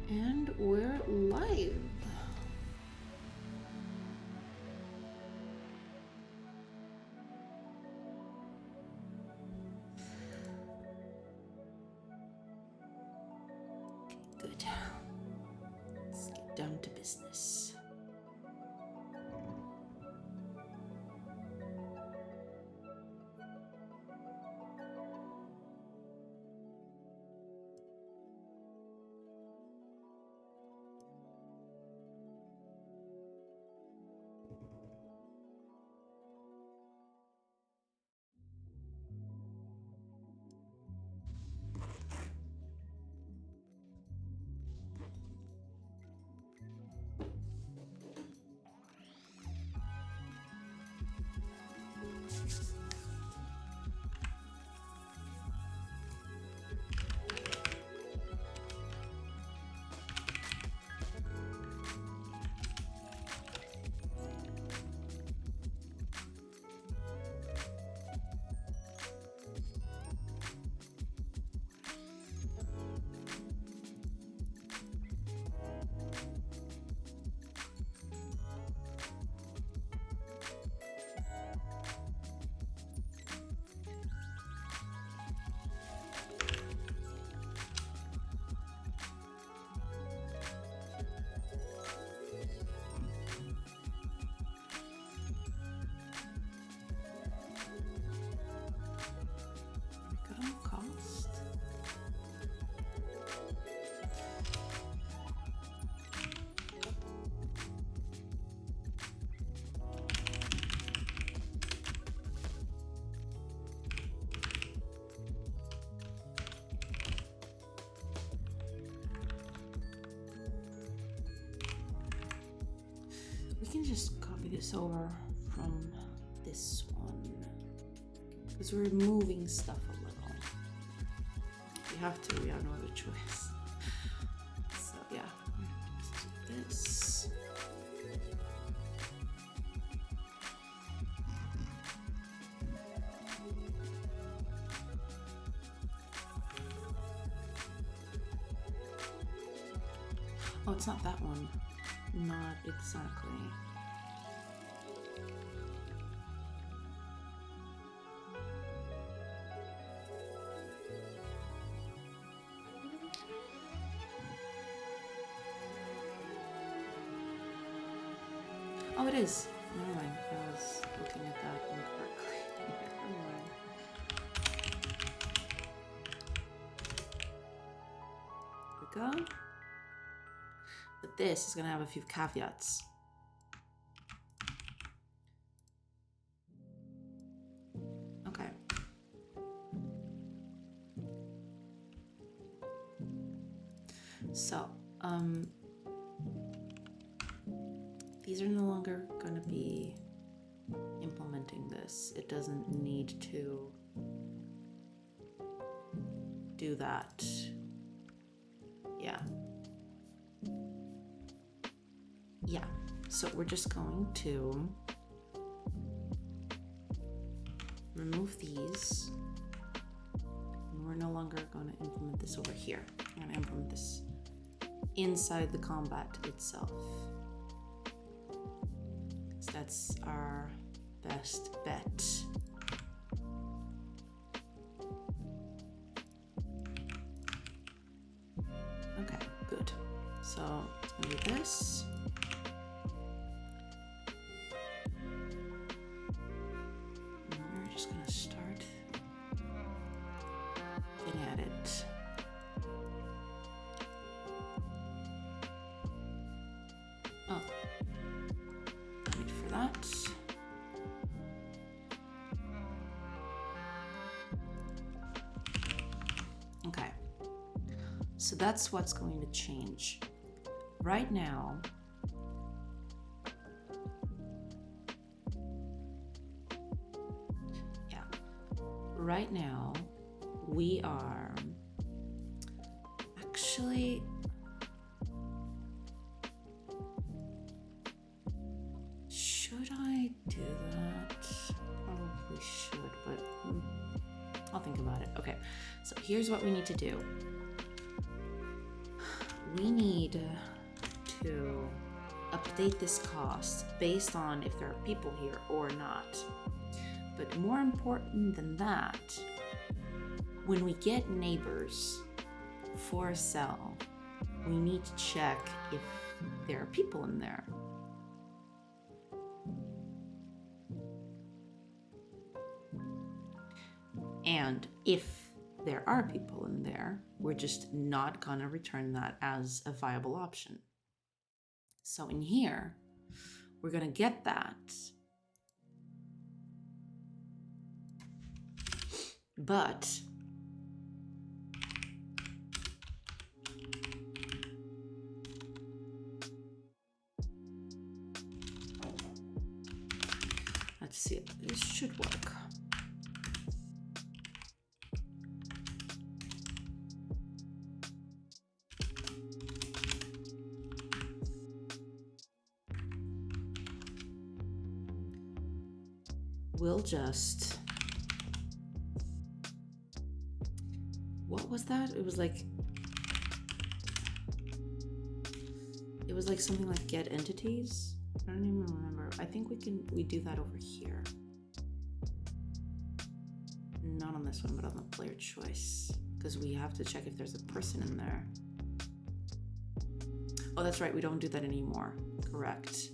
And we're live. Good. Let's get down to business. We can just copy this over from this one because we're moving stuff a little. We have to, we have no other choice. So yeah, let's do this. Oh, it's not that one. Not exactly. Oh, it is. Never mind. I was looking at that incorrectly. Never mind. There we go. But this is going to have a few caveats. Okay. So, these are no longer going to be implementing this. It doesn't need to do that. Yeah. Yeah, so we're just going to remove these. And we're no longer going to implement this over here. We're going to implement this inside the combat itself. So that's our best bet. Okay, good. So it's going to be this. Just gonna start looking at it. Oh, wait for that. Okay, so that's what's going to change. Right now, right now we are actually should I do that? Probably should, but I'll think about it. Okay, so here's what we need to do. we need to update this cost based on if there are people here or not. But more important than that, when we get neighbors for a cell, we need to check if there are people in there. And if there are people in there, we're just not gonna return that as a viable option. So in here, we're gonna get that. But let's see, this should work. We'll just, what was that? It was like something like get entities. I don't even remember. I think we do that over here. Not on this one, but on the player choice, because we have to check if there's a person in there. Oh, that's right. We don't do that anymore. Correct.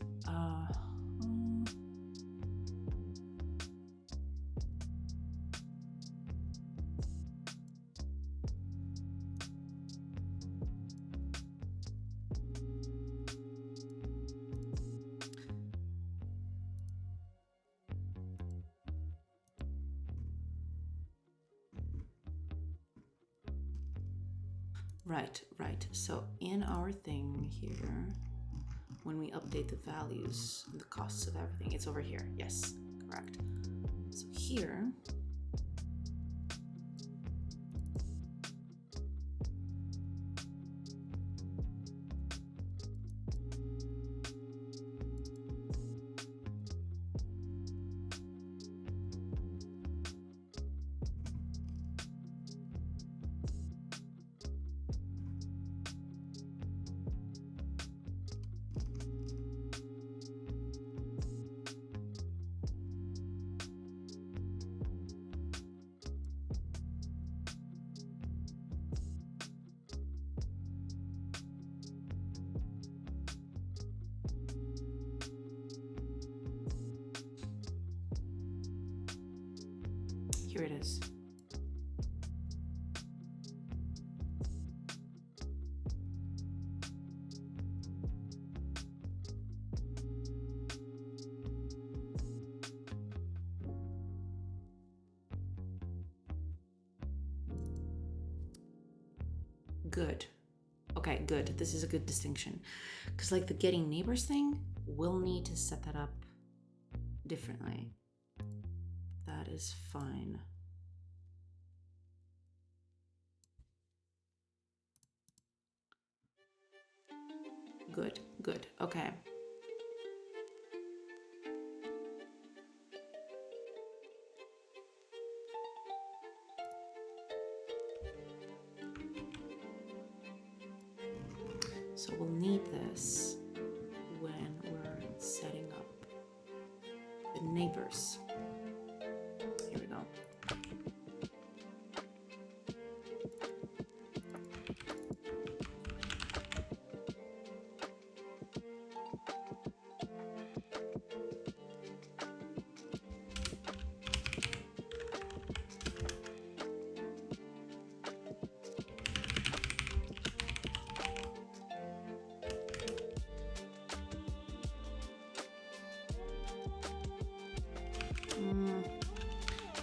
Right. So in our thing here, when we update the values, the costs of everything, it's over here. Yes, correct. So here, here it is. Good. Okay, good. This is a good distinction. Because like the getting neighbors thing, we'll need to set that up differently. That is fine. Good. Okay. So we'll need this when we're setting up the neighbors. Here we go.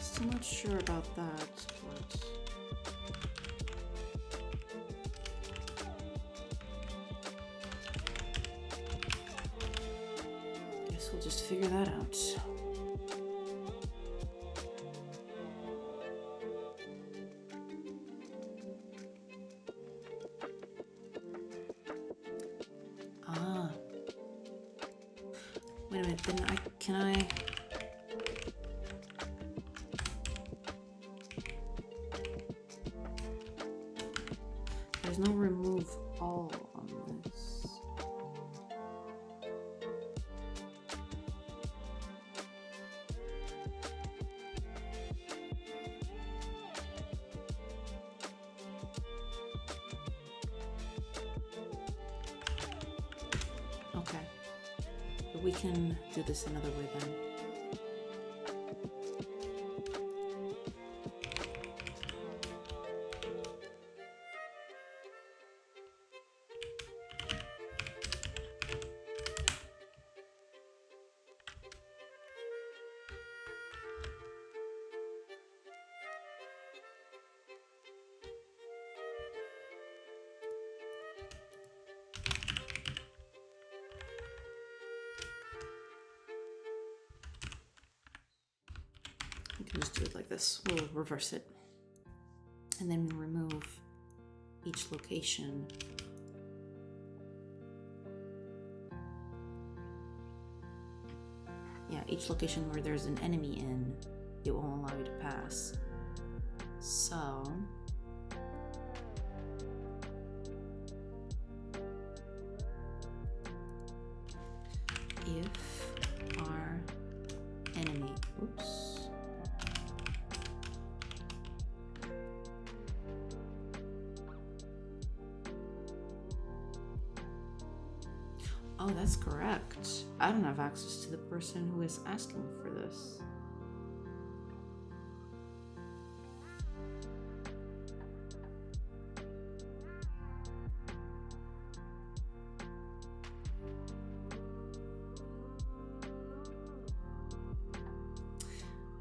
Still not sure about that, but guess we'll just figure that out. Wait a minute, then can I? There's no remove all we can do this another way then. We can just do it like this. We'll reverse it. And then remove each location. Yeah, each location where there's an enemy in, it won't allow you to pass. So if our enemy, oops, oh, that's correct. I don't have access to the person who is asking for this.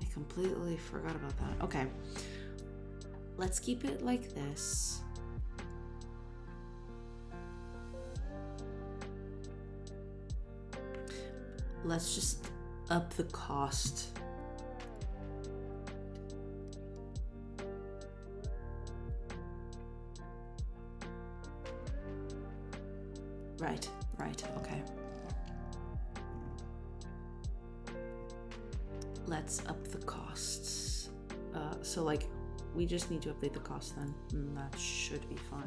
I completely forgot about that. Okay. Let's keep it like this. Let's just up the cost. Right, okay. Let's up the costs. So like, we just need to update the cost then. That should be fine.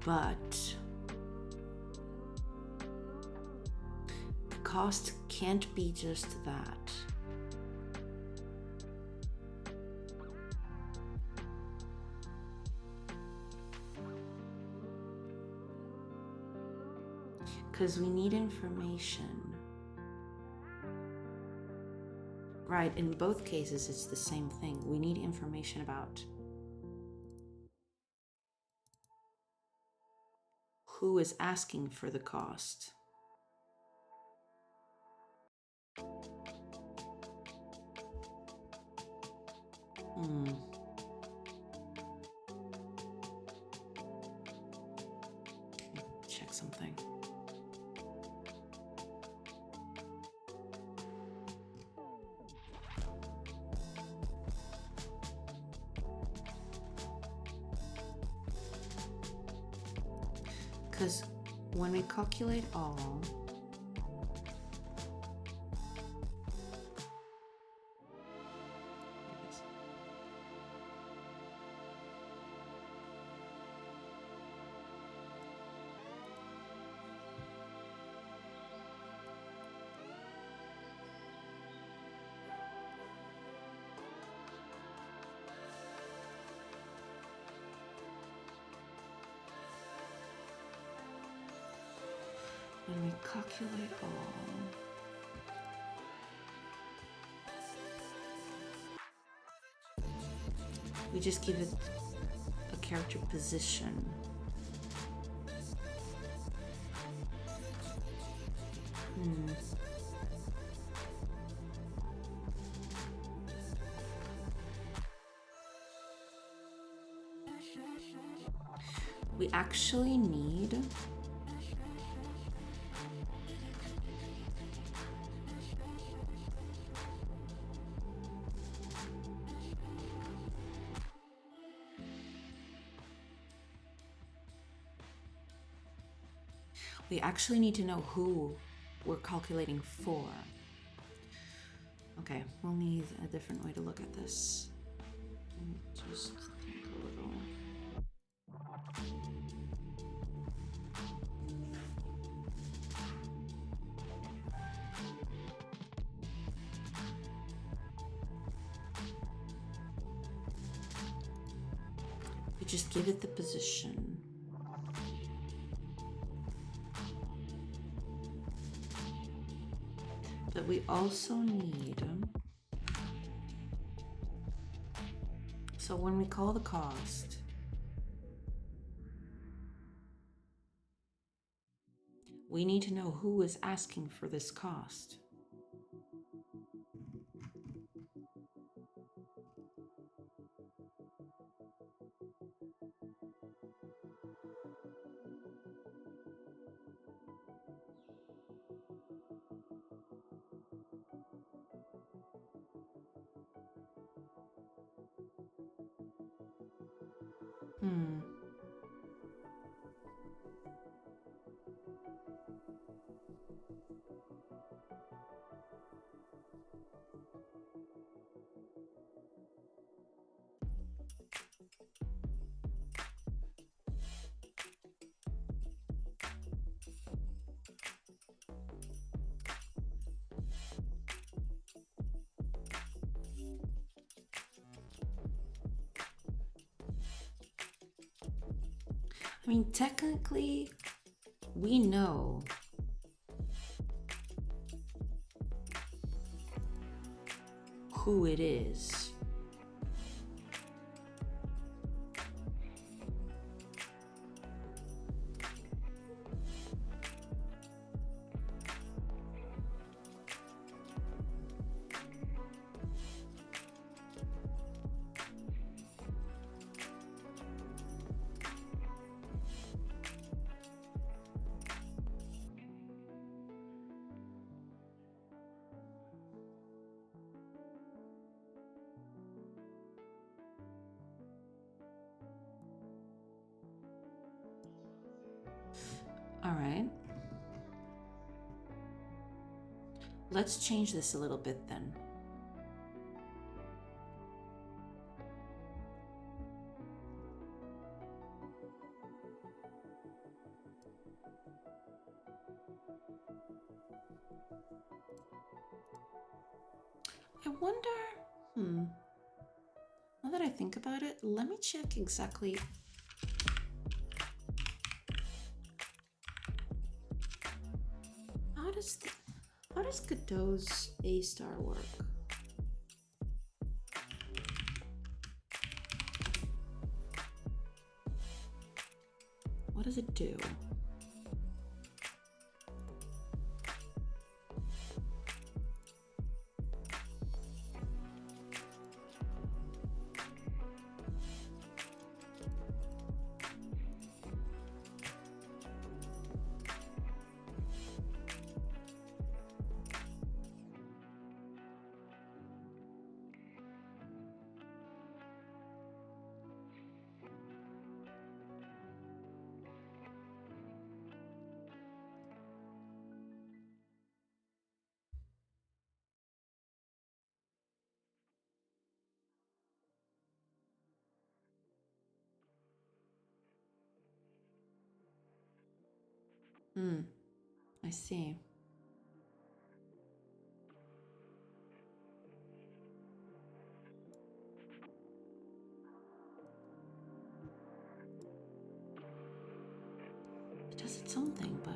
But the cost can't be just that. Because we need information. Right, in both cases it's the same thing. We need information about who is asking for the cost. Check something. Because when we calculate all, when we calculate all, we just give it a character position. We actually need to know who we're calculating for. Okay, we'll need a different way to look at this. Just think a little. just give it the position. But we also need, so when we call the cost, we need to know who is asking for this cost. I mean, technically, we know who it is. All right. Let's change this a little bit then. I wonder, now that I think about it, let me check exactly. How does Godot's A-star work? What does it do? I see. It does its own thing, but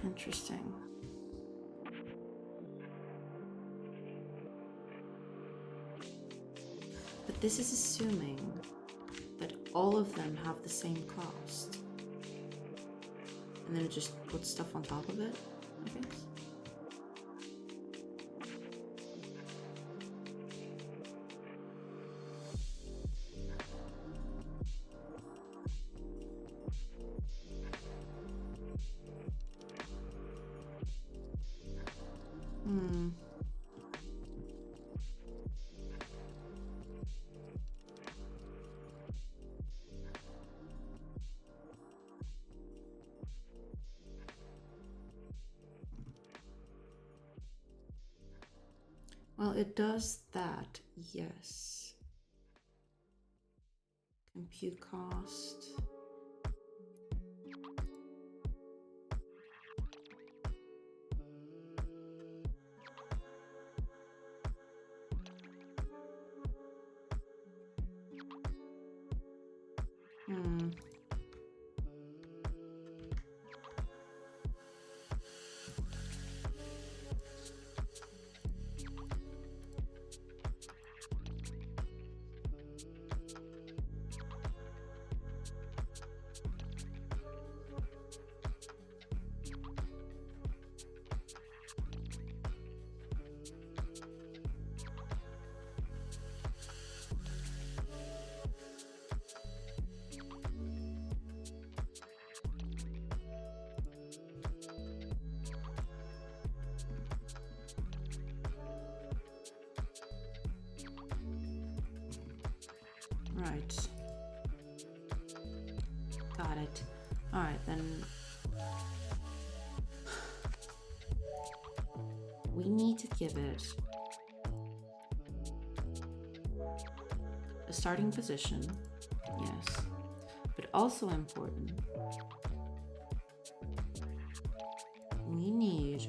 interesting. But this is assuming that all of them have the same cost. And then it just puts stuff on top of it, I guess. it does that, yes. Compute cost. Right. Got it. Alright, then. We need to give it a starting position, yes. But also important, we need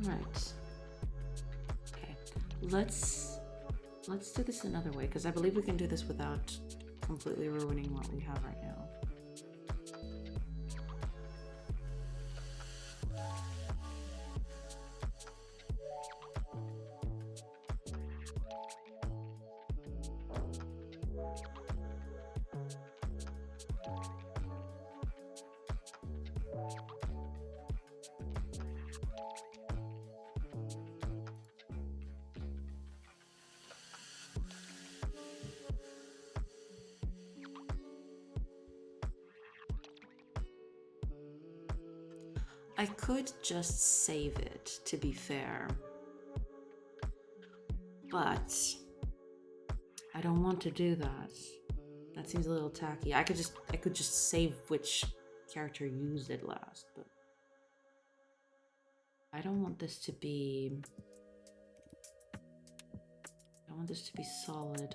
right. Okay, let's do this another way, because I believe we can do this without completely ruining what we have right now. I could just save it, to be fair, but I don't want to do that. That seems a little tacky. I could just save which character used it last, but I don't want this to be solid.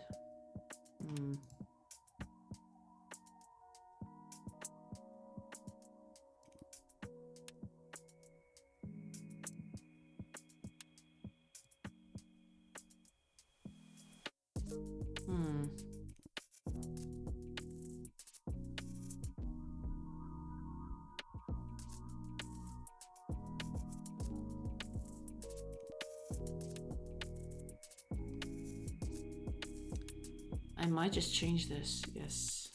I might just change this, yes.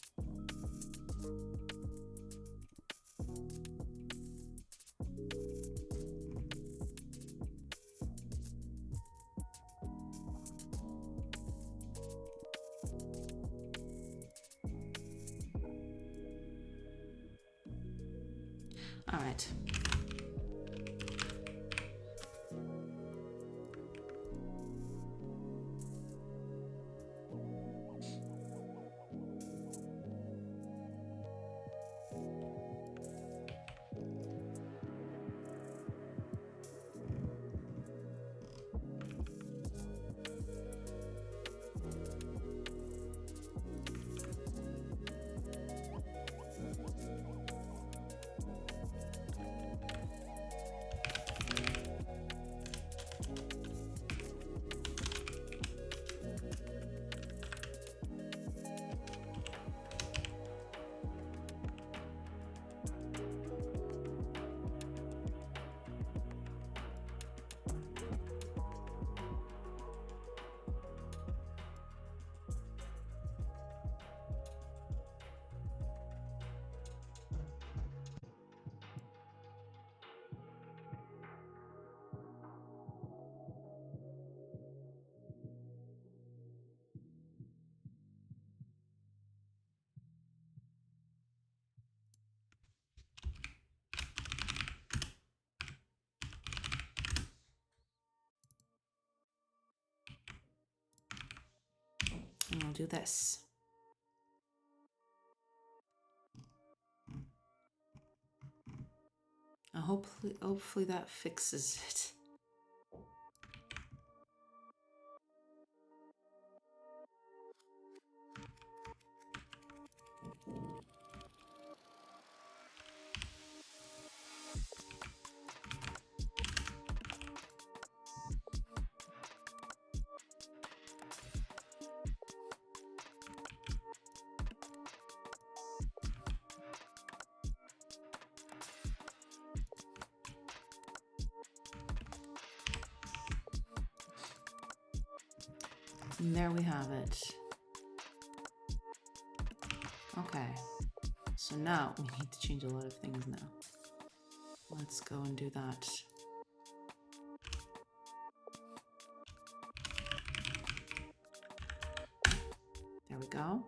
All right. And we'll do this. Hopefully that fixes it. And there we have it. Okay, so now we need to change a lot of things now. Let's go and do that. There we go.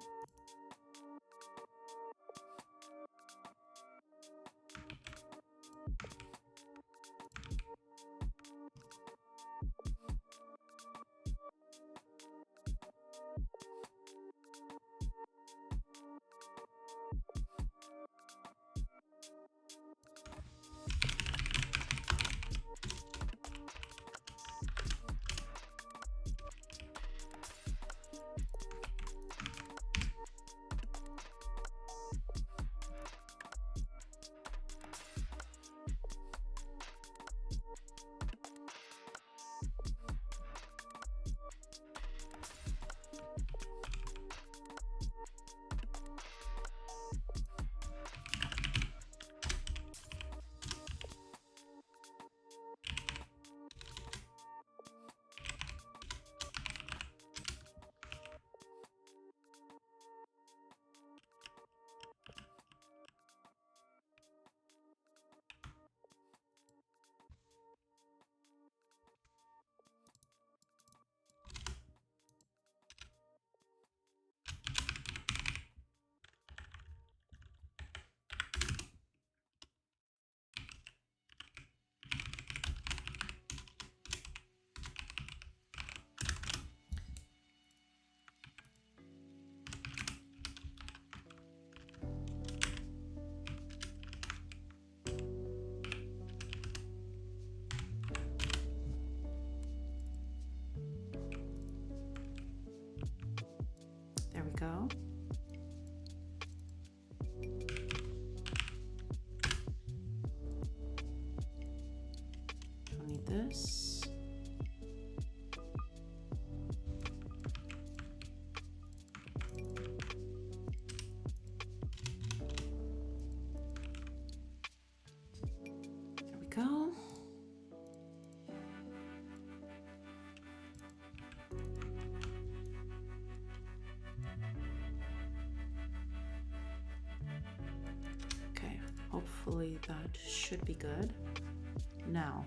There we go. Don't need this. There we go. Okay, hopefully that should be good. Now,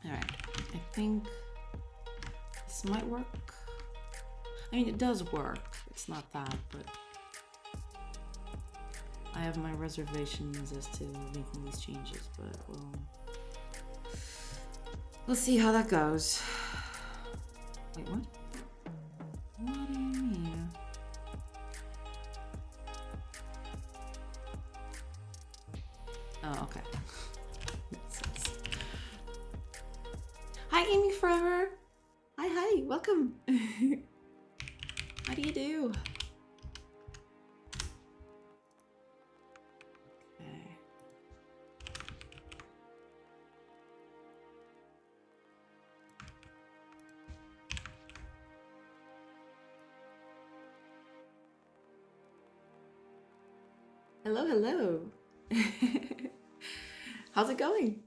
All right, I think this might work. I mean, it does work. It's not that, but I have my reservations as to making these changes, but we'll see how that goes. Wait, what? What do you mean? Oh, okay. Makes sense. Hi, Amy Forever. Hi, welcome. How do you do? Okay. Hello. How's it going?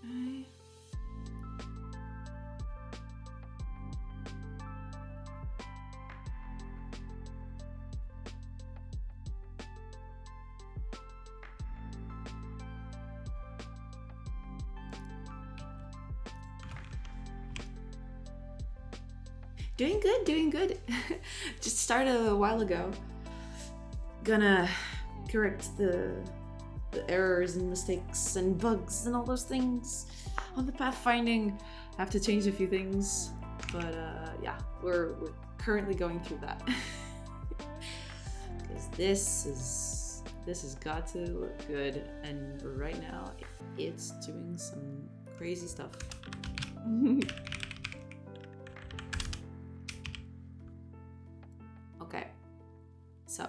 Okay. Doing good. Just started a while ago. Gonna correct the errors and mistakes and bugs and all those things on the pathfinding. Have to change a few things, but yeah, we're currently going through that. Because this has got to look good, and right now it's doing some crazy stuff. Okay, so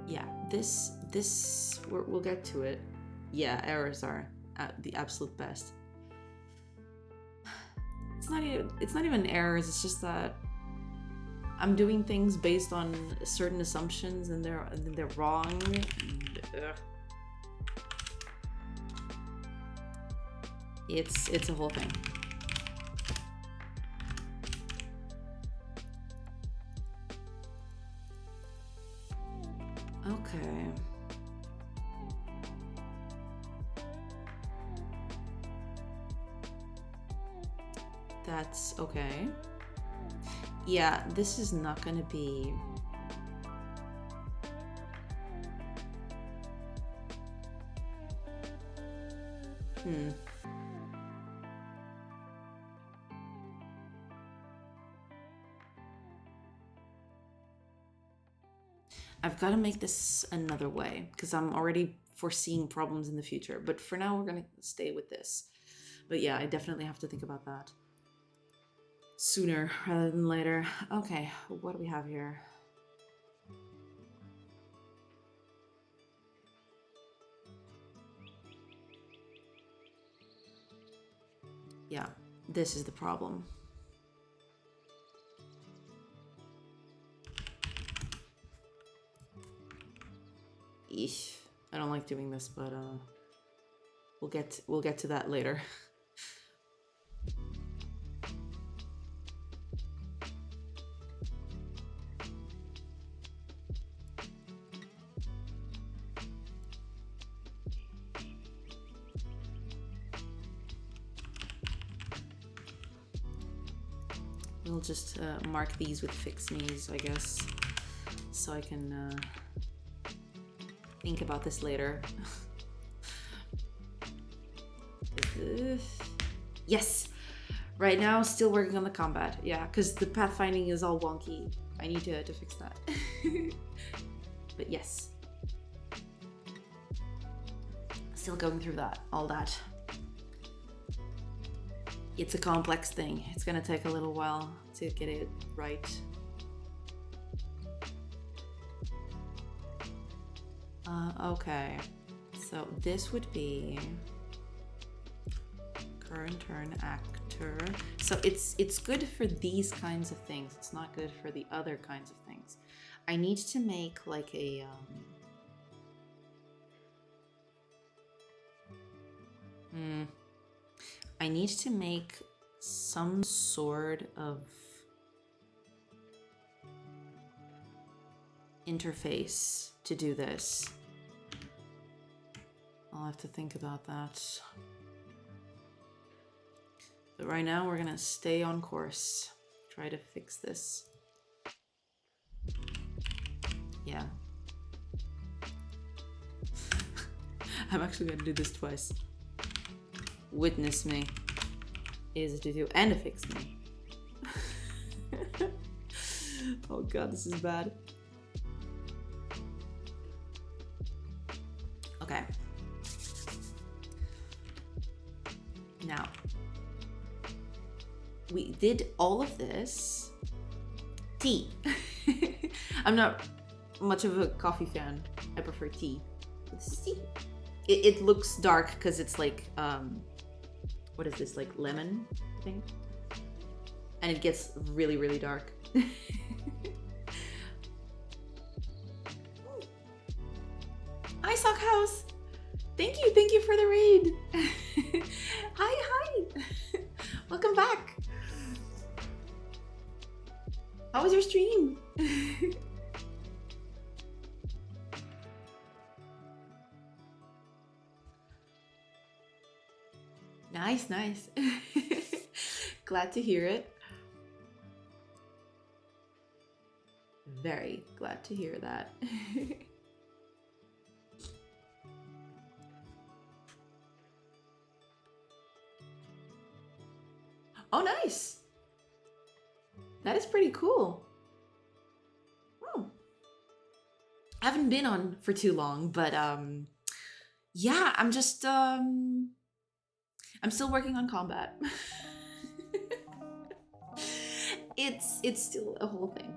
yeah, this we'll get to it. Yeah, errors are at the absolute best. It's not even errors. It's just that I'm doing things based on certain assumptions, and they're wrong. And, it's a whole thing. Okay. That's okay. Yeah, this is not gonna be... I've got to make this another way, because I'm already foreseeing problems in the future. But for now, we're going to stay with this. But yeah, I definitely have to think about that sooner rather than later. Okay, what do we have here? Yeah, this is the problem. Eesh. I don't like doing this, but we'll get to that later. We'll just mark these with fix me's, I guess, so I can think about this later. Yes! Right now, still working on the combat. Yeah, because the pathfinding is all wonky. I need to fix that. But yes. Still going through all that. It's a complex thing. It's gonna take a little while to get it right. Okay. So this would be turn actor. So it's good for these kinds of things. It's not good for the other kinds of things. I need to make like a I need to make some sort of interface to do this. I'll have to think about that. But right now we're gonna stay on course. Try to fix this. Yeah. I'm actually gonna do this twice. Witness me. Is to do and to fix me. Oh god, this is bad. Okay. Now, we did all of this. Tea. I'm not much of a coffee fan. I prefer tea. This is tea. It looks dark because it's like, what is this, like lemon thing? And it gets really, really dark. Hi, Sock House. Thank you for the raid. Hi. Welcome back. How was your stream? Nice. Glad to hear it. Very glad to hear that. Oh, nice. That is pretty cool. Oh. I haven't been on for too long, but yeah, I'm just I'm still working on combat. It's still a whole thing.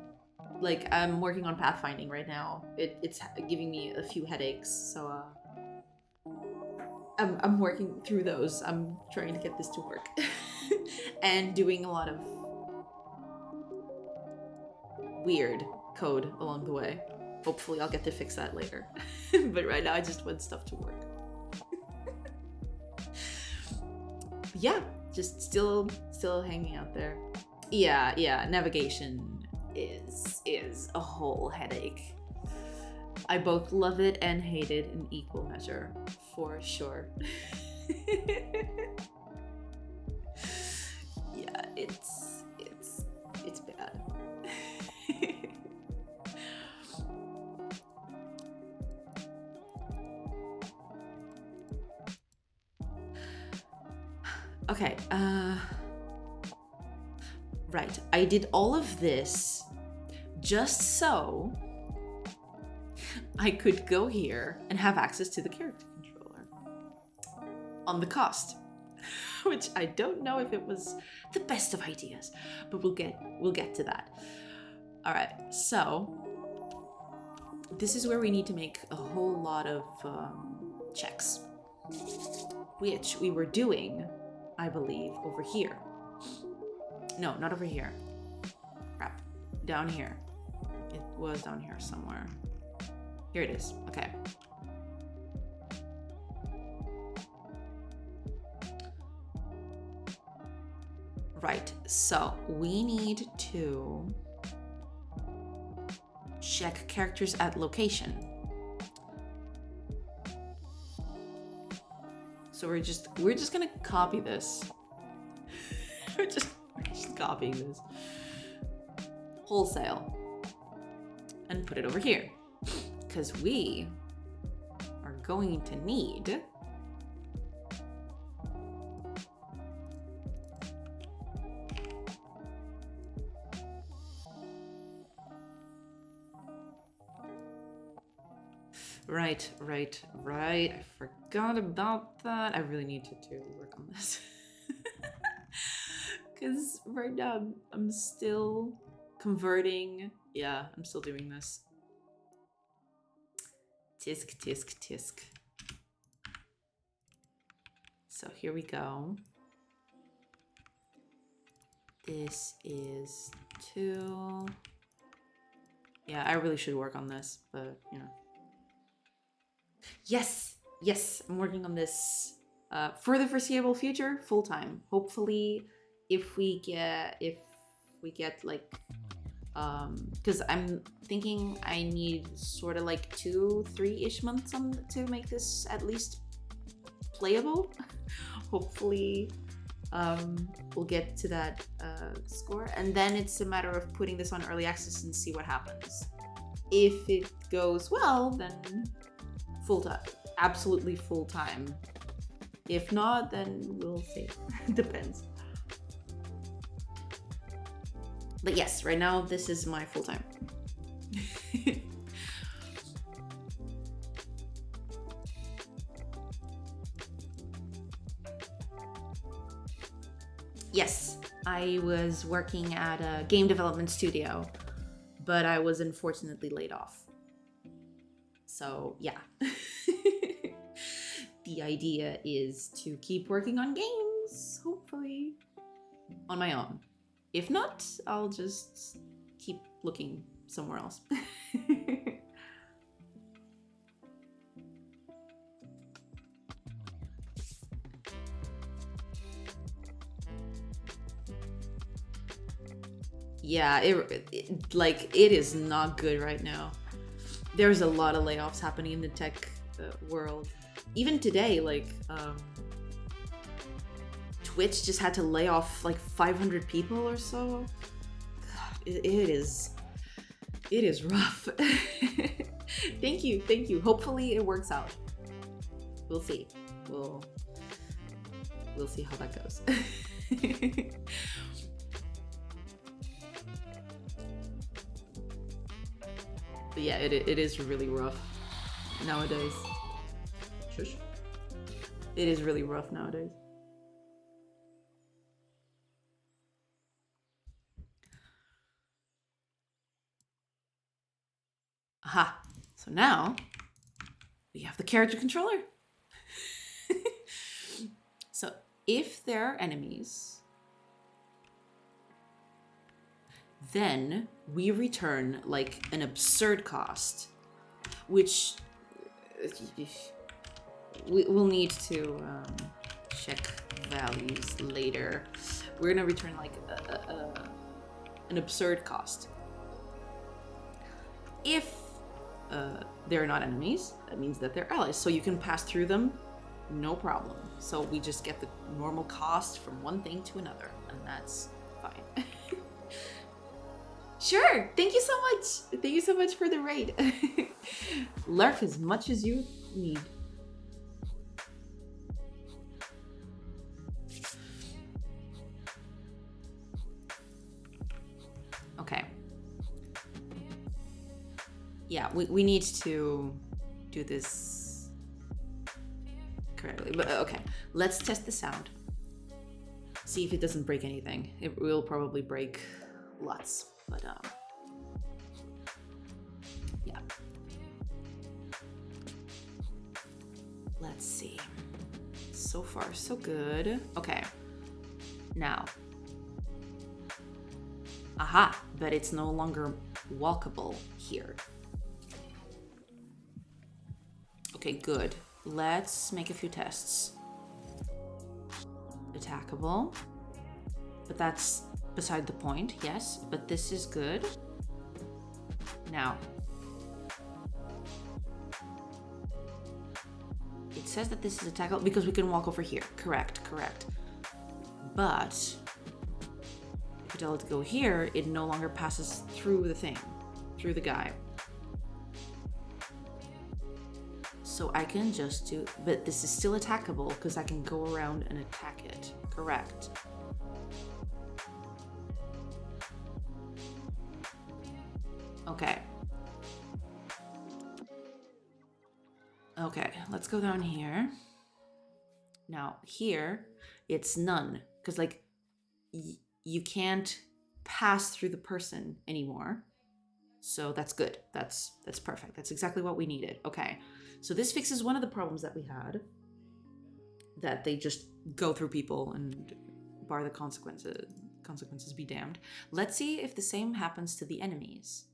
Like, I'm working on pathfinding right now. It's giving me a few headaches, so I'm working through those. I'm trying to get this to work. And doing a lot of weird code along the way. Hopefully I'll get to fix that later. But right now I just want stuff to work. Yeah, just still hanging out there. Yeah, navigation is a whole headache. I both love it and hate it in equal measure, for sure. Yeah, it's bad. Okay, right. I did all of this just so I could go here and have access to the character controller on the cost, which I don't know if it was the best of ideas, but we'll get to that. All right, so this is where we need to make a whole lot of checks, which we were doing, I believe, over here. No, not over here. Crap. Down here. It was down here somewhere. Here it is. Okay. Right. So we need to check characters at location. So we're just gonna copy this. we're just copying this wholesale and put it over here, because we are going to need Right. I forgot about that. I really need to work on this. Because right now I'm still converting. Yeah, I'm still doing this. Tisk. So here we go. This is 2. Yeah, I really should work on this, but you know. Yes, I'm working on this for the foreseeable future, full time. Hopefully, if we get like, because I'm thinking I need sort of like 2-3-ish months to make this at least playable. Hopefully, we'll get to that score, and then it's a matter of putting this on early access and see what happens. If it goes well, then full time, absolutely full time. If not, then we'll see. Depends. But yes, right now this is my full time. Yes, I was working at a game development studio, but I was unfortunately laid off. So yeah. The idea is to keep working on games, hopefully, on my own. If not, I'll just keep looking somewhere else. Yeah, it is not good right now. There's a lot of layoffs happening in the tech world. Even today, like, Twitch just had to lay off like 500 people or so. It is rough. Thank you. Hopefully it works out. We'll see. We'll see how that goes. But yeah, it is really rough nowadays. Shush. It is really rough nowadays. Aha. So now we have the character controller. So if there are enemies, then we return like an absurd cost, which we'll need to check values later. We're gonna return like an absurd cost. If they're not enemies, that means that they're allies, so you can pass through them, no problem. So we just get the normal cost from one thing to another, and that's fine. Sure, thank you so much. Thank you so much for the raid. Lurk as much as you need. Okay. Yeah, we need to do this correctly. But okay, let's test the sound. See if it doesn't break anything. It will probably break lots, but yeah. Let's see. So far, so good. Okay. Now. Aha, but it's no longer walkable here. Okay, good. Let's make a few tests. Attackable. But that's beside the point, yes. But this is good. Now. It says that this is attackable because we can walk over here. Correct. But if we tell it to go here, it no longer passes through the thing, through the guy. So I can just do, but this is still attackable because I can go around and attack it. Correct. Okay. Okay, let's go down here. Now here, it's none, because like you can't pass through the person anymore. So that's good. That's perfect. That's exactly what we needed. Okay. So this fixes one of the problems that we had, that they just go through people and bar the consequences consequences be damned. Let's see if the same happens to the enemies.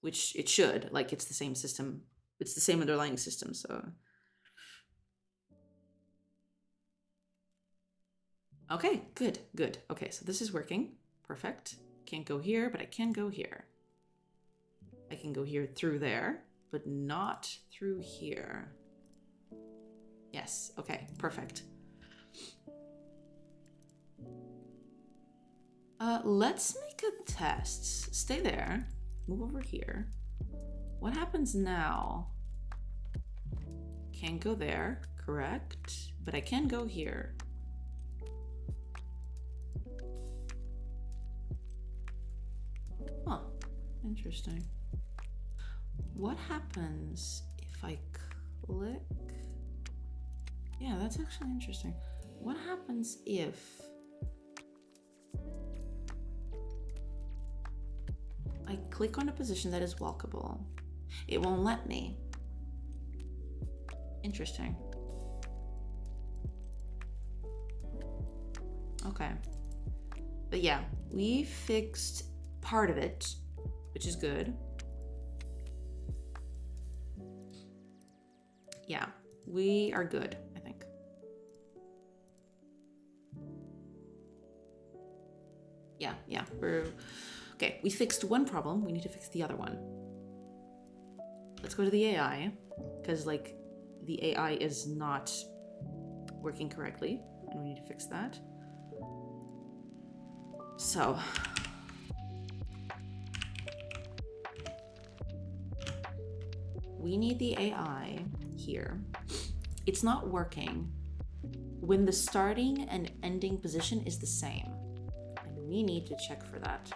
Which it should, like it's the same system. It's the same underlying system, so. Okay, good, good. Okay, so this is working. Perfect. Can't go here, but I can go here. I can go here through there, but not through here. Yes, okay, perfect. Let's make a test. Stay there. Move over here. What happens now? Can't go there, correct? But I can go here. Huh, interesting. What happens if I click? Yeah, that's actually interesting. What happens if I click on a position that is walkable? It won't let me. Interesting. Okay. But yeah, we fixed part of it, which is good. Yeah, we are good, I think. Yeah, we're... Okay, we fixed one problem. We need to fix the other one. Let's go to the AI, because, like, the AI is not working correctly, and we need to fix that. So... we need the AI here. It's not working when the starting and ending position is the same. And we need to check for that.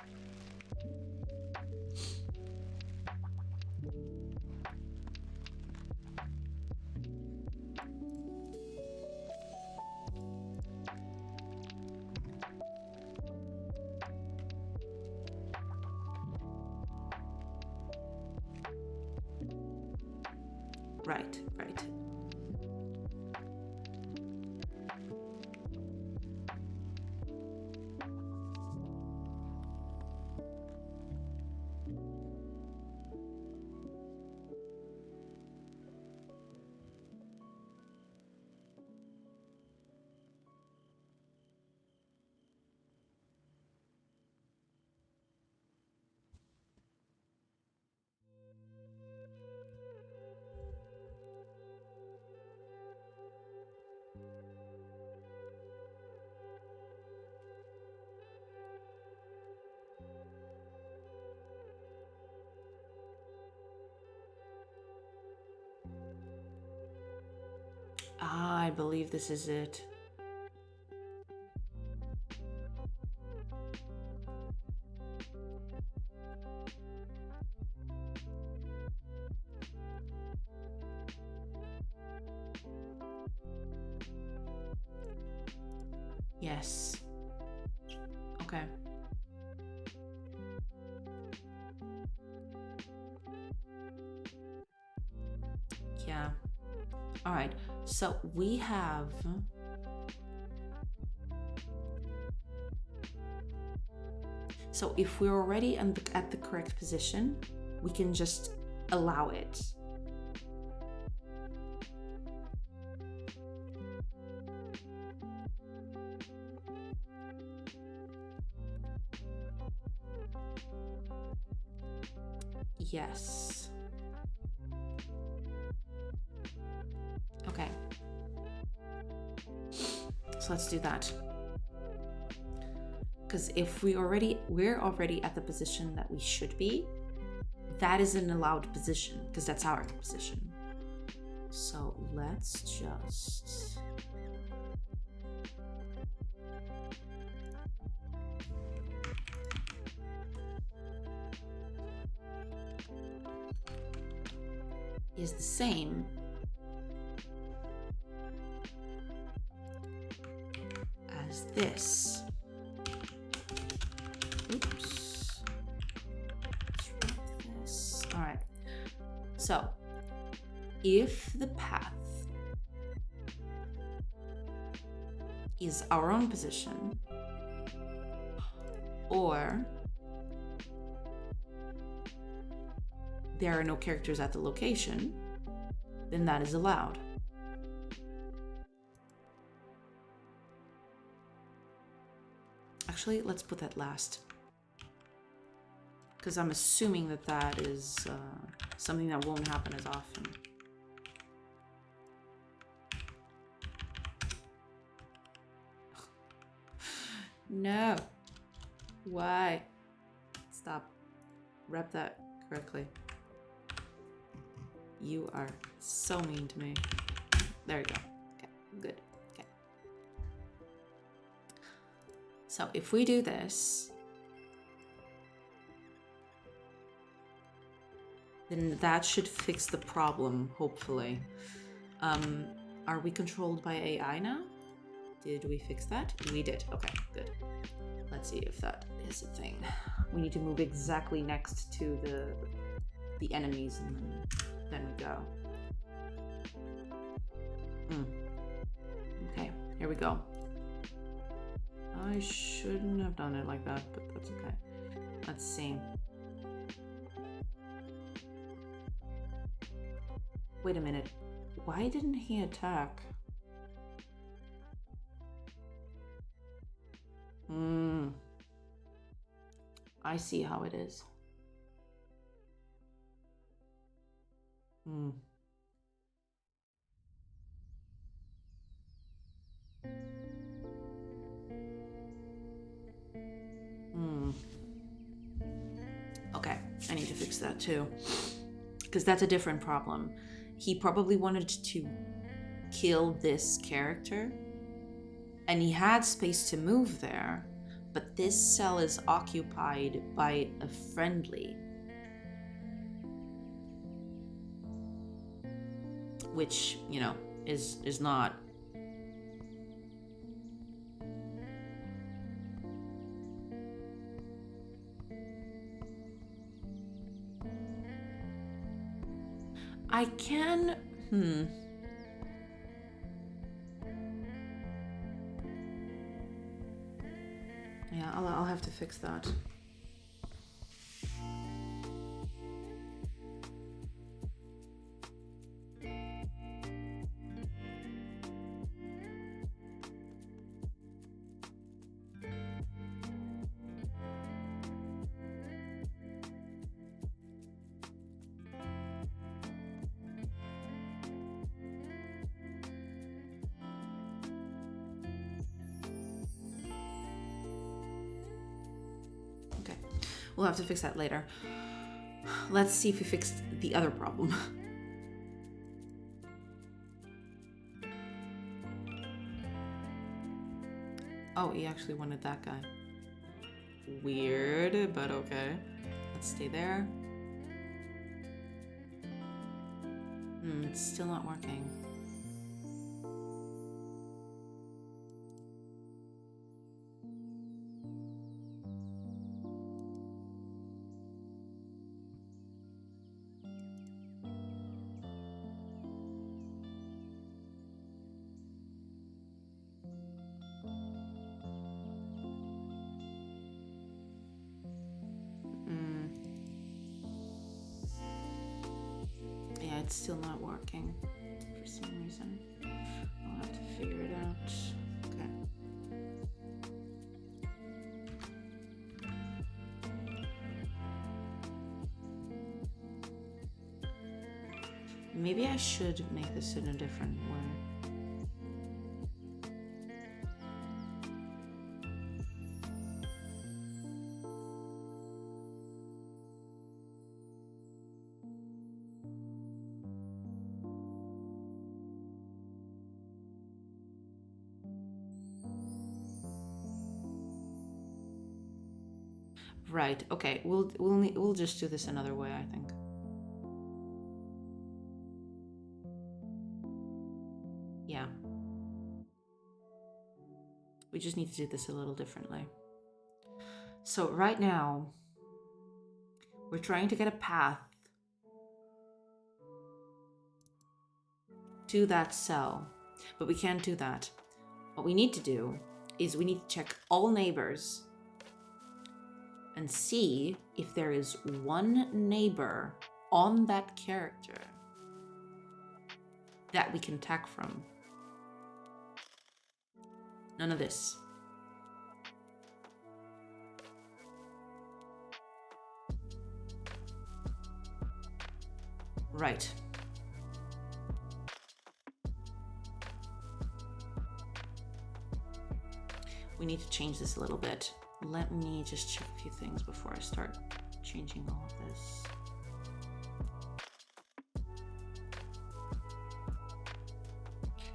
Right. I believe this is it. Yes. Okay. Yeah. All right. So we have... So if we're already at the correct position, we can just allow it. Yes. Okay. So let's do that. Because if we're already at the position that we should be, that is an allowed position, because that's our position. So let's just... is the same as this. Oops. Let's write this. All right. So if the path is our own position, or there are no characters at the location, then that is allowed. Actually, let's put that last, because I'm assuming that that is something that won't happen as often. No. Why? Stop. Wrap that correctly. You are so mean to me. There you go. Okay, good. Okay. So if we do this, then that should fix the problem, hopefully. Are we controlled by AI now? Did we fix that? We did. Okay, good. Let's see if that is a thing. We need to move exactly next to the enemies, and then we go. Okay, here we go. I shouldn't have done it like that, but that's okay. Let's see. Wait a minute. Why didn't he attack? I see how it is. Okay, I need to fix that too, because that's a different problem. He probably wanted to kill this character, and he had space to move there, but this cell is occupied by a friendly, which, you know, is not. I can, Yeah, I'll have to fix that. We'll have to fix that later. Let's see if we fixed the other problem. Oh, he actually wanted that guy. Weird, but okay. Let's stay there. It's still not working. It's still not working for some reason. I'll have to figure it out. Okay. Maybe I should make this in a different way. Right. Okay. We'll just do this another way, I think. Yeah. We just need to do this a little differently. So right now, we're trying to get a path to that cell, but we can't do that. What we need to do is we need to check all neighbors and see if there is one neighbor on that character that we can attack from. None of this. Right. We need to change this a little bit. Let me just check a few things before I start changing all of this.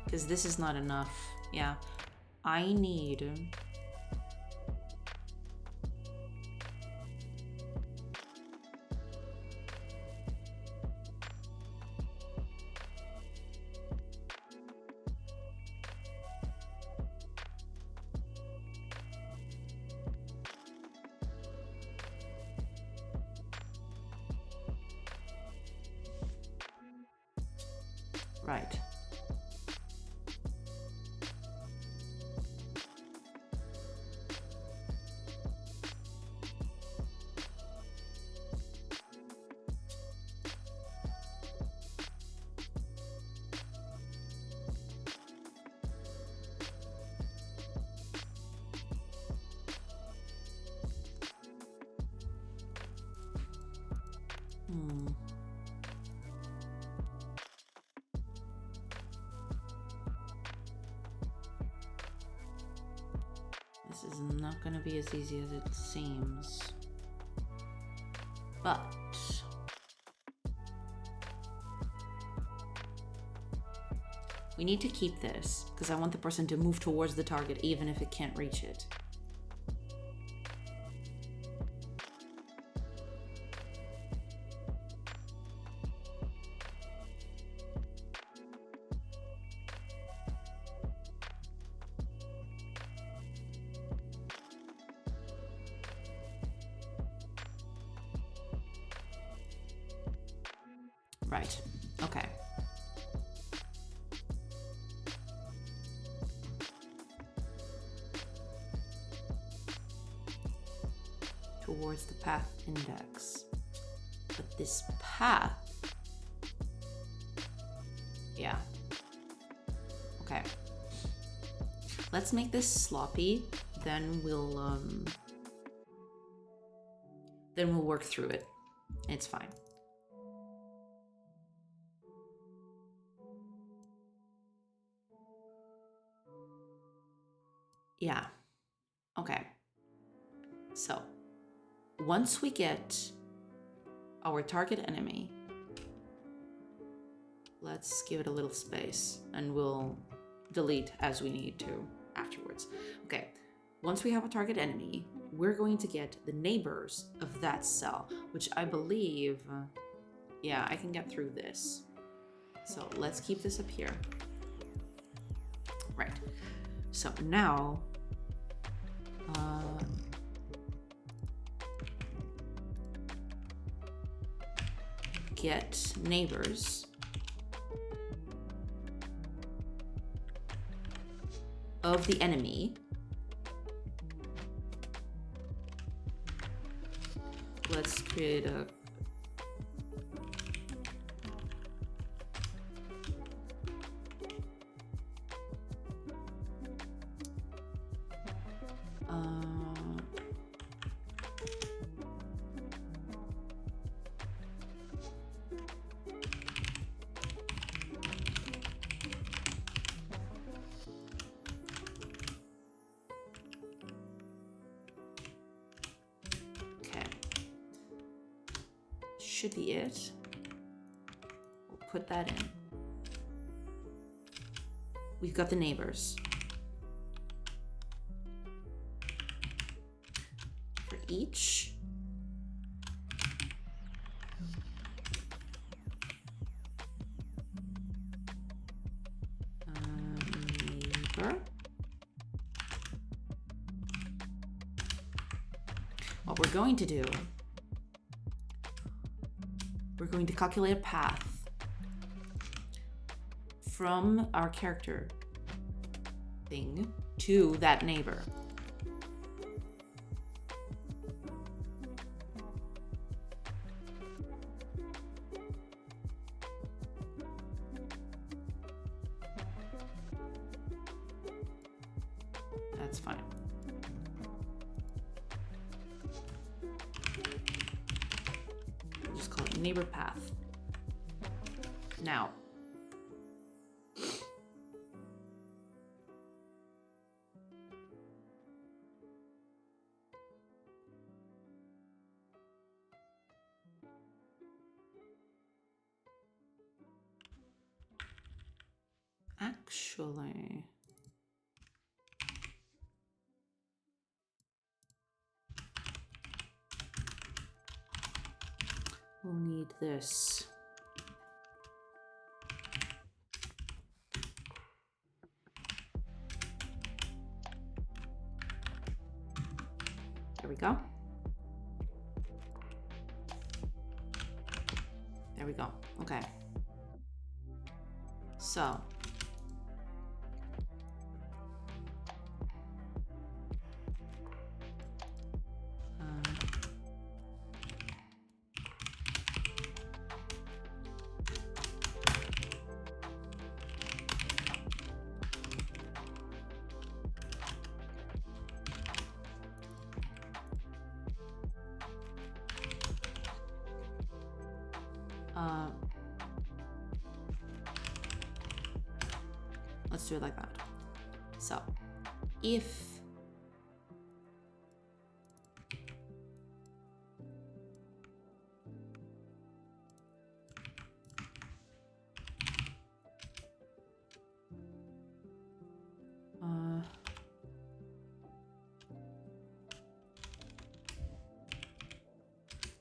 Because this is not enough. Yeah. I need... Right. This is not going to be as easy as it seems. But we need to keep this because I want the person to move towards the target even if it can't reach it. Right. Okay. Towards the path index. But this path... Yeah. Okay. Let's make this sloppy, then we'll work through it. It's fine. Yeah. Okay. So, once we get our target enemy, let's give it a little space and we'll delete as we need to afterwards. Okay. Once we have a target enemy, we're going to get the neighbors of that cell, which I believe, yeah, I can get through this. So let's keep this up here. Right. So now, get neighbors of the enemy. Let's create a should be it. We'll put that in. We've got the neighbors. For each. Neighbor. What we're going to do, we're going to calculate a path from our character thing to that neighbor. That's fine. We'll just call it neighbor path. Now, actually, we'll need this. There we go. There we go. Okay. So. Let's do it like that. So, if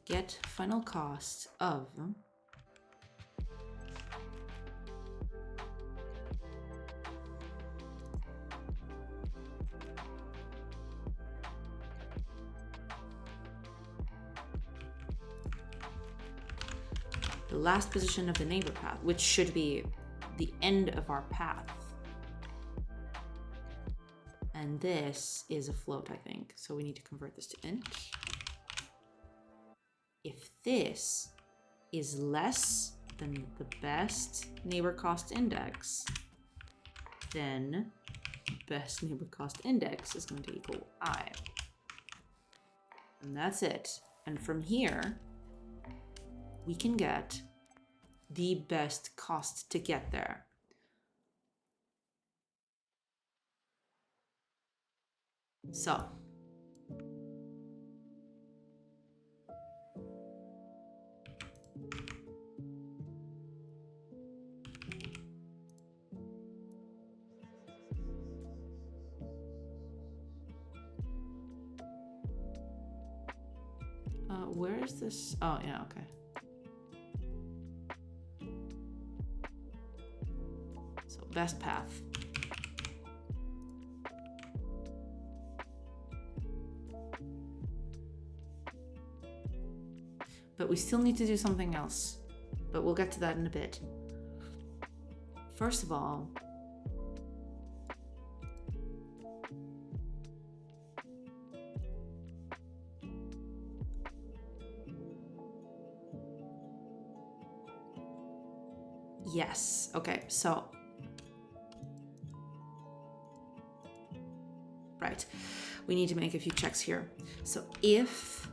get final cost of the last position of the neighbor path, which should be the end of our path. And this is a float, I think. So we need to convert this to int. If this is less than the best neighbor cost index, then best neighbor cost index is going to equal I. And that's it. And from here, we can get the best cost to get there. So, where is this? Oh, yeah, okay. So, best path. But we still need to do something else. But we'll get to that in a bit. First of all, yes. Okay, so right. We need to make a few checks here. So if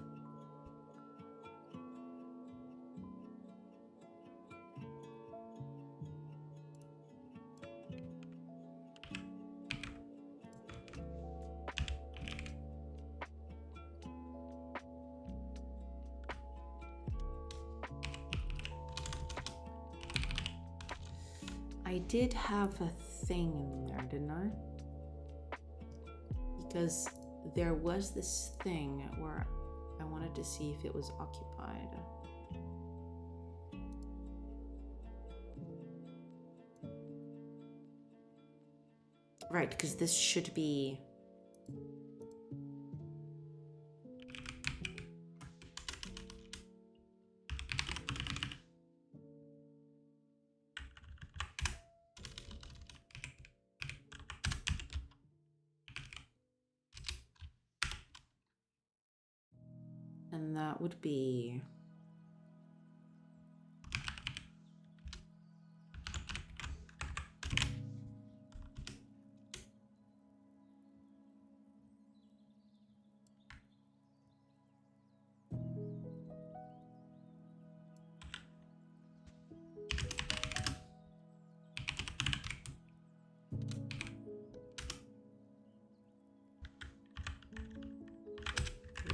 I did have a thing in there, didn't I? Because there was this thing where I wanted to see if it was occupied. Right, because this should be... And that would be...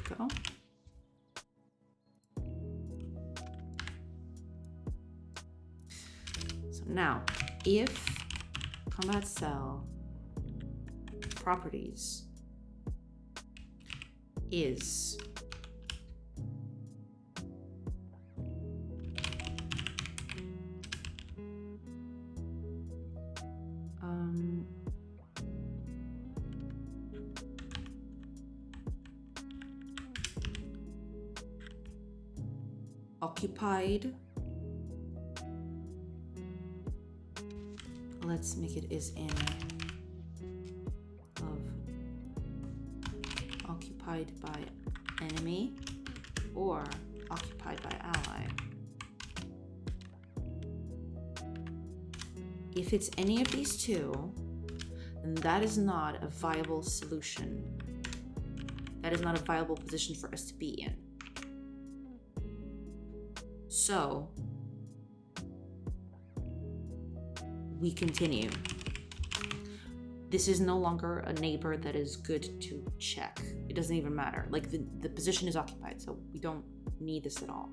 go. So now, if combat cell properties is occupied, let's make it is in of occupied by enemy or occupied by ally. If it's any of these two, then that is not a viable solution. That is not a viable position for us to be in. So, we continue. This is no longer a neighbor that is good to check. It doesn't even matter. Like, the position is occupied, so we don't need this at all.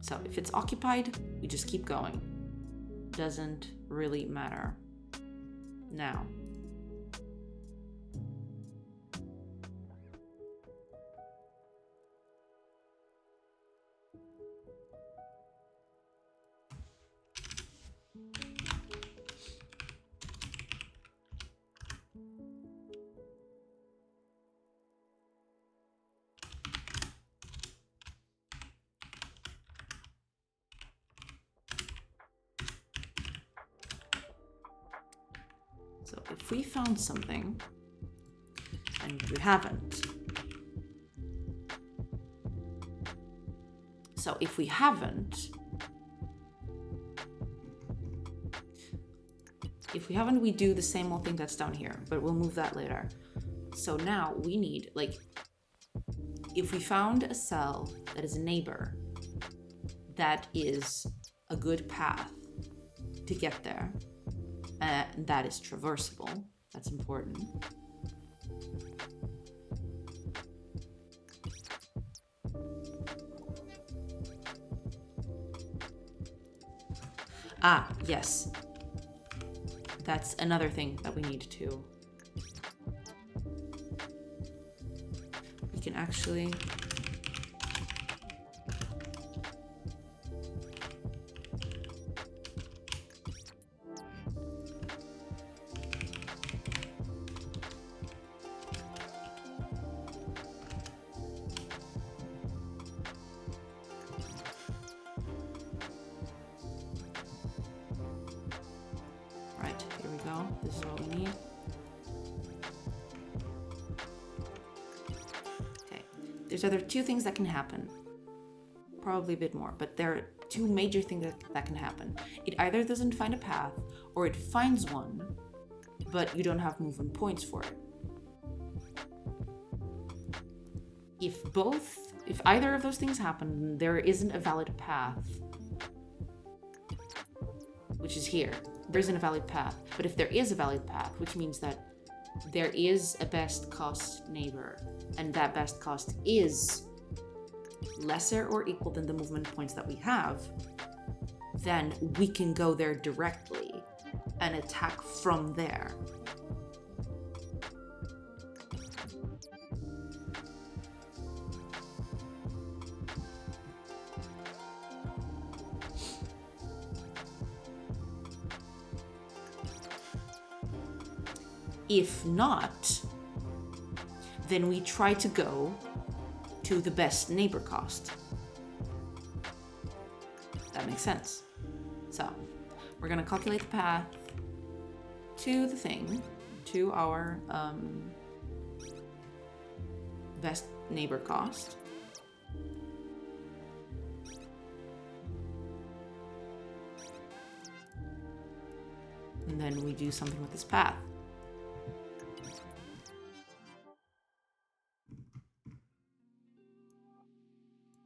So if it's occupied, we just keep going. Doesn't really matter. Now, so if we found something and we haven't, so if we haven't, we do the same old thing that's down here, but we'll move that later. So now we need, like, if we found a cell that is a neighbor, that is a good path to get there, that is traversable, that's important. Ah, yes. That's another thing that we need to... We can actually... Right, here we go. This is what we need. Okay, there's other two things that can happen. Probably a bit more, but there are two major things that can happen. It either doesn't find a path, or it finds one, but you don't have movement points for it. If either of those things happen, there isn't a valid path, which is here. There isn't a valid path, but if there is a valid path, which means that there is a best cost neighbor, and that best cost is lesser or equal than the movement points that we have, then we can go there directly and attack from there. If not, then we try to go to the best neighbor cost. That makes sense. So we're gonna calculate the path to the thing, to our best neighbor cost. And then we do something with this path.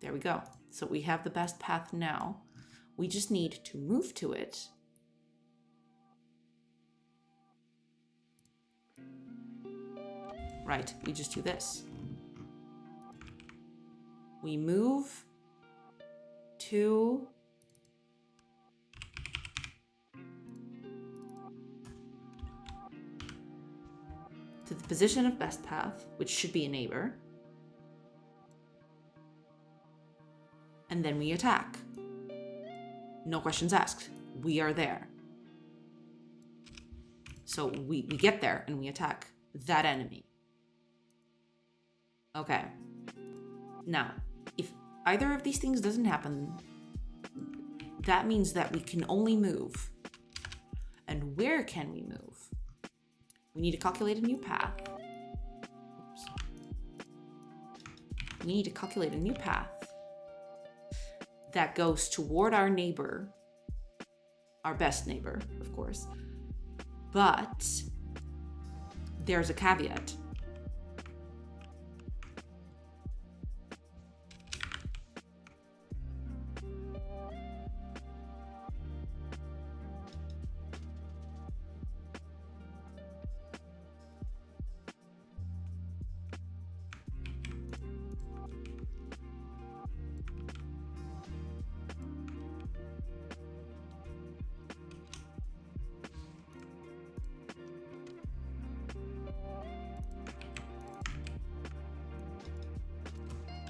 There we go. So we have the best path now. We just need to move to it. Right, we just do this. We move to the position of best path, which should be a neighbor. And then we attack. No questions asked. We are there. So we get there and we attack that enemy. Okay. Now, if either of these things doesn't happen, that means that we can only move. And where can we move? We need to calculate a new path. Oops. We need to calculate a new path that goes toward our neighbor, our best neighbor, of course. But there's a caveat.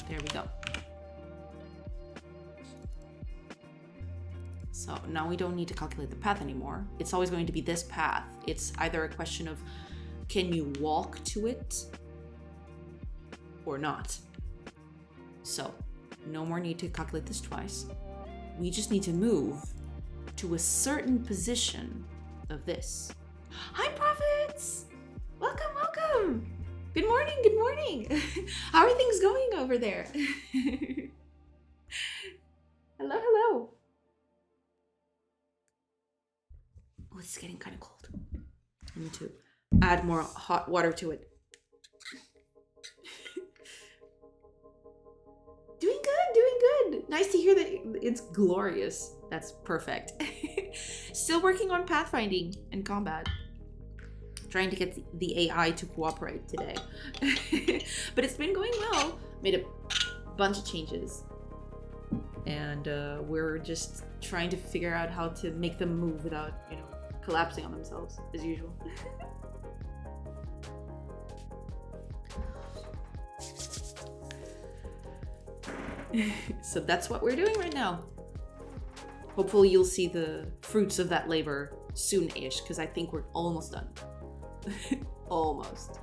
There we go. So now we don't need to calculate the path anymore. It's always going to be this path. It's either a question of, can you walk to it or not? So no more need to calculate this twice. We just need to move to a certain position of this. Hi, Prophets! Welcome, welcome! Good morning, good morning. How are things going over there? Hello, hello. Oh, it's getting kind of cold. I need to add more hot water to it. Doing good, doing good. Nice to hear that it's glorious. That's perfect. Still working on pathfinding and combat. Trying to get the AI to cooperate today. But it's been going well. Made a bunch of changes. And we're just trying to figure out how to make them move without, collapsing on themselves, as usual. So that's what we're doing right now. Hopefully you'll see the fruits of that labor soon-ish, because I think we're almost done. Almost.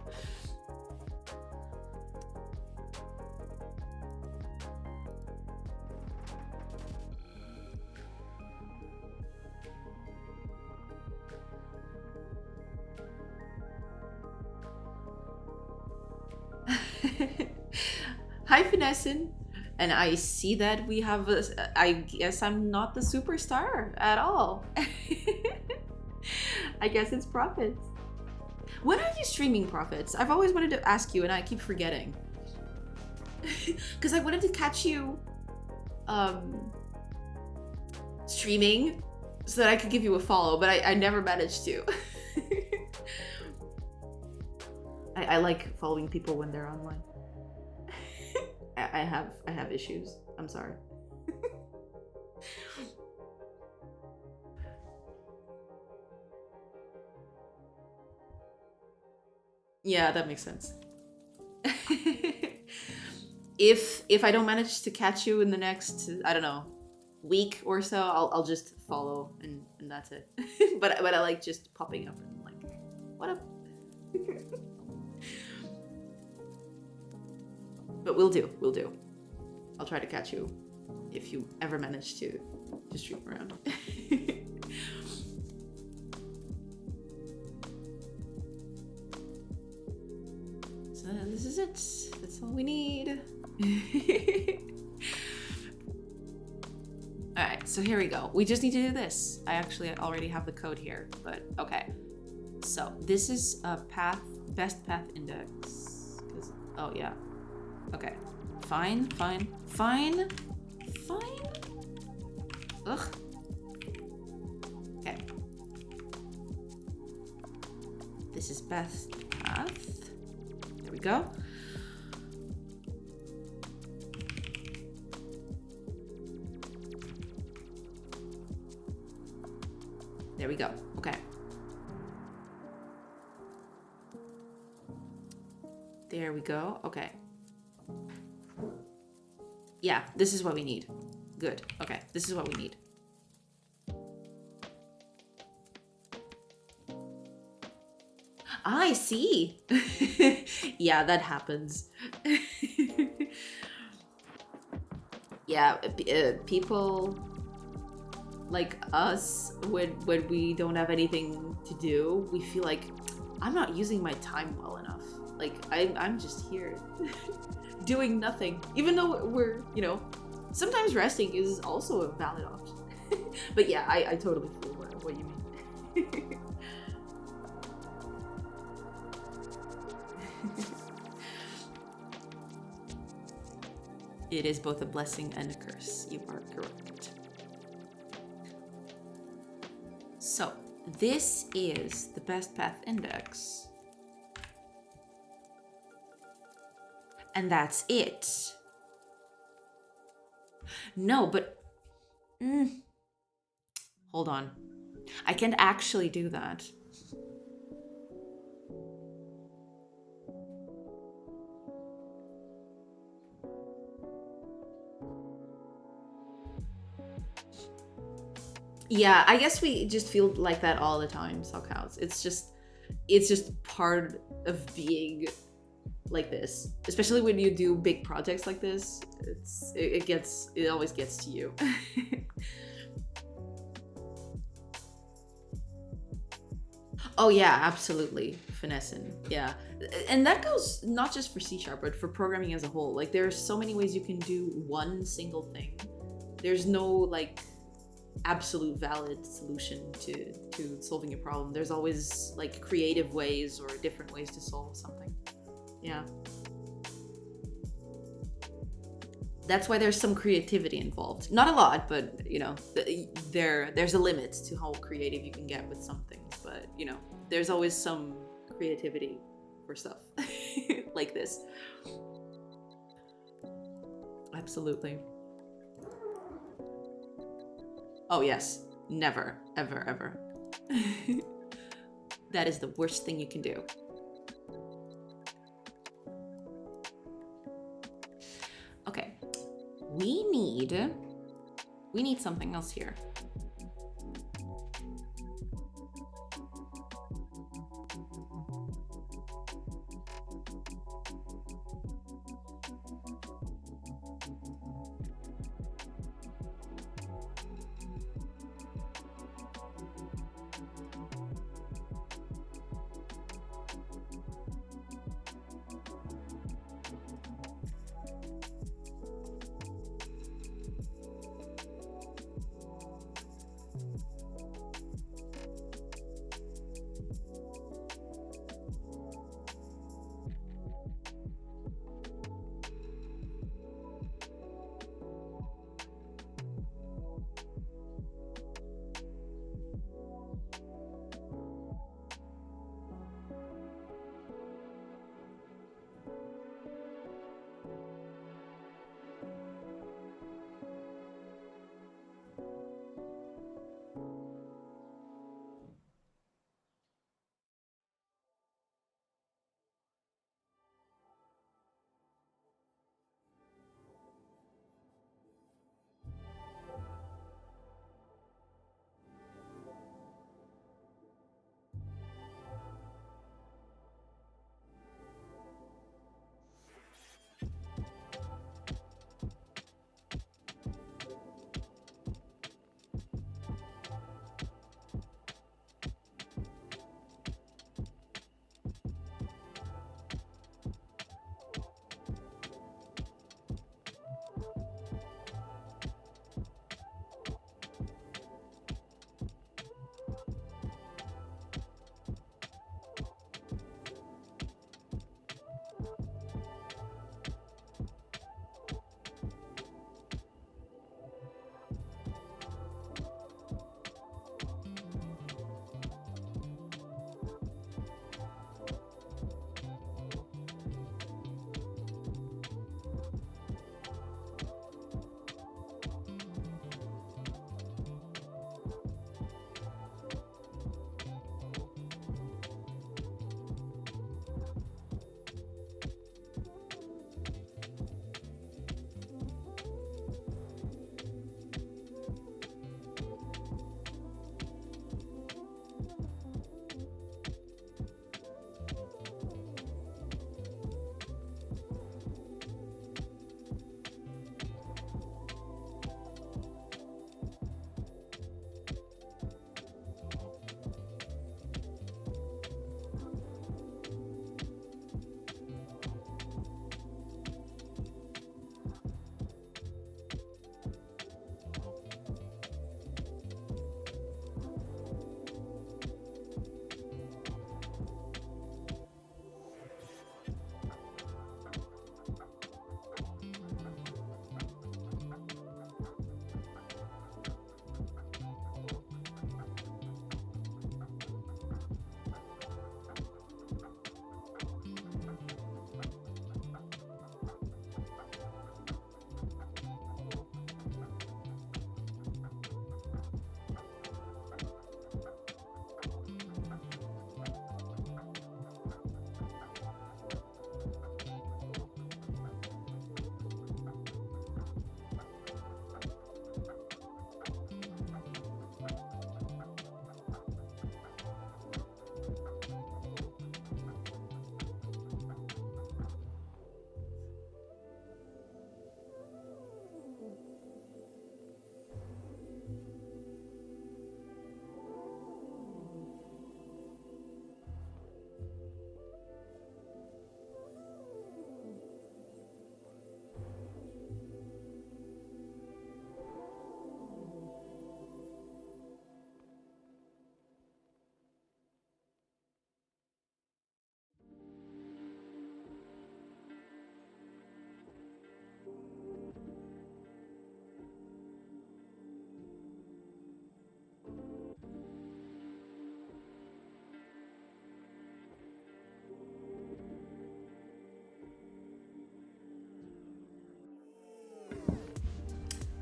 Hi, Finessin. And I see that we have I guess I'm not the superstar at all. I guess it's Profits. When are you streaming, Profits? I've always wanted to ask you and I keep forgetting. Because I wanted to catch you streaming so that I could give you a follow, but I never managed to. I like following people when they're online. I have issues. I'm sorry. Yeah, that makes sense. If I don't manage to catch you in the next, I don't know, week or so, I'll just follow and that's it. but I like just popping up and like, what up? But we'll do. I'll try to catch you if you ever manage to stream around. So this is it. That's all we need. All right, so here we go. We just need to do this. I actually already have the code here, but okay. So this is a best path index. Oh yeah. Okay. Fine. Ugh. Okay. This is best path. There we go. There we go. Okay. There we go. Okay. Yeah, this is what we need. Good. Okay, this is what we need. I see. Yeah, that happens. Yeah, people like us, when we don't have anything to do, we feel like I'm not using my time well enough. Like I'm just here doing nothing, even though we're, you know, sometimes resting is also a valid option. But yeah, I totally feel what you mean. It is both a blessing and a curse. You are correct. So this is the best path index. And that's it. No, but hold on. I can't actually do that. Yeah, I guess we just feel like that all the time, Sockhouse. It's just part of being like this. Especially when you do big projects like this, it always gets to you. Oh yeah, absolutely. Finessing. Yeah. And that goes not just for C# but for programming as a whole. Like there are so many ways you can do one single thing. There's no like absolute valid solution to solving a problem. There's always like creative ways or different ways to solve something. Yeah. That's why there's some creativity involved. Not a lot, but you know, there's a limit to how creative you can get with some things. But you know, there's always some creativity for stuff like this. Absolutely. Oh yes, never, ever, ever. That is the worst thing you can do. Okay, we need something else here.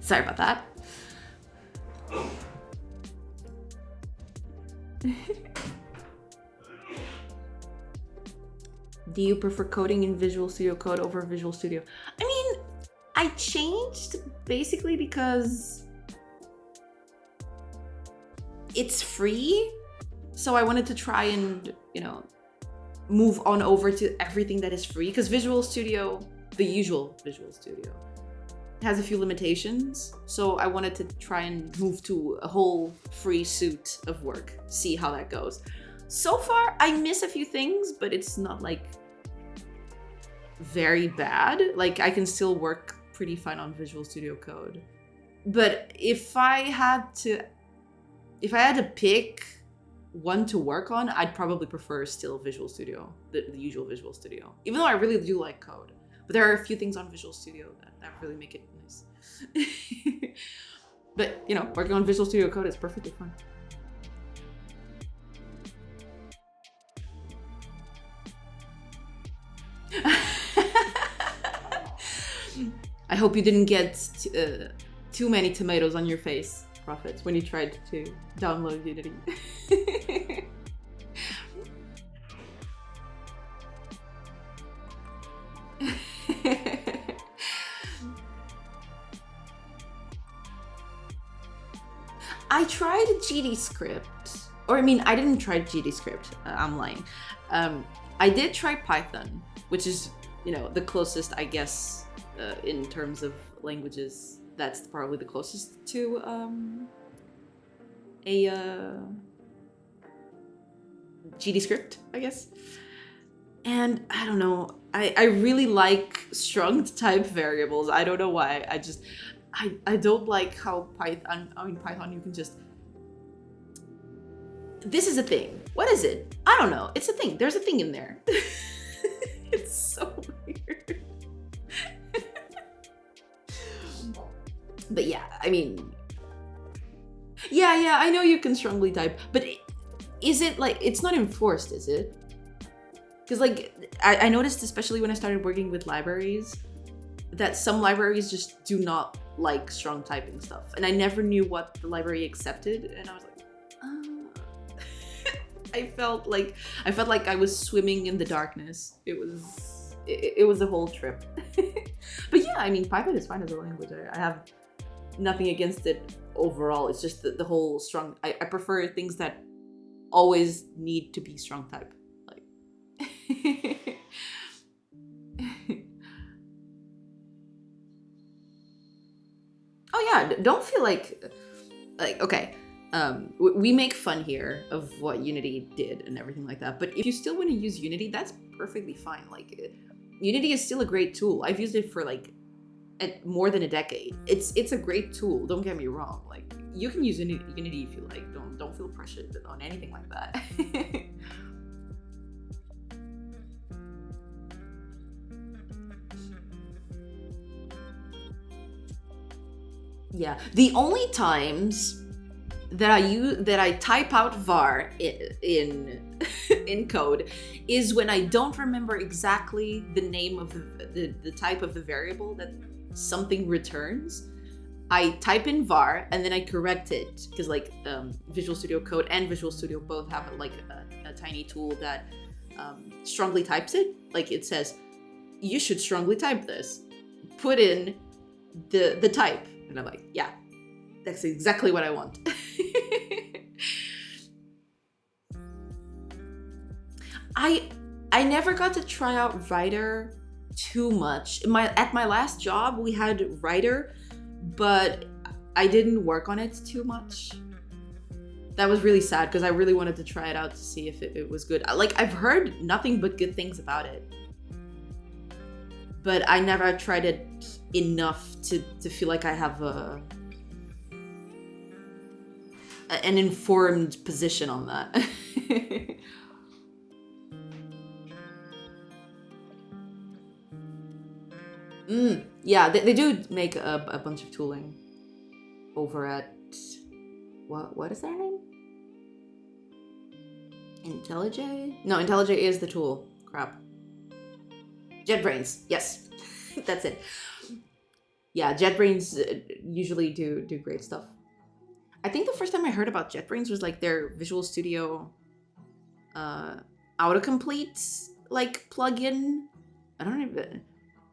Sorry about that. Do you prefer coding in Visual Studio Code over Visual Studio? I mean, I changed basically because it's free. So I wanted to try and, you know, move on over to everything that is free, because Visual Studio, the usual Visual Studio, has a few limitations. So I wanted to try and move to a whole free suite of work, see how that goes. So far, I miss a few things, but it's not like very bad. Like I can still work pretty fine on Visual Studio Code. But if I had to pick one to work on, I'd probably prefer still Visual Studio, the usual Visual Studio. Even though I really do like code. But there are a few things on Visual Studio that really make it nice. But, you know, working on Visual Studio Code is perfectly fun. I hope you didn't get too many tomatoes on your face, Prophets, when you tried to download Unity. I tried GDScript, or I mean, I didn't try GDScript. I'm lying. I did try Python, which is, you know, the closest, I guess, in terms of languages. That's probably the closest to a GDScript, I guess. And I don't know. I really like strong type variables. I don't know why. I don't like how Python you can just... This is a thing. What is it? I don't know. It's a thing. There's a thing in there. It's so weird. But yeah, I mean... Yeah, I know you can strongly type, but is it like... It's not enforced, is it? Because like, I noticed, especially when I started working with libraries, that some libraries just do not like strong typing stuff. And I never knew what the library accepted. And I was like, I felt like I was swimming in the darkness. It was a whole trip. But yeah, I mean, Python is fine as a language. I have nothing against it overall. It's just the whole strong... I prefer things that always need to be strong type. Like... Oh yeah, don't feel like okay, we make fun here of what Unity did and everything like that, but if you still want to use Unity, that's perfectly fine. Like, Unity is still a great tool. I've used it for like more than a decade. It's a great tool, don't get me wrong. Like, you can use Unity if you like. Don't feel pressured on anything like that. Yeah, the only times that I type out var in code is when I don't remember exactly the name of the type of the variable that something returns. I type in var and then I correct it, because like Visual Studio Code and Visual Studio both have like a tiny tool that strongly types it. Like, it says, you should strongly type this. Put in the type. And I'm like, yeah, that's exactly what I want. I never got to try out Writer too much. At my last job, we had Writer, but I didn't work on it too much. That was really sad, because I really wanted to try it out to see if it was good. Like, I've heard nothing but good things about it, but I never tried it enough to feel like I have an informed position on that. Yeah, they do make a bunch of tooling over at... What is their name? IntelliJ? No, IntelliJ is the tool. Crap. JetBrains. Yes. That's it. Yeah, JetBrains usually do great stuff. I think the first time I heard about JetBrains was like their Visual Studio autocomplete like plugin. I don't even.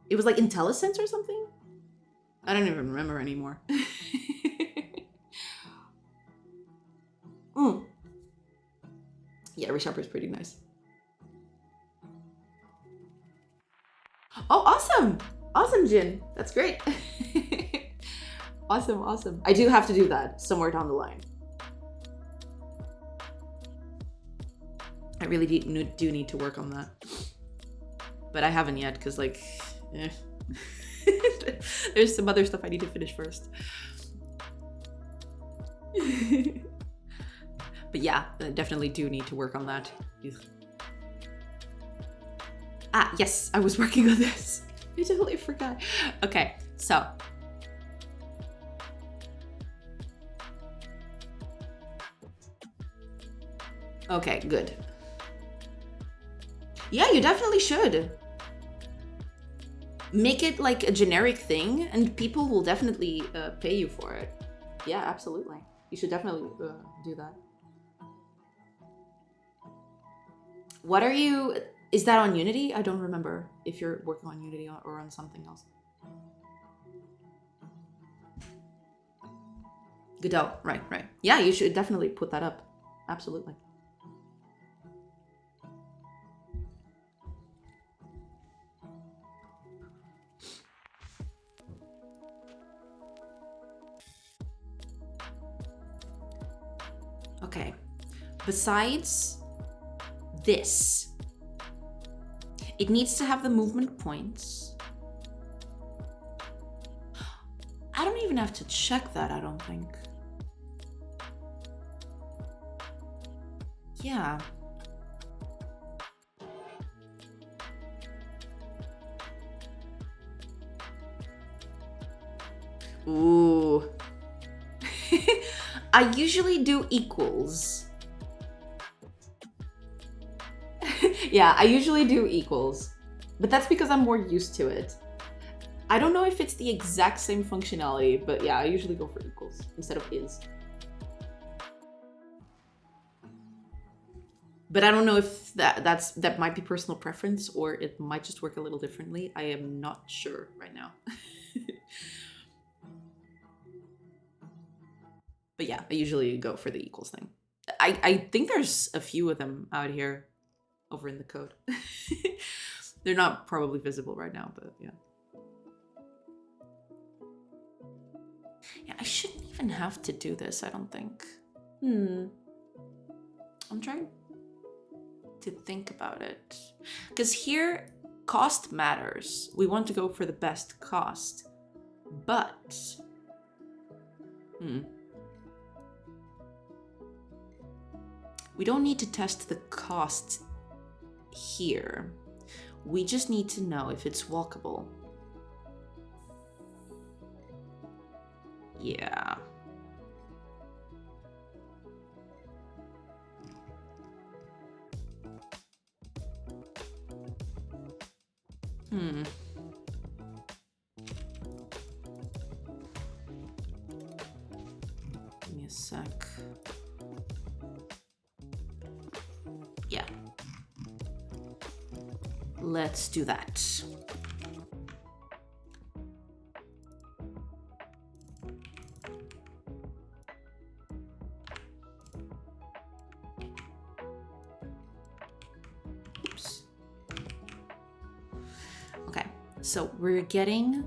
It was like IntelliSense or something. I don't even remember anymore. Yeah, Resharper's pretty nice. Oh, awesome! Awesome, Jin. That's great. Awesome, awesome. I do have to do that somewhere down the line. I really do need to work on that. But I haven't yet, because like, there's some other stuff I need to finish first. But yeah, I definitely do need to work on that. Ah, yes, I was working on this. I totally forgot. Okay, so. Okay, good. Yeah, you definitely should. Make it like a generic thing and people will definitely pay you for it. Yeah, absolutely. You should definitely do that. What are you... Is that on Unity? I don't remember if you're working on Unity or on something else. Godot, right. Yeah, you should definitely put that up. Absolutely. Okay. Besides this, it needs to have the movement points. I don't even have to check that, I don't think. Yeah. Ooh. I usually do equals. Yeah, I usually do equals. But that's because I'm more used to it. I don't know if it's the exact same functionality, but yeah, I usually go for equals instead of is. But I don't know if that might be personal preference or it might just work a little differently. I am not sure right now. But yeah, I usually go for the equals thing. I think there's a few of them out here over in the code. They're not probably visible right now, but yeah. Yeah, I shouldn't even have to do this, I don't think. I'm trying to think about it. Because here, cost matters. We want to go for the best cost. But... we don't need to test the cost here. We just need to know if it's walkable. Yeah. Give me a sec. Yeah. Let's do that. Oops. Okay, so we're getting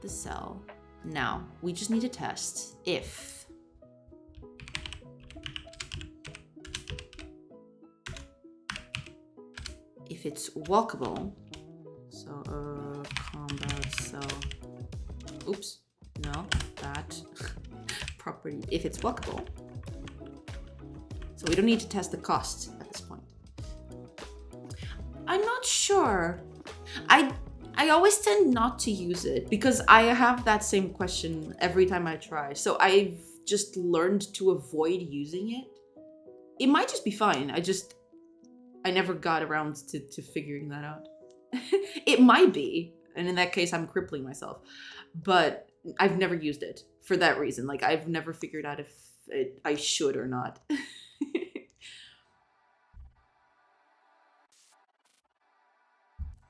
the cell. Now, we just need to test if it's walkable. So combat cell. Oops, no, that property. If it's walkable. So we don't need to test the cost at this point. I'm not sure. I always tend not to use it because I have that same question every time I try. So I've just learned to avoid using it. It might just be fine. I never got around to figuring that out. It might be, and in that case, I'm crippling myself. but I've never used it for that reason. Like, I've never figured out if I should or not.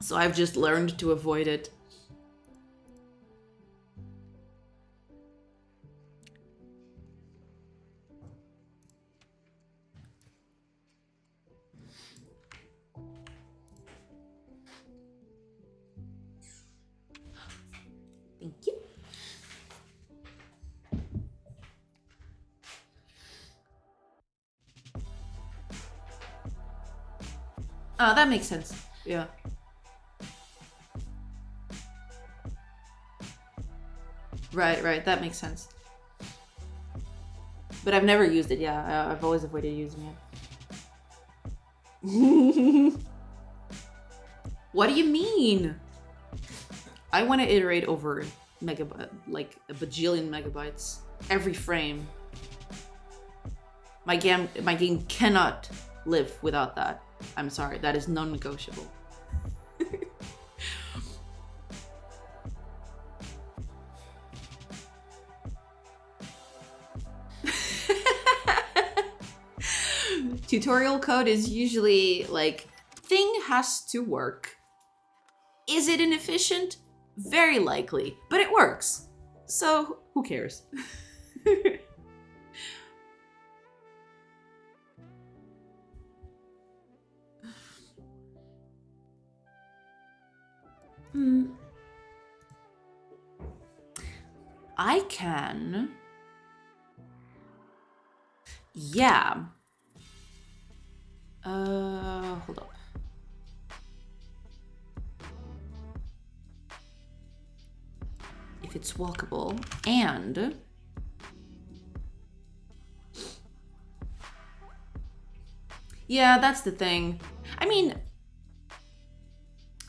So I've just learned to avoid it. Thank you. Oh, that makes sense. Yeah. Right. That makes sense. But I've never used it. Yeah, I've always avoided using it. What do you mean? I want to iterate over megabyte, like a bajillion megabytes every frame. My game cannot live without that. I'm sorry, that is non-negotiable. Tutorial code is usually like, thing has to work. Is it inefficient? Very likely, but it works. So who cares? I can. Yeah. Hold up. If it's walkable and yeah, that's the thing. I mean,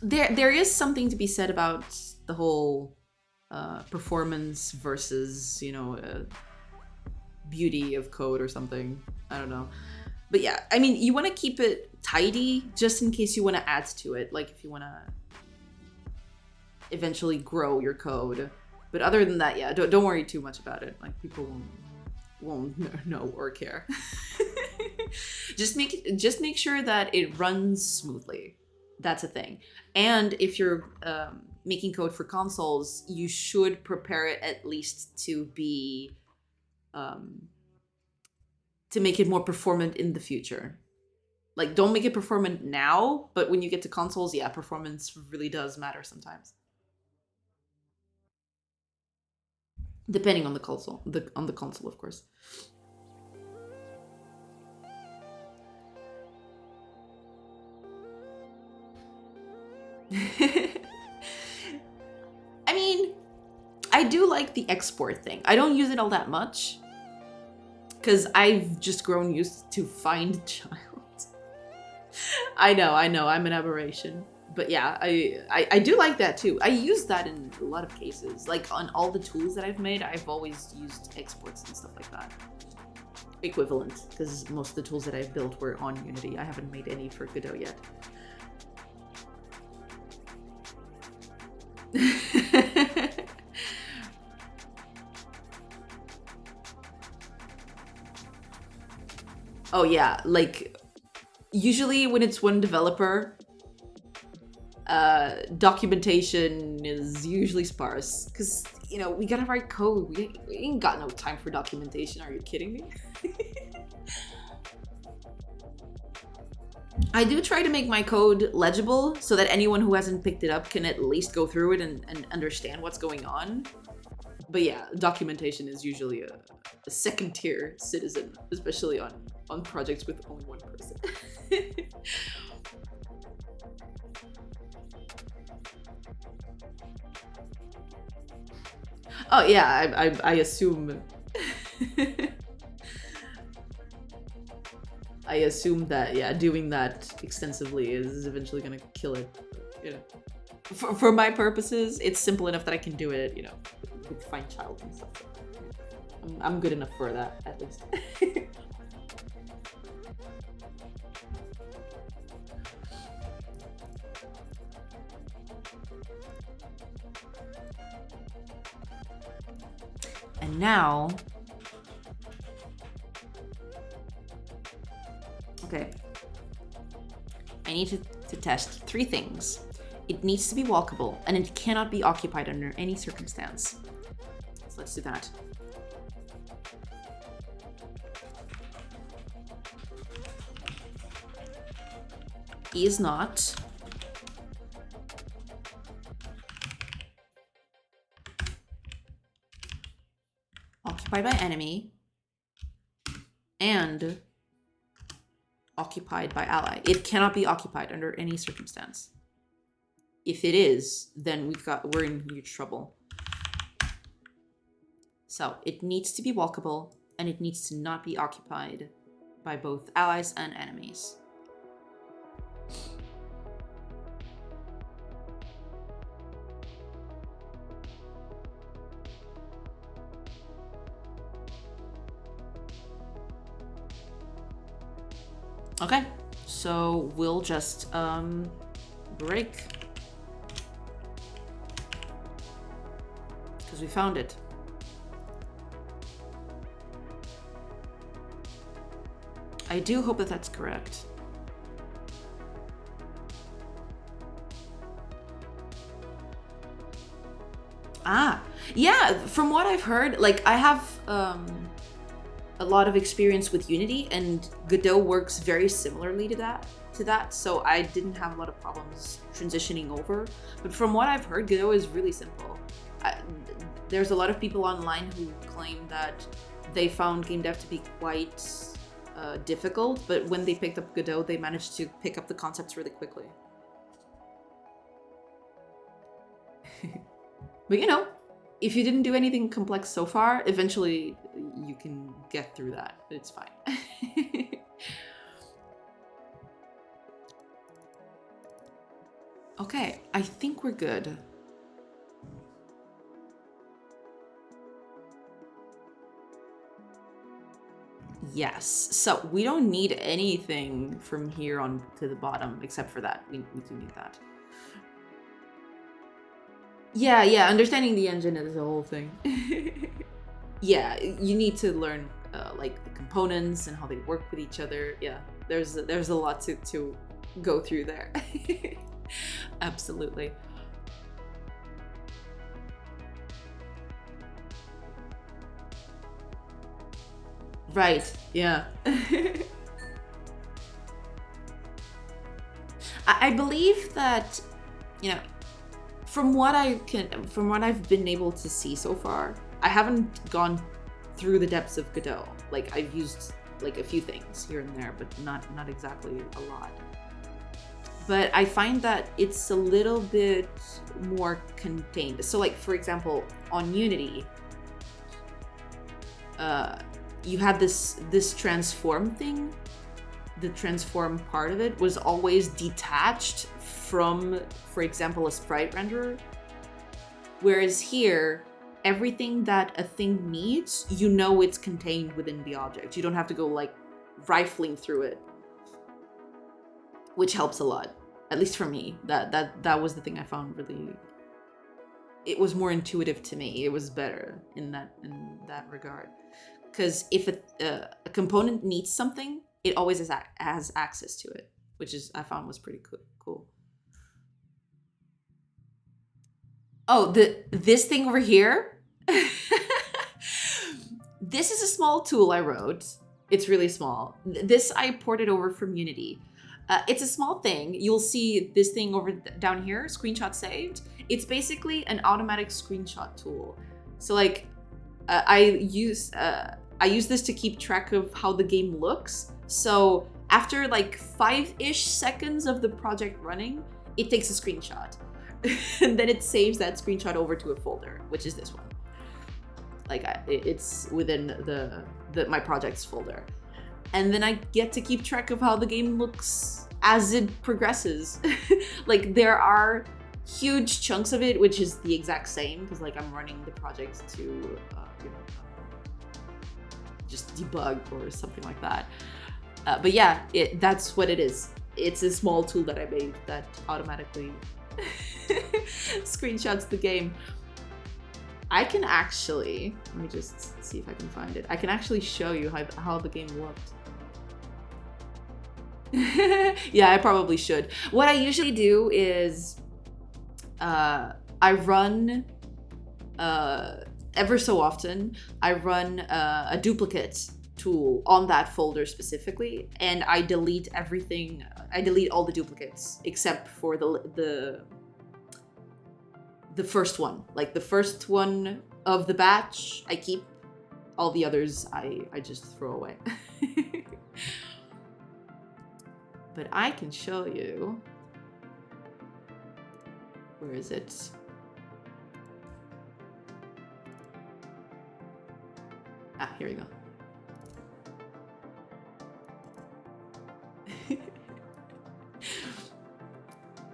there is something to be said about the whole performance versus, you know, beauty of code or something. I don't know. But yeah, I mean, you want to keep it tidy just in case you want to add to it. Like if you want to eventually grow your code. But other than that, yeah, don't worry too much about it. Like people won't know or care. just make sure that it runs smoothly. That's a thing. And if you're making code for consoles, you should prepare it at least to be to make it more performant in the future. Like, don't make it performant now, but when you get to consoles, yeah, performance really does matter sometimes. Depending on the console, of course. I mean, I do like the export thing. I don't use it all that much because I've just grown used to find child. I know, I'm an aberration. But yeah, I do like that too. I use that in a lot of cases. Like on all the tools that I've made, I've always used exports and stuff like that. Equivalent, because most of the tools that I've built were on Unity. I haven't made any for Godot yet. Oh yeah, like usually when it's one developer, documentation is usually sparse because, you know, we gotta write code. We ain't got no time for documentation. Are you kidding me? I do try to make my code legible so that anyone who hasn't picked it up can at least go through it and understand what's going on. But yeah, documentation is usually a second tier citizen, especially on projects with only one person. Oh yeah, I assume I assume that, yeah, doing that extensively is eventually gonna kill it. You know, for my purposes, it's simple enough that I can do it. You know, with find child and stuff. I'm good enough for that, at least. And now, okay, I need to test 3 things. It needs to be walkable, and it cannot be occupied under any circumstance. So let's do that. Is not occupied by enemy and occupied by ally. It cannot be occupied under any circumstance. If it is, then we're in huge trouble. So it needs to be walkable, and it needs to not be occupied by both allies and enemies. Okay, so we'll just break, because we found it. I do hope that that's correct. Ah, yeah, from what I've heard, like I have a lot of experience with Unity, and Godot works very similarly to that, so I didn't have a lot of problems transitioning over. But from what I've heard, Godot is really simple. There's a lot of people online who claim that they found GameDev to be quite difficult, but when they picked up Godot, they managed to pick up the concepts really quickly. But you know, if you didn't do anything complex so far, eventually you can get through that. It's fine. Okay, I think we're good. Yes, so we don't need anything from here on to the bottom except for that. We do need that. Yeah, understanding the engine is the whole thing. Yeah, you need to learn like the components and how they work with each other. Yeah, there's a lot to go through there. Absolutely. Right, yeah. I believe that, you know, from what I've been able to see so far, I haven't gone through the depths of Godot. Like I've used like a few things here and there, but not exactly a lot. But I find that it's a little bit more contained. So like, for example, on Unity, you had this transform thing. The transform part of it was always detached from, for example, a sprite renderer. Whereas here, everything that a thing needs, you know it's contained within the object. You don't have to go like rifling through it, which helps a lot. At least for me, that was the thing I found really. It was more intuitive to me. It was better in that regard. Because if a component needs something, it always has access to it, which I found was pretty cool. Oh, this thing over here? This is a small tool I wrote. It's really small. This I ported over from Unity. It's a small thing. You'll see this thing over down here, screenshot saved. It's basically an automatic screenshot tool. So like, I use this to keep track of how the game looks. So after like 5-ish seconds of the project running, it takes a screenshot. And then it saves that screenshot over to a folder, which is this one. Like it's within my projects folder. And then I get to keep track of how the game looks as it progresses. Like there are huge chunks of it, which is the exact same, because like I'm running the project to just debug or something like that. But yeah, that's what it is. It's a small tool that I made that automatically screenshots the game. I can actually, let me just see if I can find it. I can actually show you how the game looked. Yeah, I probably should. What I usually do is I run, ever so often, I run a duplicate tool on that folder specifically, and I delete everything. I delete all the duplicates except for the first one. Like the first one of the batch, I keep. All the others, I just throw away. But I can show you. Where is it? Ah, here we go.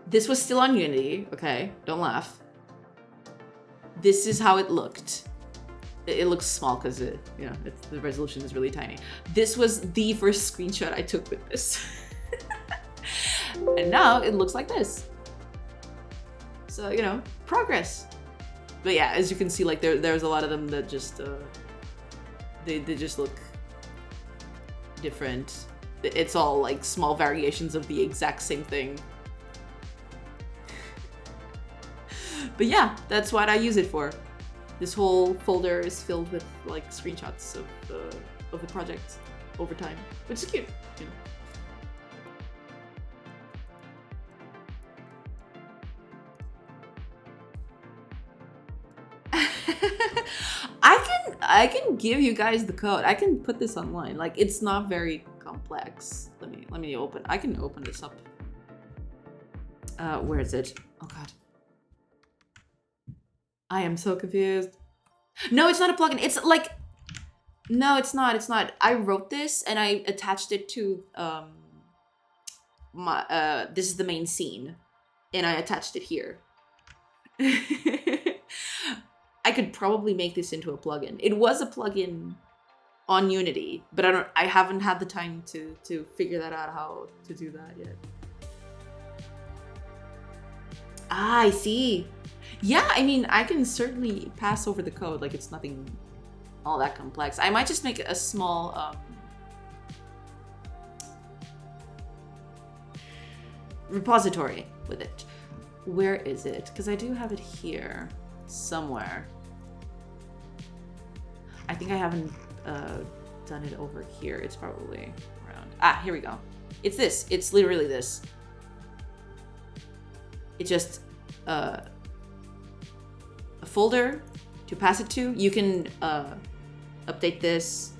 This was still on Unity, okay? Don't laugh. This is how it looked. It looks small because the resolution is really tiny. This was the first screenshot I took with this. And now it looks like this. So, you know, progress. But yeah, as you can see, like there's a lot of them that just they just look different. It's all like small variations of the exact same thing. But yeah, that's what I use it for. This whole folder is filled with like screenshots of the project over time, which is cute. You know. I can give you guys the code. I can put this online. Like it's not very complex. Let me open. I can open this up. Where is it? Oh god. I am so confused. No, it's not a plugin. It's like no, it's not. It's not. I wrote this and I attached it to my this is the main scene and I attached it here. I could probably make this into a plugin. It was a plugin on Unity, but I haven't had the time to figure that out how to do that yet. Ah, I see. Yeah, I mean, I can certainly pass over the code. Like it's nothing all that complex. I might just make a small repository with it. Where is it? Because I do have it here somewhere. I think I haven't done it over here. It's probably around. Ah, here we go. It's this. It's literally this. It's just a folder to pass it to. You can update this.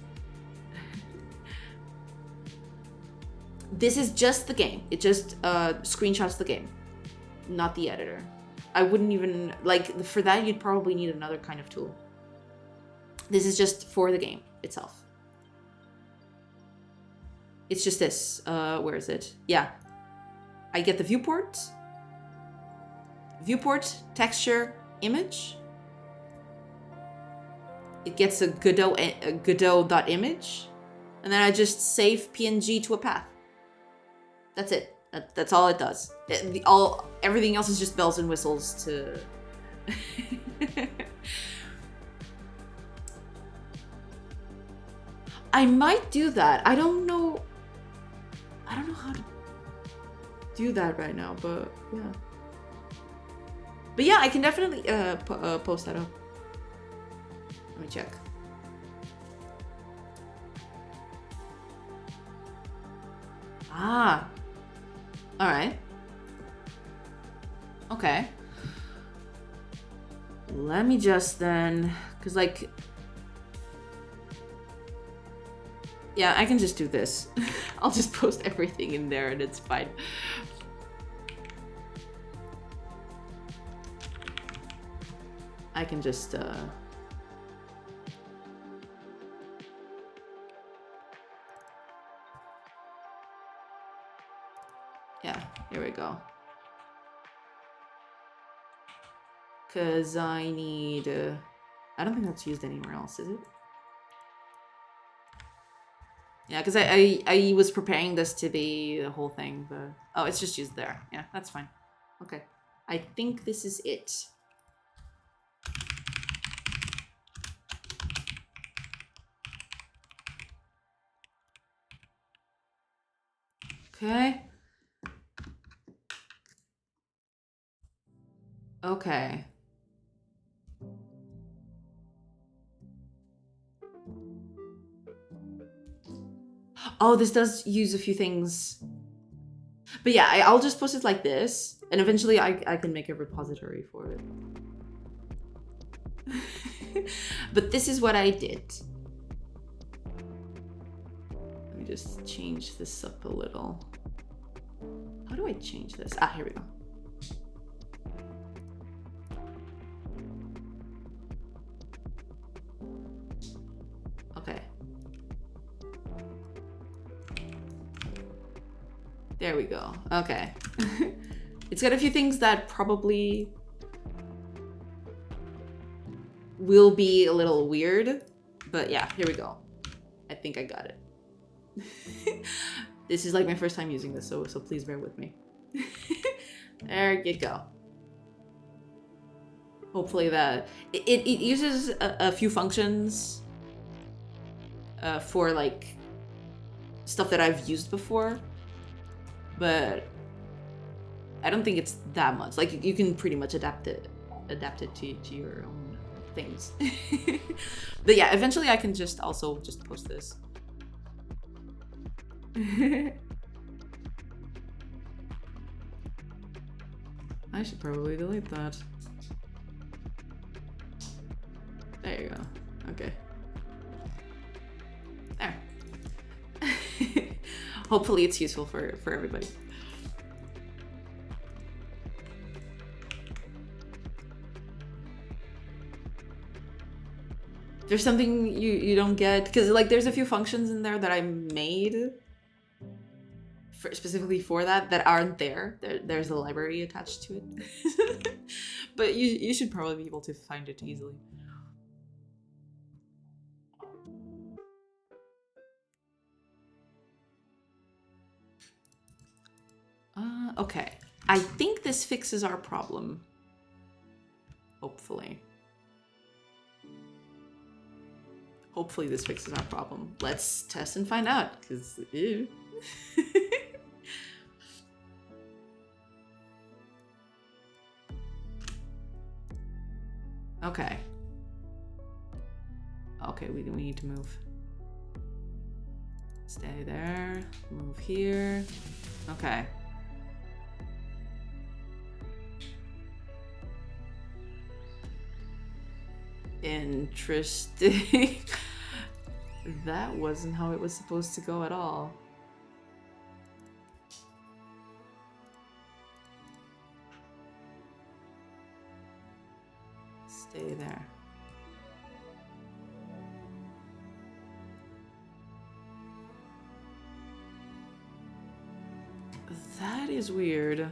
This is just the game. It just screenshots the game, not the editor. I wouldn't even, like, for that you'd probably need another kind of tool. This is just for the game itself. It's just this. Where is it? Yeah. I get the viewport, texture, image. It gets a Godot.image, and then I just save PNG to a path. That's it. That's all it does. Everything else is just bells and whistles to. I might do that. I don't know how to do that right now, but yeah. But yeah, I can definitely post that up. Let me check. Ah. All right. Okay. Let me just then, cause like, yeah, I can just do this. I'll just post everything in there and it's fine. I can just, yeah, here we go. Cause I need, I don't think that's used anywhere else, is it? Yeah, because I was preparing this to be the whole thing, but oh, it's just used there. Yeah, that's fine. Okay. I think this is it. Okay. Okay. Oh, this does use a few things. But yeah, I'll just post it like this, and eventually I can make a repository for it. But this is what I did. Let me just change this up a little. How do I change this? Ah, here we go. Okay. There we go. Okay. It's got a few things that probably will be a little weird, but yeah, here we go. I think I got it. This is like my first time using this, so please bear with me. There you go. Hopefully that it uses a few functions for like stuff that I've used before, but I don't think it's that much. Like you can pretty much adapt it to your own things. But yeah, eventually I can just also just post this. I should probably delete that. There you go. Okay. There. Hopefully it's useful for everybody. There's something you don't get, because like there's a few functions in there that I made specifically for that aren't there. There's a library attached to it. But you should probably be able to find it easily. Okay. I think this fixes our problem. Hopefully. Hopefully this fixes our problem. Let's test and find out, because ew. Okay. Okay, we need to move. Stay there. Move here. Okay. Interesting. That wasn't how it was supposed to go at all. Stay there. That is weird.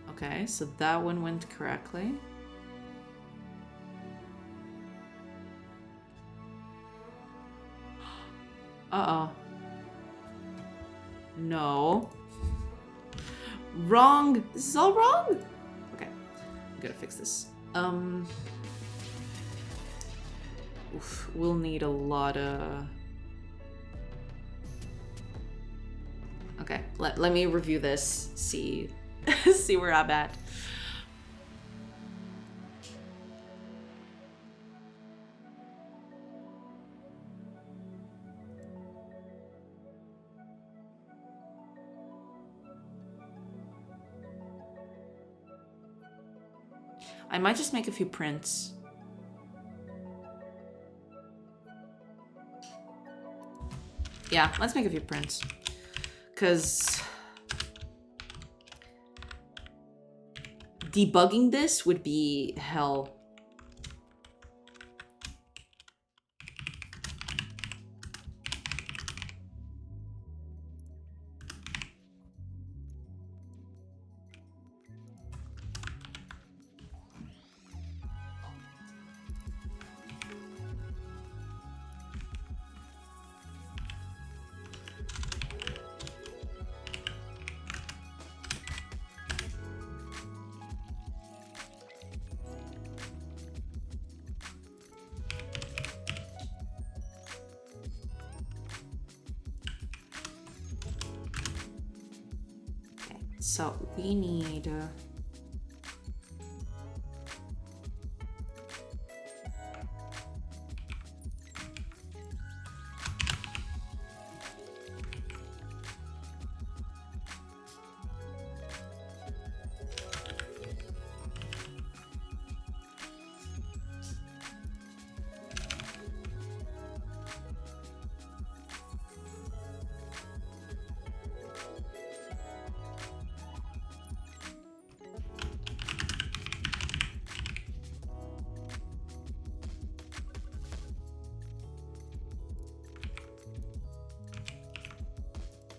Okay, so that one went correctly. Uh-oh. No. Wrong! This is all wrong! Okay, I'm gonna fix this. Oof, we'll need a lot of... Okay, let me review this, see see where I'm at. I might just make a few prints. Yeah, let's make a few prints. Because debugging this would be hell. So we need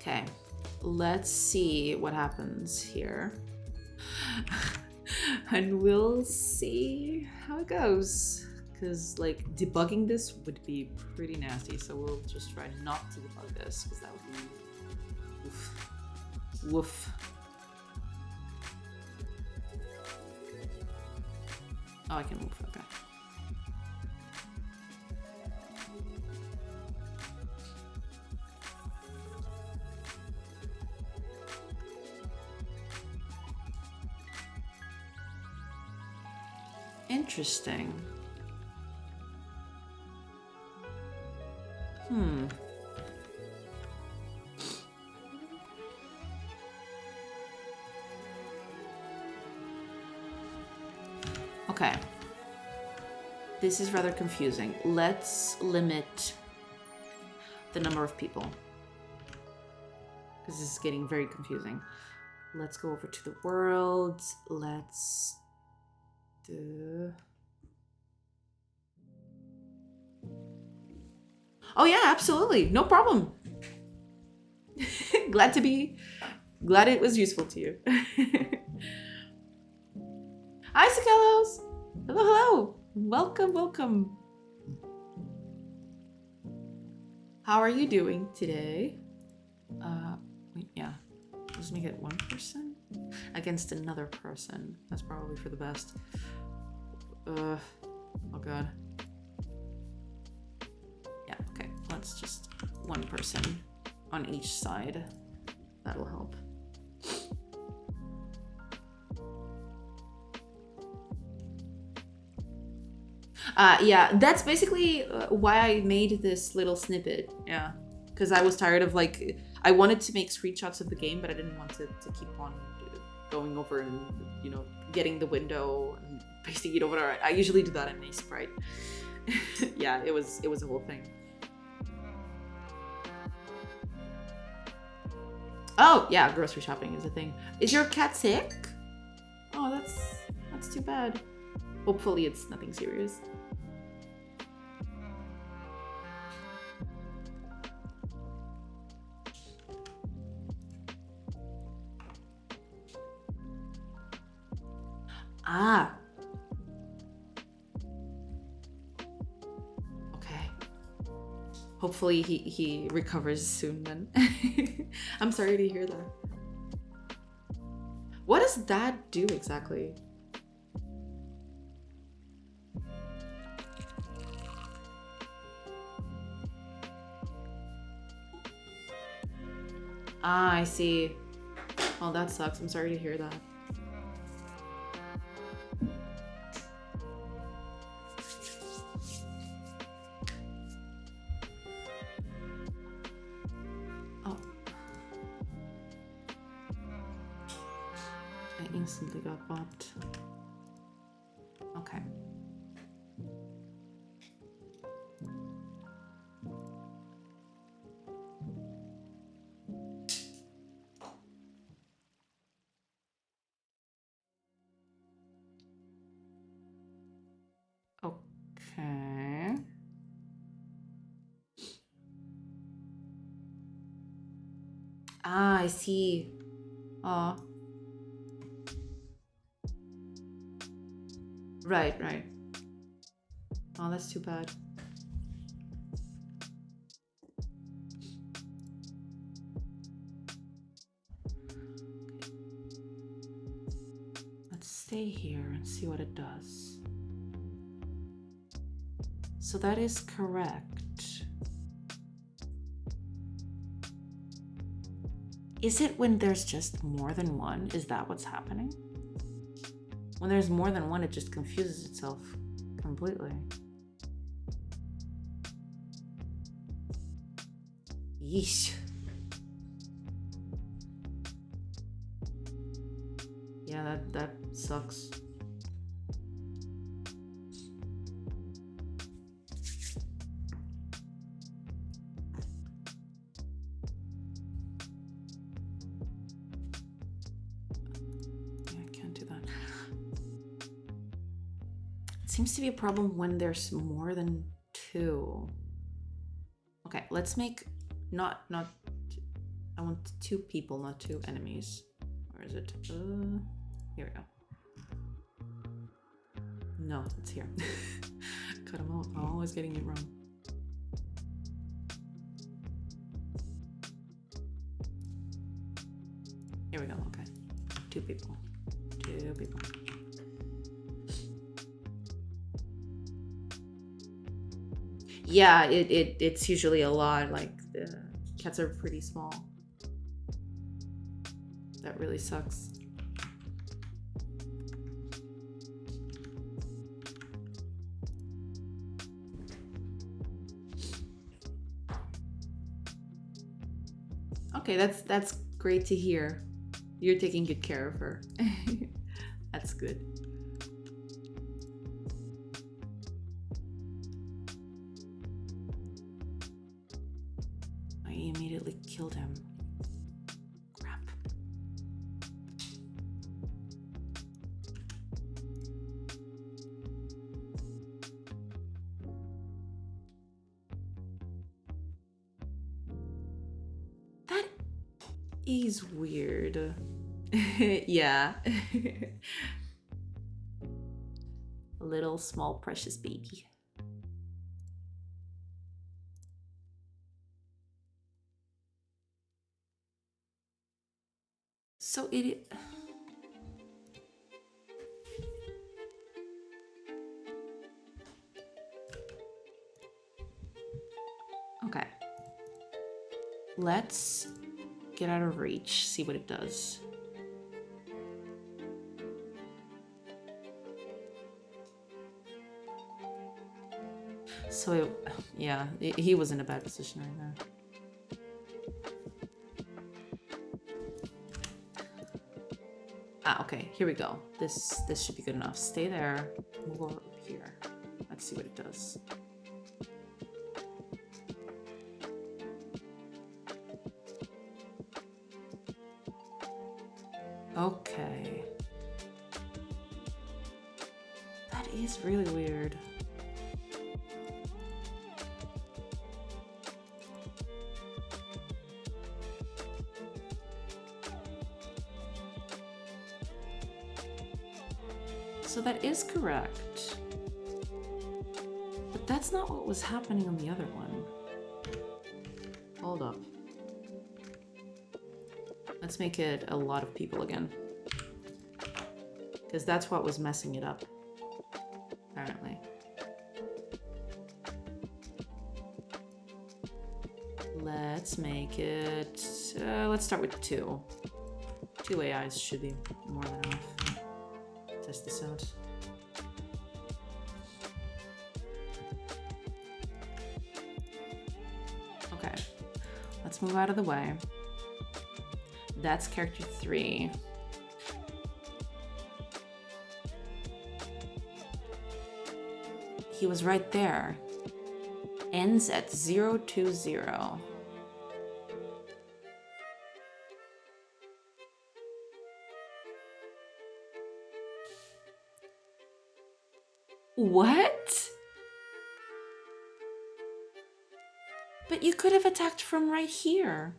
okay, let's see what happens here. And we'll see how it goes. Because, like, debugging this would be pretty nasty. So we'll just try not to debug this, because that would be... Woof. Woof. Oh, I can move, okay. Interesting. Okay. This is rather confusing. Let's limit the number of people, because this is getting very confusing. Let's go over to the world. Let's do... Oh yeah, absolutely. No problem. Glad it was useful to you. Hi, Sikelos. Hello, hello. Welcome, welcome. How are you doing today? Wait, yeah. Let's make it one person against another person. That's probably for the best. Oh god. Yeah, okay. Let's just one person on each side. That'll help. Yeah, that's basically why I made this little snippet. Yeah, because I was tired of, like, I wanted to make screenshots of the game, but I didn't want to keep on going over and, you know, getting the window and pasting it over. I usually do that in a sprite. Yeah, it was a whole thing. Oh yeah, grocery shopping is a thing. Is your cat sick? Oh, that's too bad. Hopefully it's nothing serious. Ah. Okay. Hopefully he recovers soon then. I'm sorry to hear that. What does that do exactly? Ah, I see. Well, that sucks. I'm sorry to hear that. Oh. I instantly got bopped. Okay. Okay. Ah, I see. Oh. Right, right. Oh, that's too bad. Let's stay here and see what it does. So that is correct. Is it when there's just more than one? Is that what's happening? When there's more than one, it just confuses itself completely. Yeesh. Yeah, that sucks. Seems to be a problem when there's more than two. Okay, let's make not I want 2 people, not 2 enemies. Where is it? Here we go. No, it's here. Cut them out. I'm always getting it wrong. Here we go. Okay, 2 people. 2 people. Yeah, it's usually a lot. Like the cats are pretty small. That really sucks. Okay, that's great to hear. You're taking good care of her. That's good. I immediately killed him. Crap. That is weird. Yeah. A little small precious baby. So it... Okay. Let's get out of reach, see what it does. So, yeah, he was in a bad position right there. Ah, okay, here we go. This should be good enough. Stay there. Move over here. Let's see what it does. Okay. That is really weird. So that is correct. But that's not what was happening on the other one. Hold up. Let's make it a lot of people again. Because that's what was messing it up, apparently. Let's make it... let's start with 2. 2 AIs should be more than enough. Test this out. Okay, let's move out of the way. That's character 3. He was right there. Ends at 020. What? But you could have attacked from right here.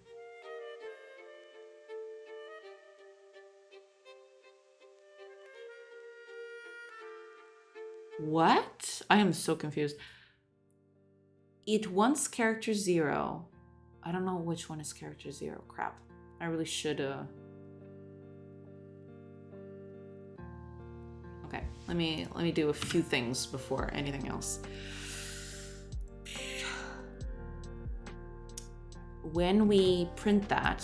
What? I am so confused. It wants character 0. I don't know which one is character 0. Crap. I really should Okay, let me do a few things before anything else. When we print that,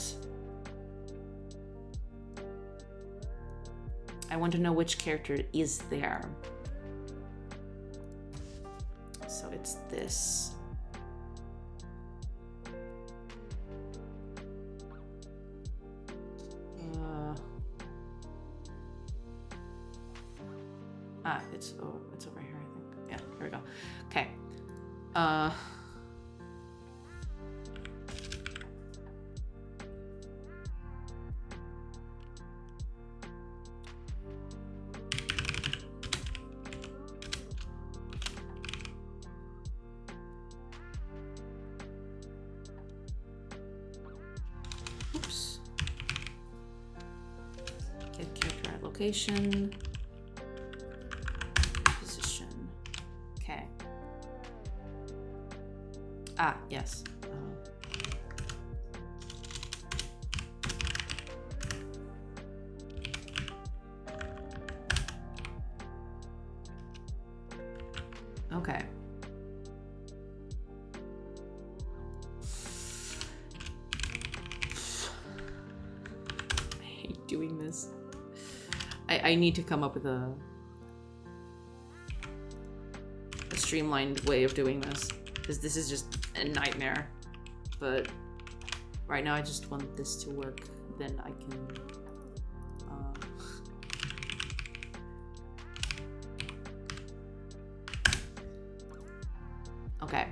I want to know which character is there. So it's this. It's over here, I think. Yeah, here we go. Okay. Oops. Get character at location. Ah, yes. Okay. I hate doing this. I need to come up with a streamlined way of doing this, because this is just a nightmare. But right now I just want this to work, then I can okay.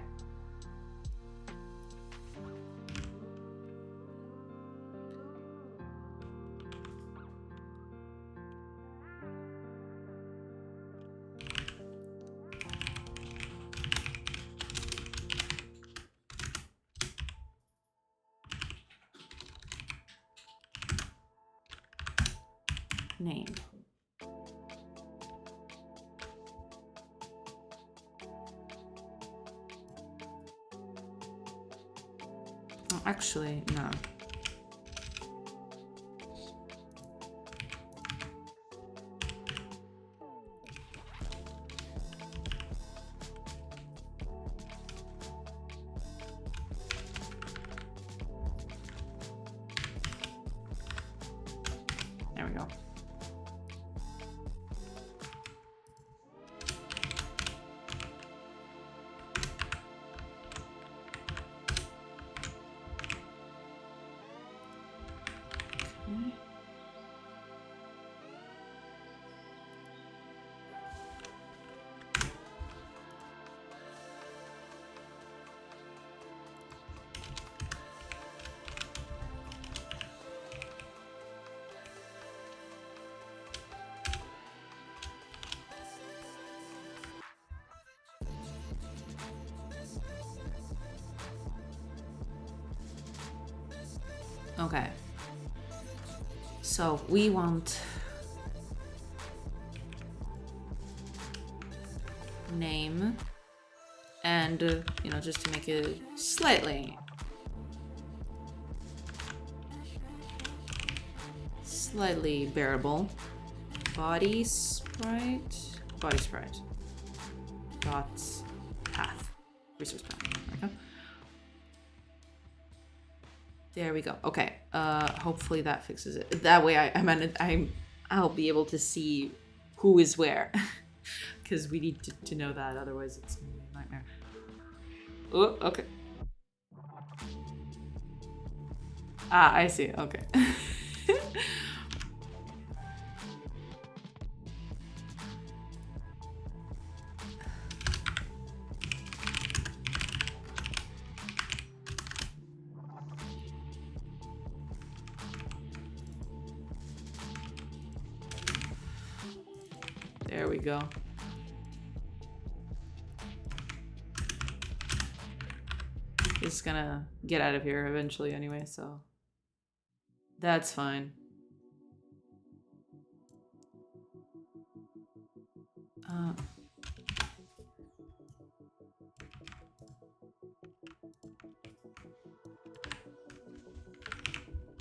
Name. Oh, actually, no. There we go. Okay. So we want name and, you know, just to make it slightly bearable. Body sprite. Dots path. Resource path. Okay. There we go. Okay. Hopefully that fixes it. That way I'll be able to see who is where. Because we need to know that, otherwise it's gonna be a nightmare. Oh, okay. Ah, I see. Okay. There we go. He's gonna get out of here eventually anyway, so that's fine.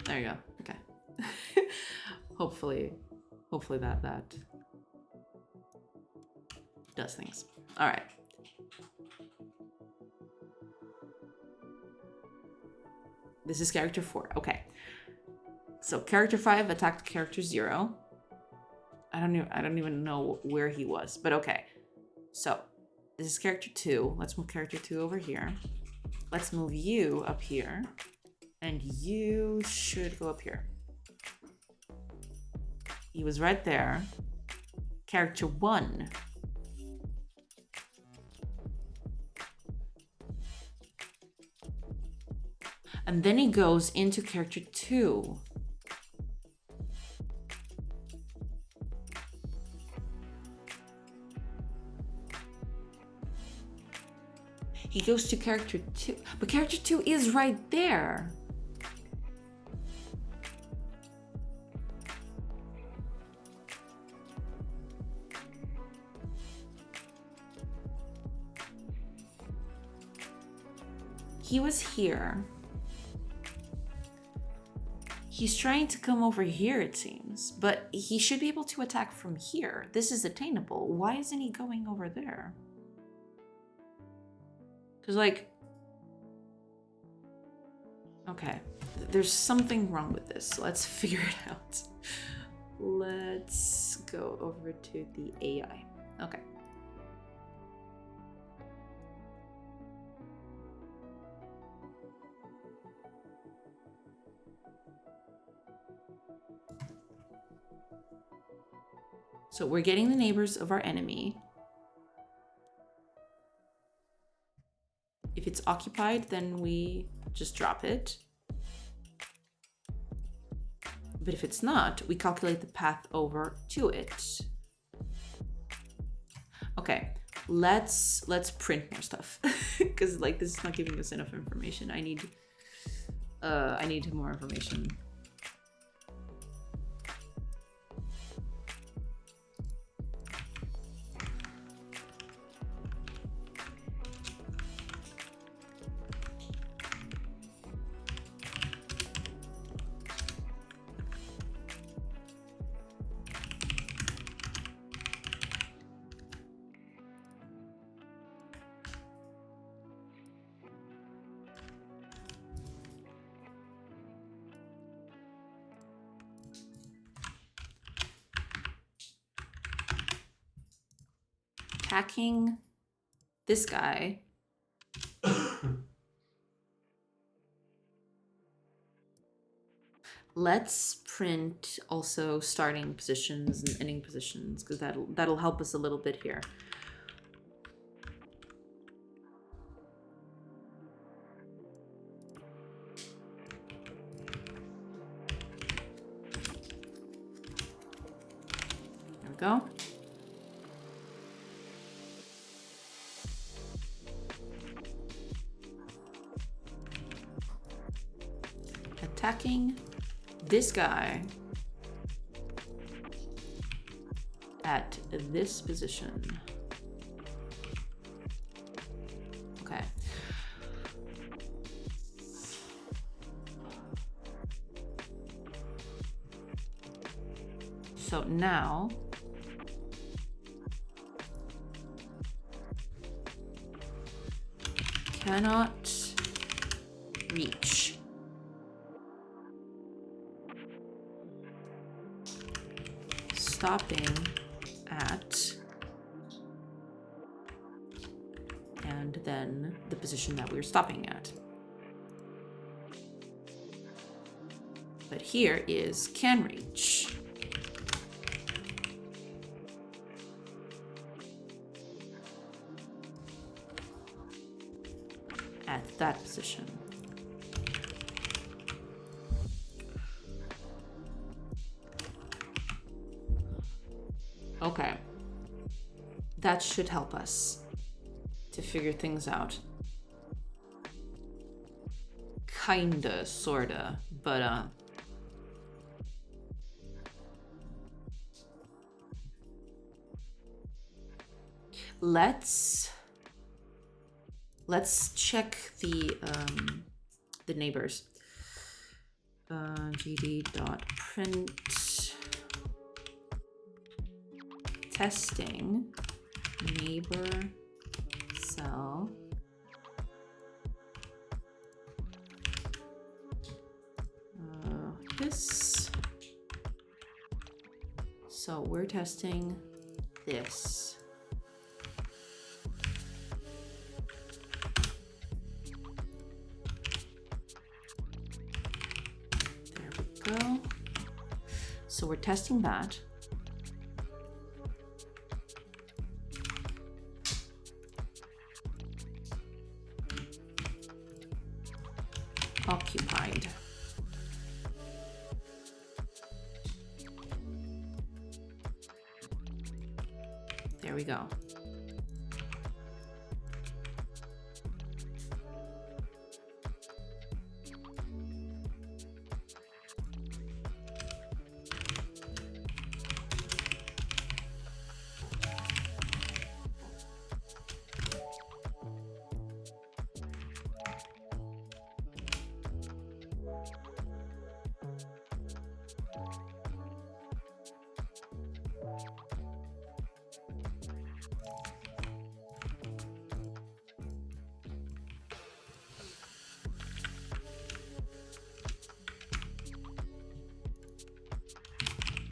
There you go. Okay. hopefully that does things. All right. This is character 4. Okay. So character 5 attacked character 0. I don't even know where he was, but okay. So this is character 2. Let's move character 2 over here. Let's move you up here. And you should go up here. He was right there. Character 1. And then he goes into character 2. He goes to character 2. But character 2 is right there. He was here. He's trying to come over here, it seems. But he should be able to attack from here. This is attainable. Why isn't he going over there? Because, like... Okay. There's something wrong with this. Let's figure it out. Let's go over to the AI. Okay. So we're getting the neighbors of our enemy. If it's occupied, then we just drop it. But if it's not, we calculate the path over to it. Okay, let's print more stuff because like this is not giving us enough information. I need more information. Attacking this guy. Let's print also starting positions and ending positions because that'll help us a little bit here. There we go. Attacking this guy at this position. Okay. So now cannot reach. Stopping at, and then the position that we're stopping at. But here is can reach. At that position. Okay, that should help us to figure things out. Kinda, sorta, but let's check the neighbors. gd.print testing neighbor cell So we're testing this. There we go. So we're testing that. Occupied. There we go.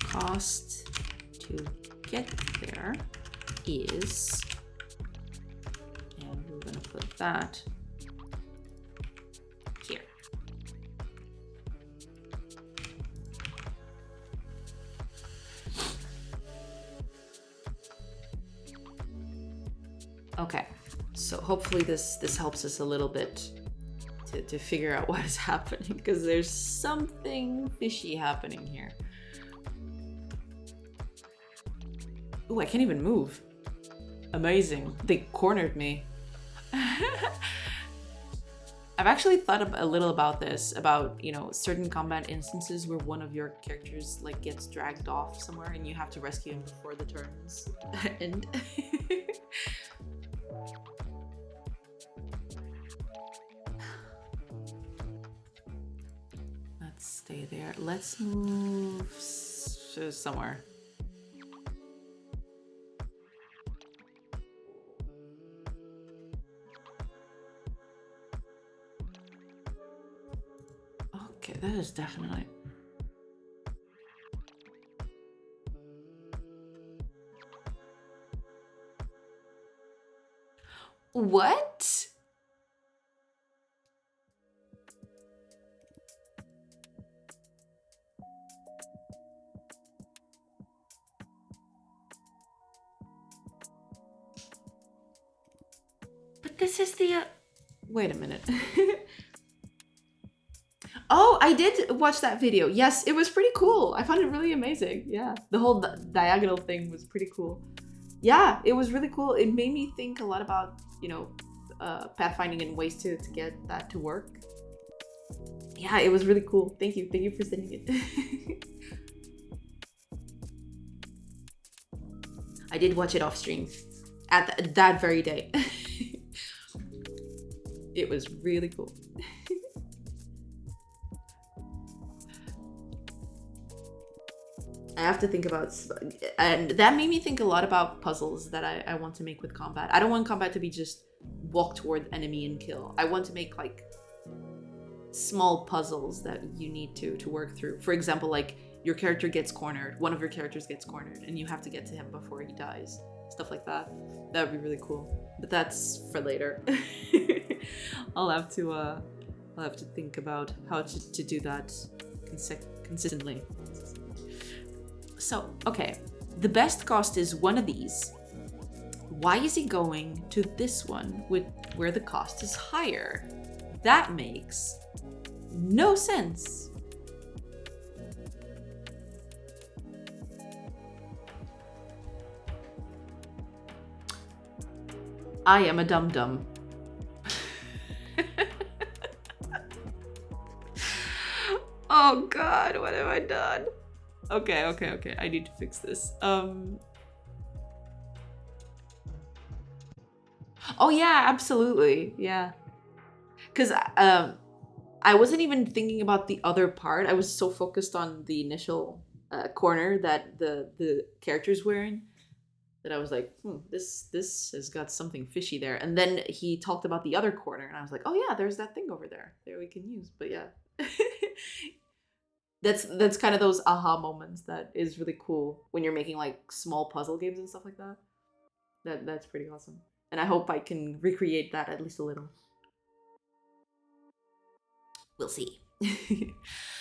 Cost to get there is, and we're going to put that here. Okay, so hopefully this helps us a little bit to figure out what is happening, because there's something fishy happening here. Ooh, I can't even move. Amazing. They cornered me. I've actually thought a little about this, about, you know, certain combat instances where one of your characters like gets dragged off somewhere and you have to rescue him before the turns end. Let's stay there. Let's move somewhere. Okay, that is definitely... What? But this is the... Wait a minute. Oh, I did watch that video. Yes, it was pretty cool. I found it really amazing. Yeah, the whole diagonal thing was pretty cool. Yeah, it was really cool. It made me think a lot about, you know, pathfinding and ways to get that to work. Yeah, it was really cool. Thank you. Thank you for sending it. I did watch it off stream at that very day. It was really cool. I have to think about, and that made me think a lot about puzzles that I want to make with combat. I don't want combat to be just walk toward enemy and kill. I want to make like small puzzles that you need to work through. For example, like your character gets cornered, one of your characters gets cornered, and you have to get to him before he dies. Stuff like that. That would be really cool. But that's for later. I'll have to think about how to do that consistently. So, okay, the best cost is one of these. Why is he going to this one where the cost is higher? That makes no sense. I am a dum-dum. Oh God, what have I done? Okay. I need to fix this. Oh yeah, absolutely. Yeah. Because I wasn't even thinking about the other part. I was so focused on the initial corner that the characters were in that I was like, this has got something fishy there. And then he talked about the other corner and I was like, oh yeah, there's that thing over there we can use. But yeah. That's kind of those aha moments that is really cool when you're making like small puzzle games and stuff like that. That's pretty awesome. And I hope I can recreate that at least a little. We'll see.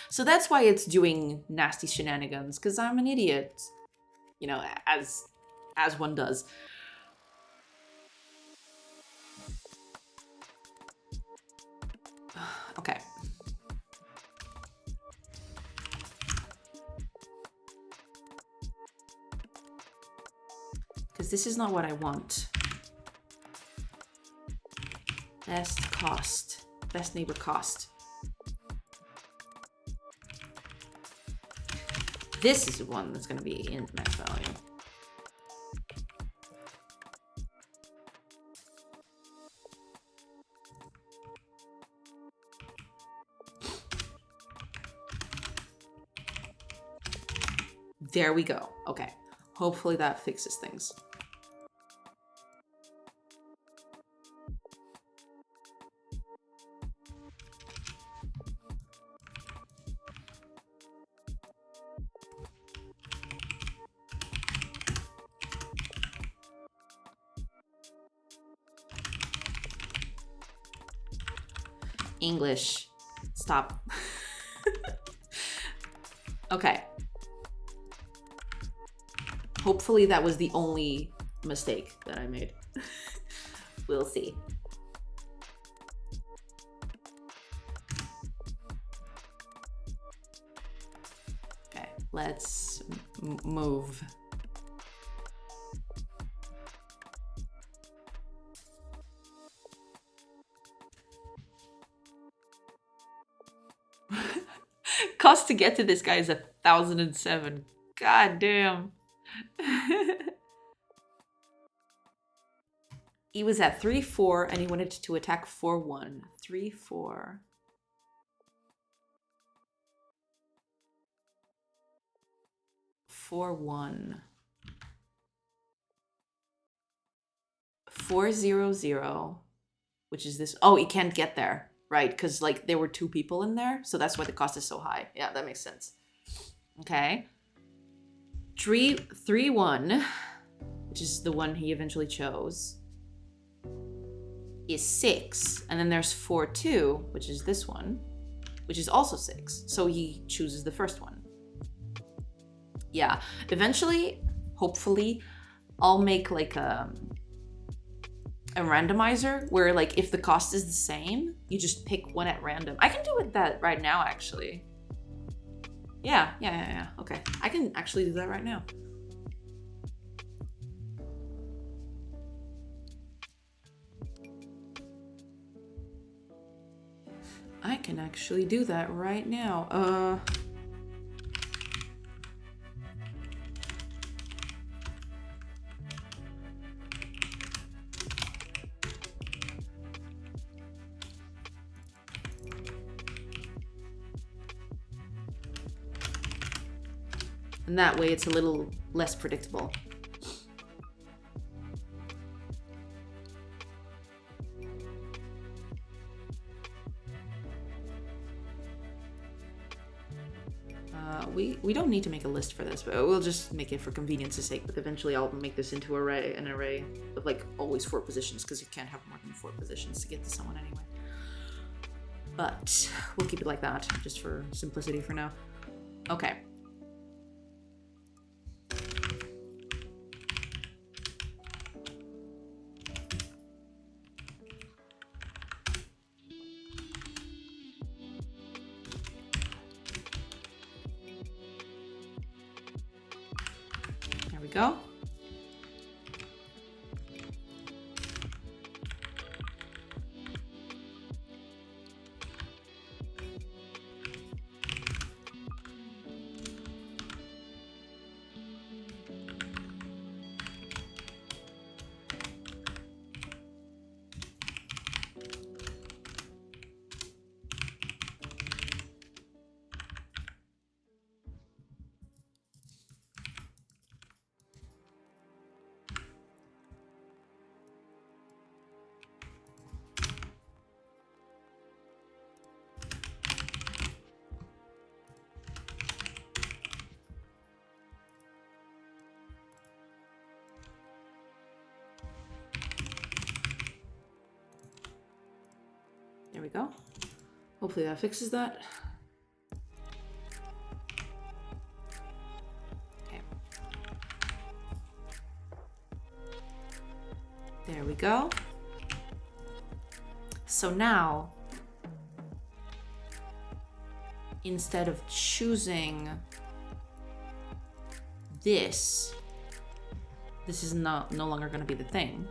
So that's why it's doing nasty shenanigans, because I'm an idiot. You know, as one does. Okay. Because this is not what I want. Best cost. Best neighbor cost. This is the one that's going to be in max value. There we go. Okay. Hopefully that fixes things. English. Stop. Okay. Hopefully that was the only mistake that I made. We'll see. Okay, let's move. Cost to get to this guy is 1,007. God damn. He was at 3-4 and he wanted to attack 4-1. 3-4. 4-1. 4-0-0, which is this. Oh, he can't get there, right? Because like there were 2 people in there, so that's why the cost is so high. Yeah, that makes sense. Okay. 3-1, which is the one he eventually chose, is 6. And then there's 4-2, which is this one, which is also 6. So he chooses the first one. Yeah, eventually, hopefully, I'll make like a randomizer where like if the cost is the same, you just pick one at random. I can do it that right now, actually. Yeah. Okay, I can actually do that right now. I can actually do that right now. And that way it's a little less predictable. We don't need to make a list for this, but we'll just make it for convenience's sake. But eventually I'll make this into an array of like always 4 positions, because you can't have more than 4 positions to get to someone anyway. But we'll keep it like that, just for simplicity for now. Okay. Go. we go. Hopefully that fixes that. Okay. There we go. So now, instead of choosing this is no longer going to be the thing.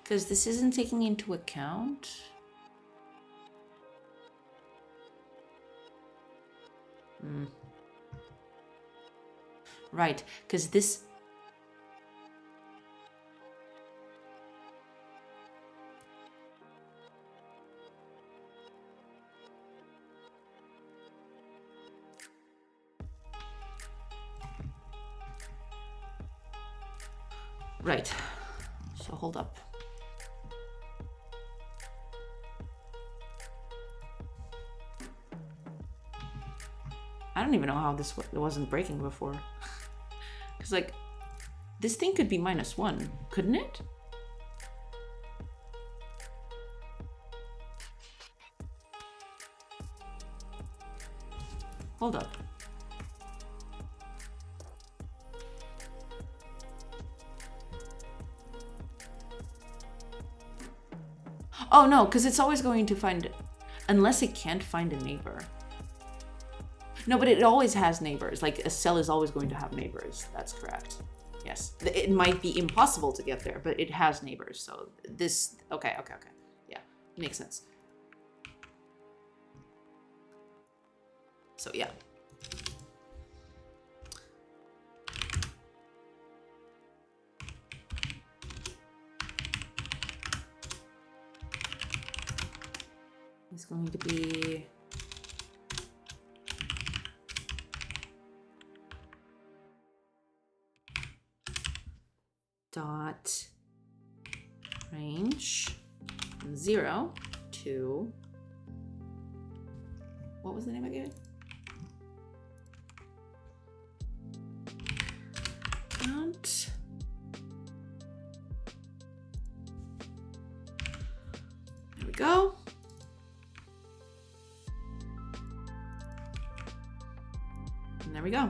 Because this isn't taking into account. Right, because this. Right, so hold up. I don't even know how this wasn't breaking before. Because, like, this thing could be -1, couldn't it? Hold up. Oh, no, because it's always going to find... Unless it can't find a neighbor. No, but it always has neighbors. Like, a cell is always going to have neighbors. That's correct. Yes. It might be impossible to get there, but it has neighbors. So this... Okay. Yeah, makes sense. So, yeah. It's going to be... dot range from 0 to... What was the name I gave it? Count. There we go. And there we go.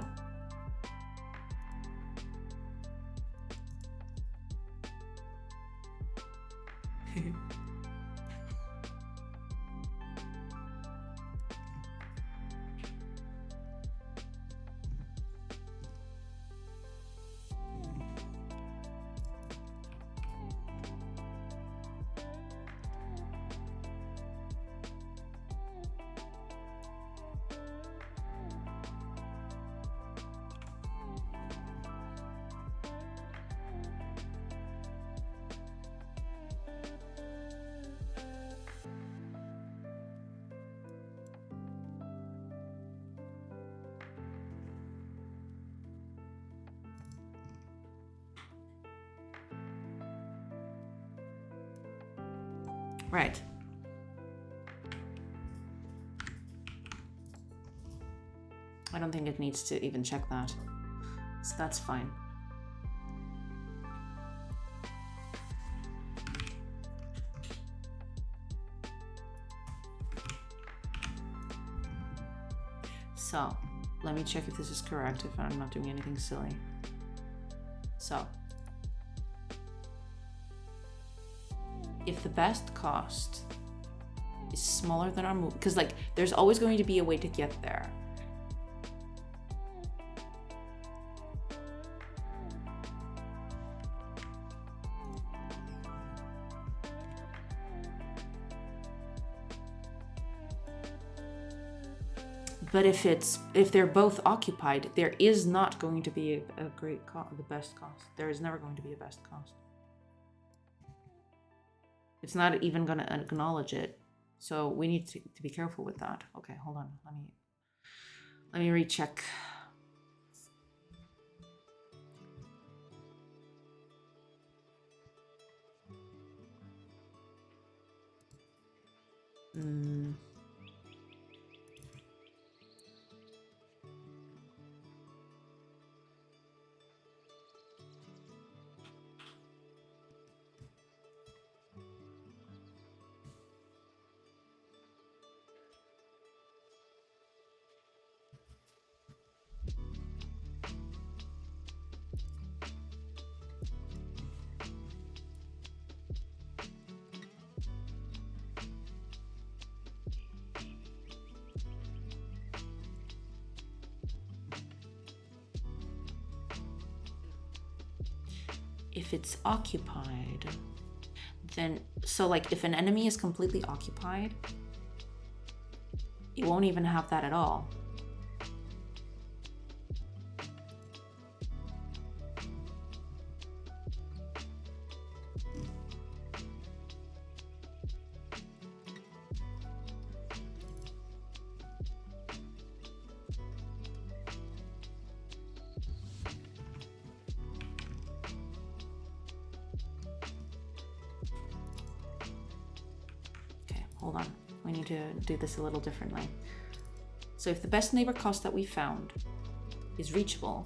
Right. I don't think it needs to even check that. So that's fine. So, let me check if this is correct, if I'm not doing anything silly. So, if the best cost is smaller than our move, because like there's always going to be a way to get there. But if they're both occupied, there is not going to be a great cost, the best cost. There is never going to be a best cost. It's not even going to acknowledge it. So we need to be careful with that. Okay, hold on. Let me recheck. If it's occupied, then, so like if an enemy is completely occupied, it won't even have that at all. Hold on, we need to do this a little differently. So if the best neighbor cost that we found is reachable,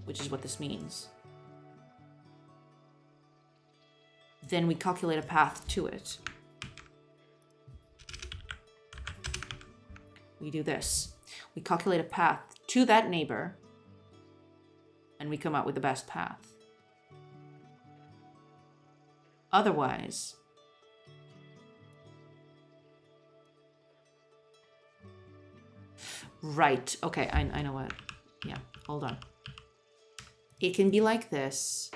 which is what this means, then we calculate a path to it. We do this. We calculate a path to that neighbor, and we come out with the best path. Otherwise, right, okay, I know what, yeah, hold on. It can be like this,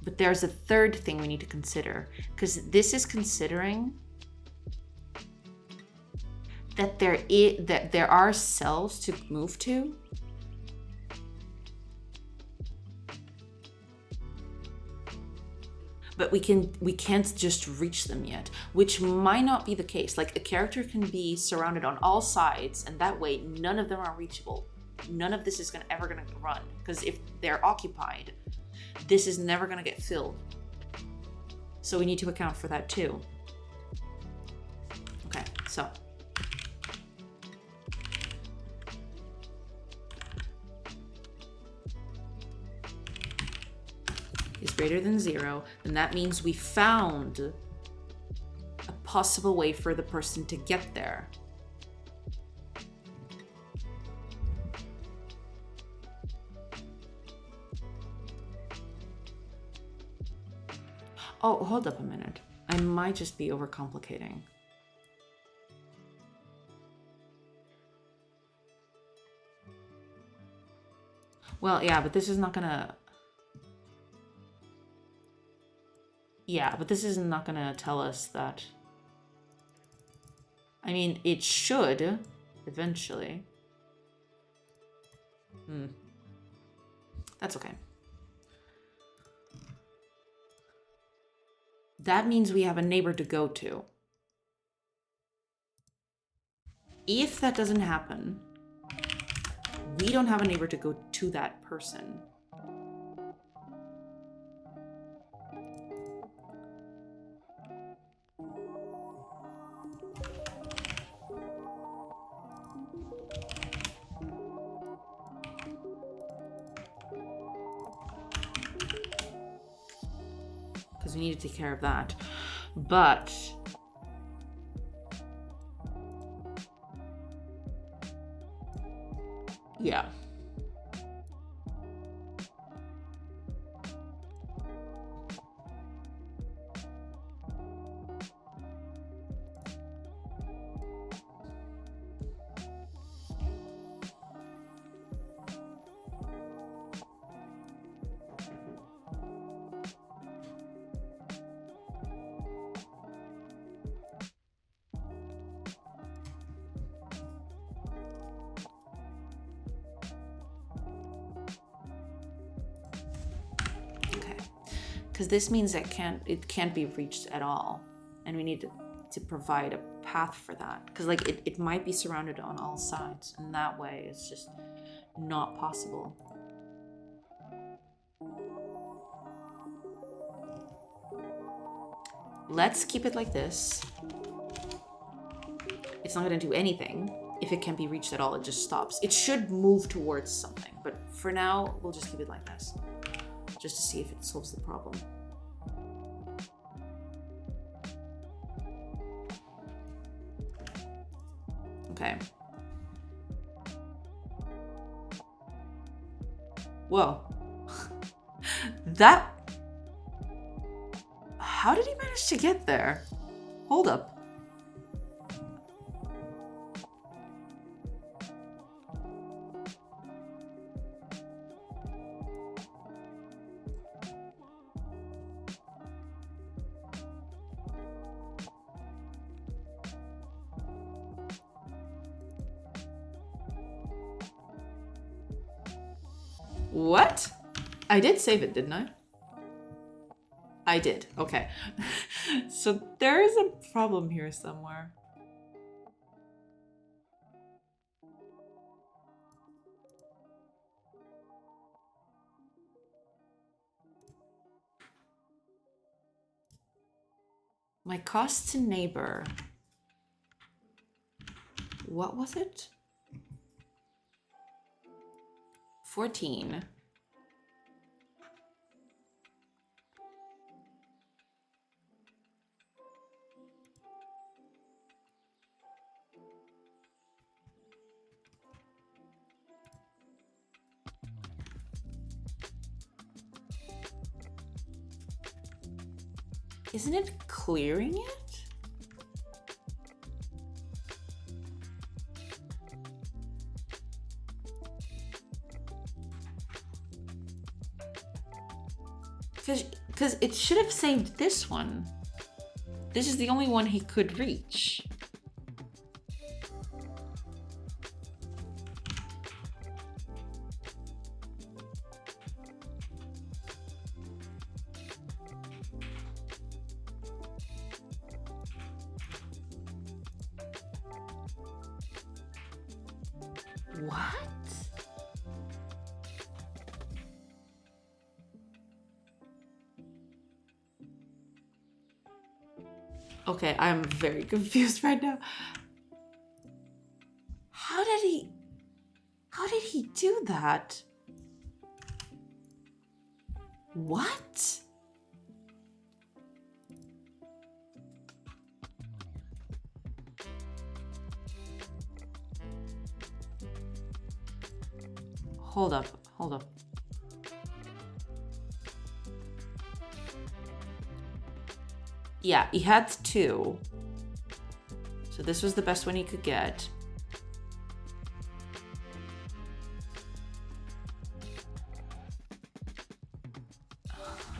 but there's a third thing we need to consider, because this is considering that there are cells to move to. But we can't just reach them yet, which might not be the case. Like a character can be surrounded on all sides, and that way none of them are reachable. None of this is ever gonna run, because if they're occupied, this is never gonna get filled. So we need to account for that too. Okay, so. Is greater than 0, then that means we found a possible way for the person to get there. Oh, hold up a minute. I might just be overcomplicating. Well, yeah, but this is not gonna... Yeah, but this is not gonna tell us that... I mean, it should, eventually. That's okay. That means we have a neighbor to go to. If that doesn't happen, we don't have a neighbor to go to that person. Because we need to take care of that. But yeah. Because this means it can't be reached at all. And we need to provide a path for that. Because like it might be surrounded on all sides. And that way it's just not possible. Let's keep it like this. It's not going to do anything. If it can't be reached at all, it just stops. It should move towards something. But for now, we'll just keep it like this. Just to see if it solves the problem. Okay. Whoa. That... How did he manage to get there? Hold up. What? I did save it, didn't I? I did. Okay. So there is a problem here somewhere. My cost to neighbor. What was it? 14. Isn't it clearing it? Because it should have saved this one. This is the only one he could reach. What? Okay, I'm very confused right now. How did he do that? What? Hold up. Yeah, he had 2. So this was the best one he could get.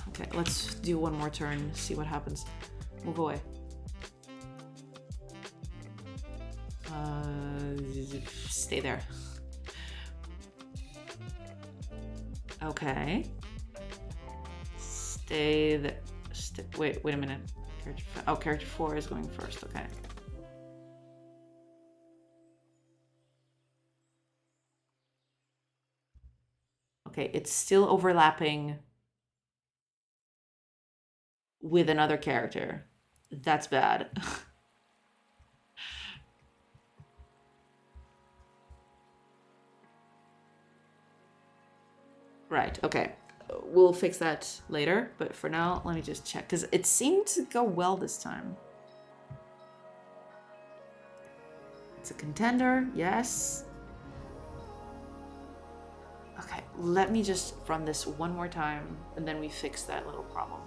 Okay, let's do one more turn, see what happens. Move away. Stay there. Okay. Stay there. Wait a minute. Character 4 is going first. Okay. Okay, it's still overlapping with another character. That's bad. Right, okay. We'll fix that later, but for now, let me just check, because it seemed to go well this time. It's a contender, yes. Okay, let me just run this one more time, and then we fix that little problem.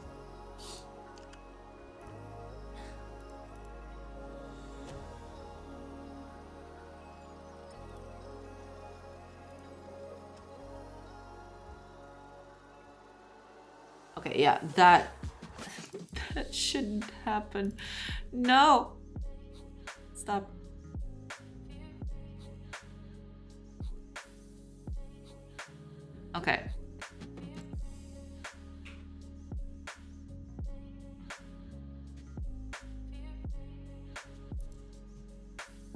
Okay, yeah, that shouldn't happen. No! Stop. Okay.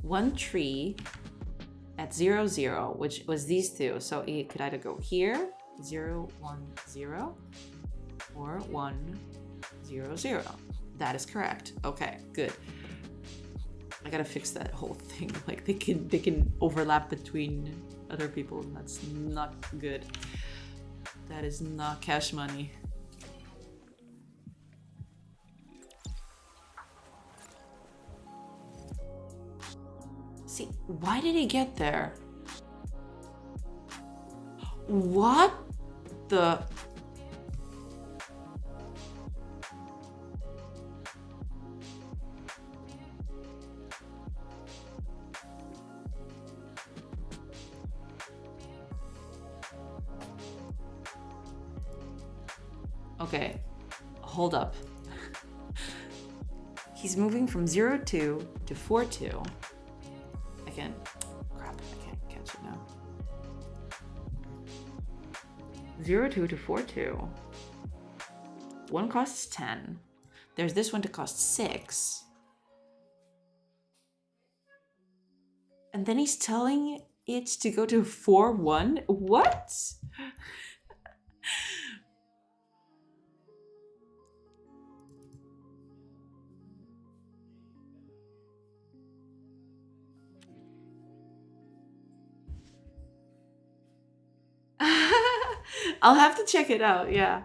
one tree at 0, 0, which was these two. So it could either go here, 0, 1, 0, or 1, 0, 0. That is correct. Okay, good. I gotta fix that whole thing. Like they can overlap between other people, and that's not good. That is not cash money. See, why did he get there? What the? Okay, hold up. He's moving from 0, 2 to 4, 2. Crap, I can't catch it now. 0, 2 to 4, 2. One costs 10. There's this one to cost 6. And then he's telling it to go to 4, 1? What? I'll have to check it out, yeah.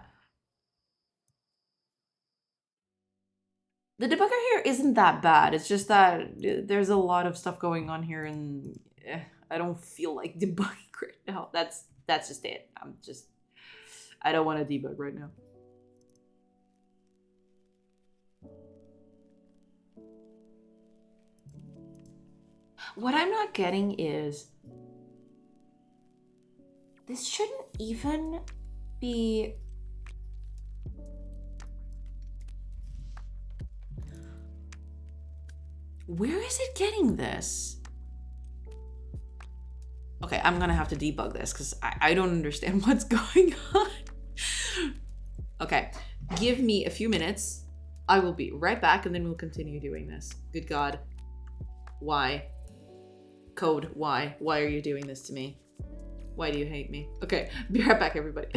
The debugger here isn't that bad. It's just that there's a lot of stuff going on here, and I don't feel like debugging right now. That's just it. I don't want to debug right now. What I'm not getting is this shouldn't even be... Where is it getting this? Okay, I'm gonna have to debug this because I don't understand what's going on. Okay, give me a few minutes. I will be right back and then we'll continue doing this. Good God. Why? Code, why? Why are you doing this to me? Why do you hate me? Okay, be right back, everybody.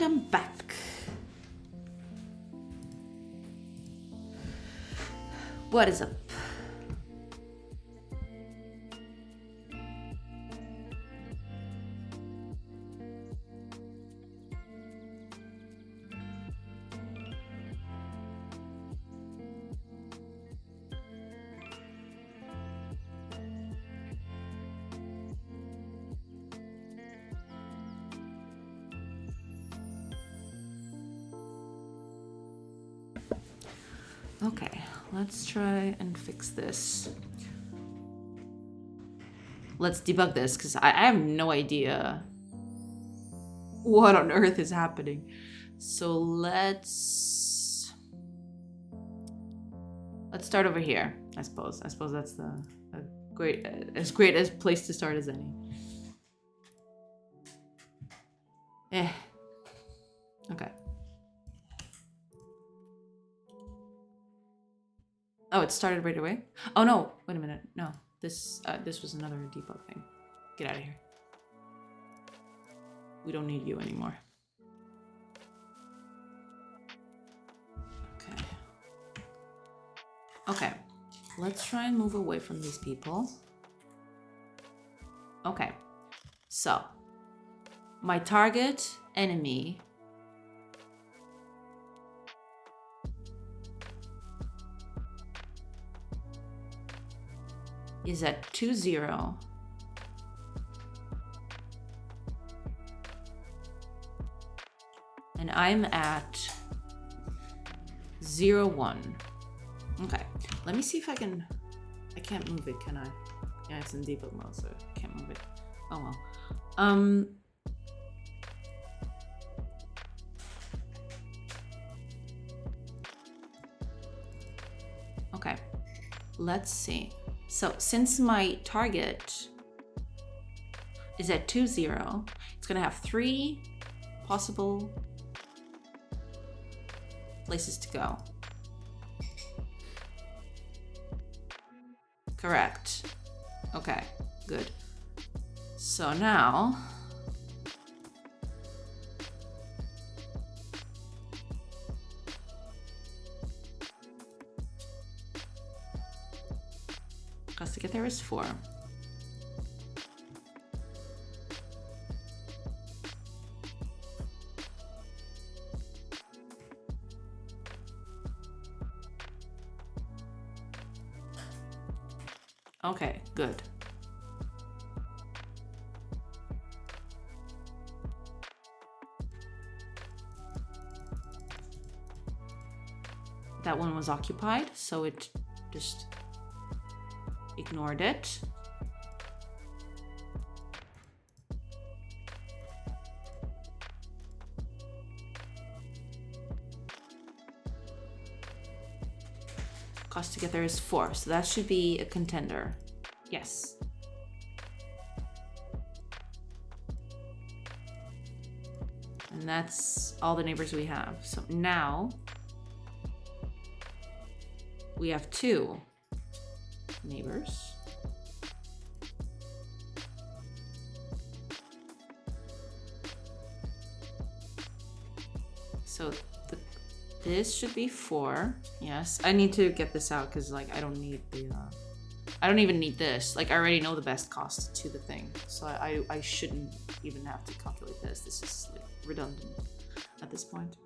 I'm back. What is up? Okay, let's try and fix this. Let's debug this, because I have no idea what on earth is happening. So let's start over here, I suppose. I suppose that's as great a place to start as any. Okay. Oh, it started right away? Oh no, wait a minute. No, this was another debug thing. Get out of here. We don't need you anymore. Okay. Okay, let's try and move away from these people. Okay, so my target enemy is at 2-0. And I'm at 0-1. Okay, let me see if I can't move it, can I? Yeah, it's in debug mode, so I can't move it. Oh well. Okay, let's see. So since my target is at 2-0, it's gonna have 3 possible places to go. Correct. Okay, good. So now cost to get there is 4. Okay, good. That one was occupied, so it just ignored it. Cost to get there is 4, so that should be a contender. Yes. And that's all the neighbors we have. So now we have 2 neighbors. So this should be 4. Yes, I need to get this out because like I don't need the I don't even need this. Like I already know the best cost to the thing, so I shouldn't even have to calculate this. This is like redundant at this point.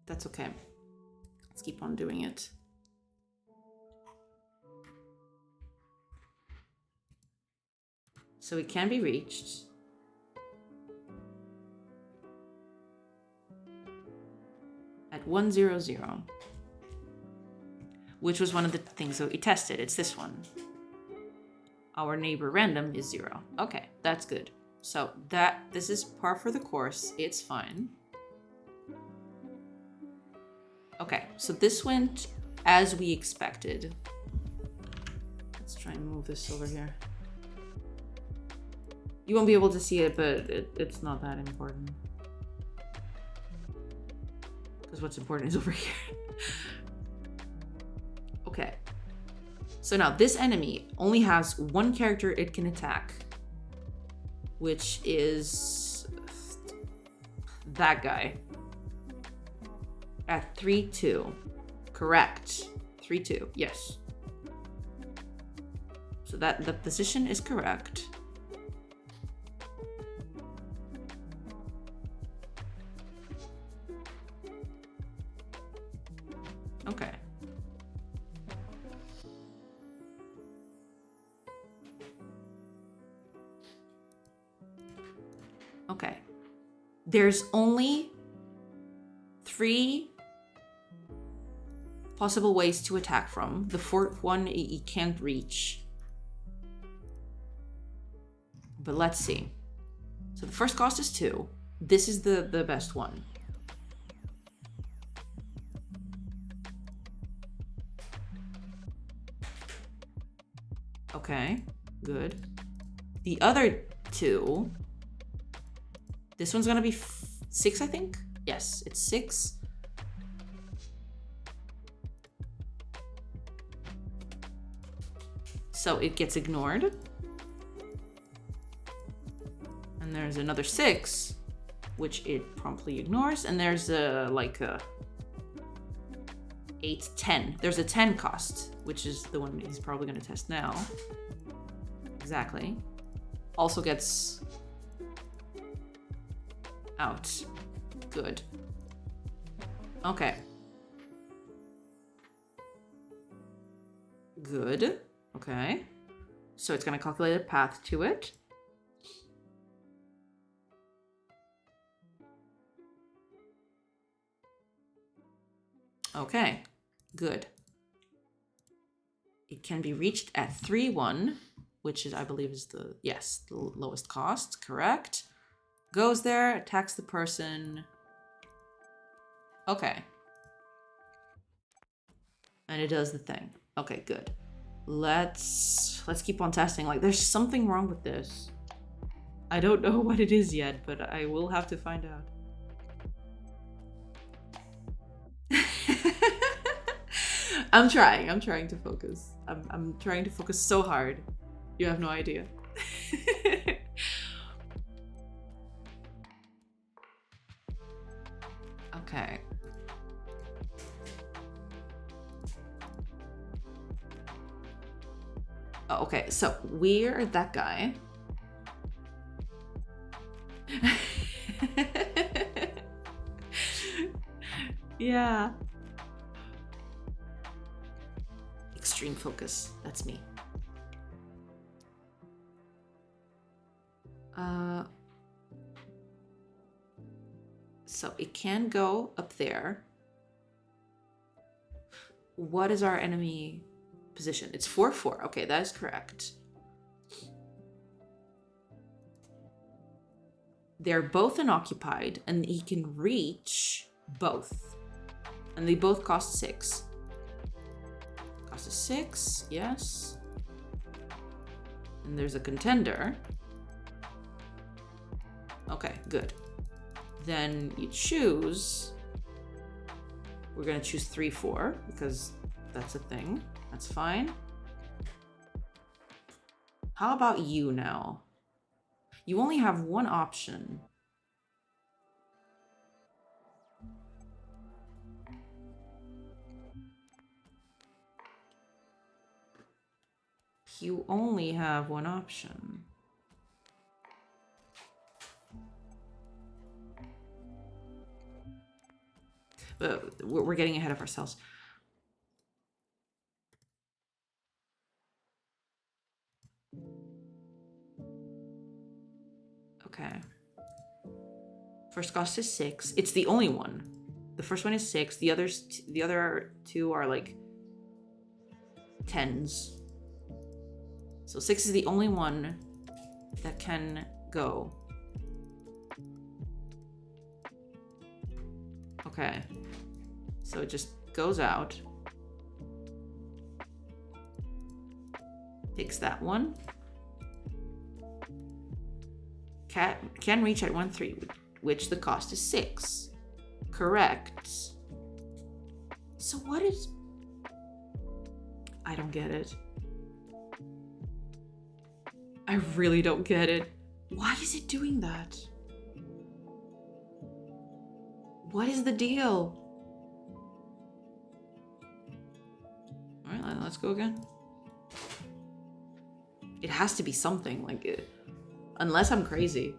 That's okay. Let's keep on doing it. So it can be reached. At 1-0-0, which was one of the things that we tested. It's this one. Our neighbor random is 0. Okay, that's good. So this is par for the course. It's fine. Okay, so this went as we expected. Let's try and move this over here. You won't be able to see it, but it's not that important. Because what's important is over here. Okay. So now this enemy only has 1 character it can attack which is that guy at 3-2. Correct. 3-2. Yes. So that the position is correct. Okay. Okay. There's only 3 possible ways to attack from. The 4th one he can't reach. But let's see. So the first cost is 2. This is the best one. Okay, good. The other 2, this one's gonna be 6, I think? Yes, it's 6. So it gets ignored. And there's another 6, which it promptly ignores. And there's like a 8, 10. There's a 10 cost, which is the one he's probably going to test now. Exactly. Also gets out. Good. Okay. Good. Okay. So it's going to calculate a path to it. Okay, good. It can be reached at 3-1, which is, I believe, is the lowest cost, correct. Goes there, attacks the person. Okay. And it does the thing. Okay, good. Let's keep on testing. Like, there's something wrong with this. I don't know what it is yet, but I will have to find out. I'm trying to focus. I'm trying to focus so hard. You have no idea. Okay. Oh, okay, so we're that guy. Yeah. Extreme focus. That's me. So it can go up there. What is our enemy position? It's 4-4. Okay, that is correct. They're both unoccupied, and he can reach both. And they both cost 6. Cost is 6, yes. And there's a contender. Okay, good. Then you choose. We're gonna choose 3-4 because that's a thing. That's fine. How about you now? You only have one option. You only have one option. But we're getting ahead of ourselves. Okay. First cost is 6. It's the only one. The first one is 6. The other 2 are like 10s. So 6 is the only one that can go. Okay. So it just goes out. Takes that one. Can reach at 1-3, which the cost is 6. Correct. So what is... I don't get it. I really don't get it. Why is it doing that? What is the deal? Alright, let's go again. It has to be something, like, unless I'm crazy.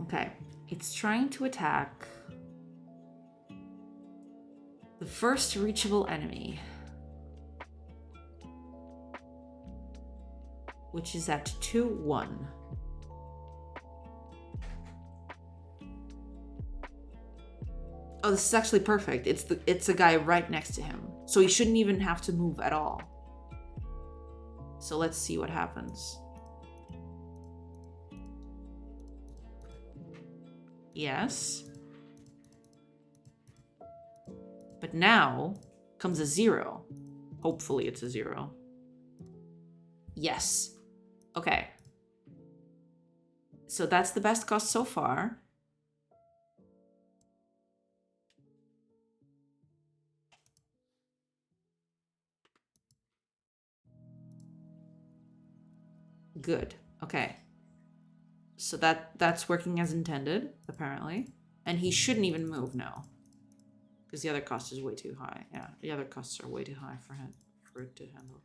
Okay, it's trying to attack the first reachable enemy, which is at 2-1. Oh, this is actually perfect. It's a guy right next to him, so he shouldn't even have to move at all. So let's see what happens. Yes. But now comes a 0. Hopefully it's a 0. Yes. Okay. So that's the best cost so far. Good. Okay. So that's working as intended, apparently. And he shouldn't even move now. Because the other cost is way too high. Yeah, the other costs are way too high for it to handle.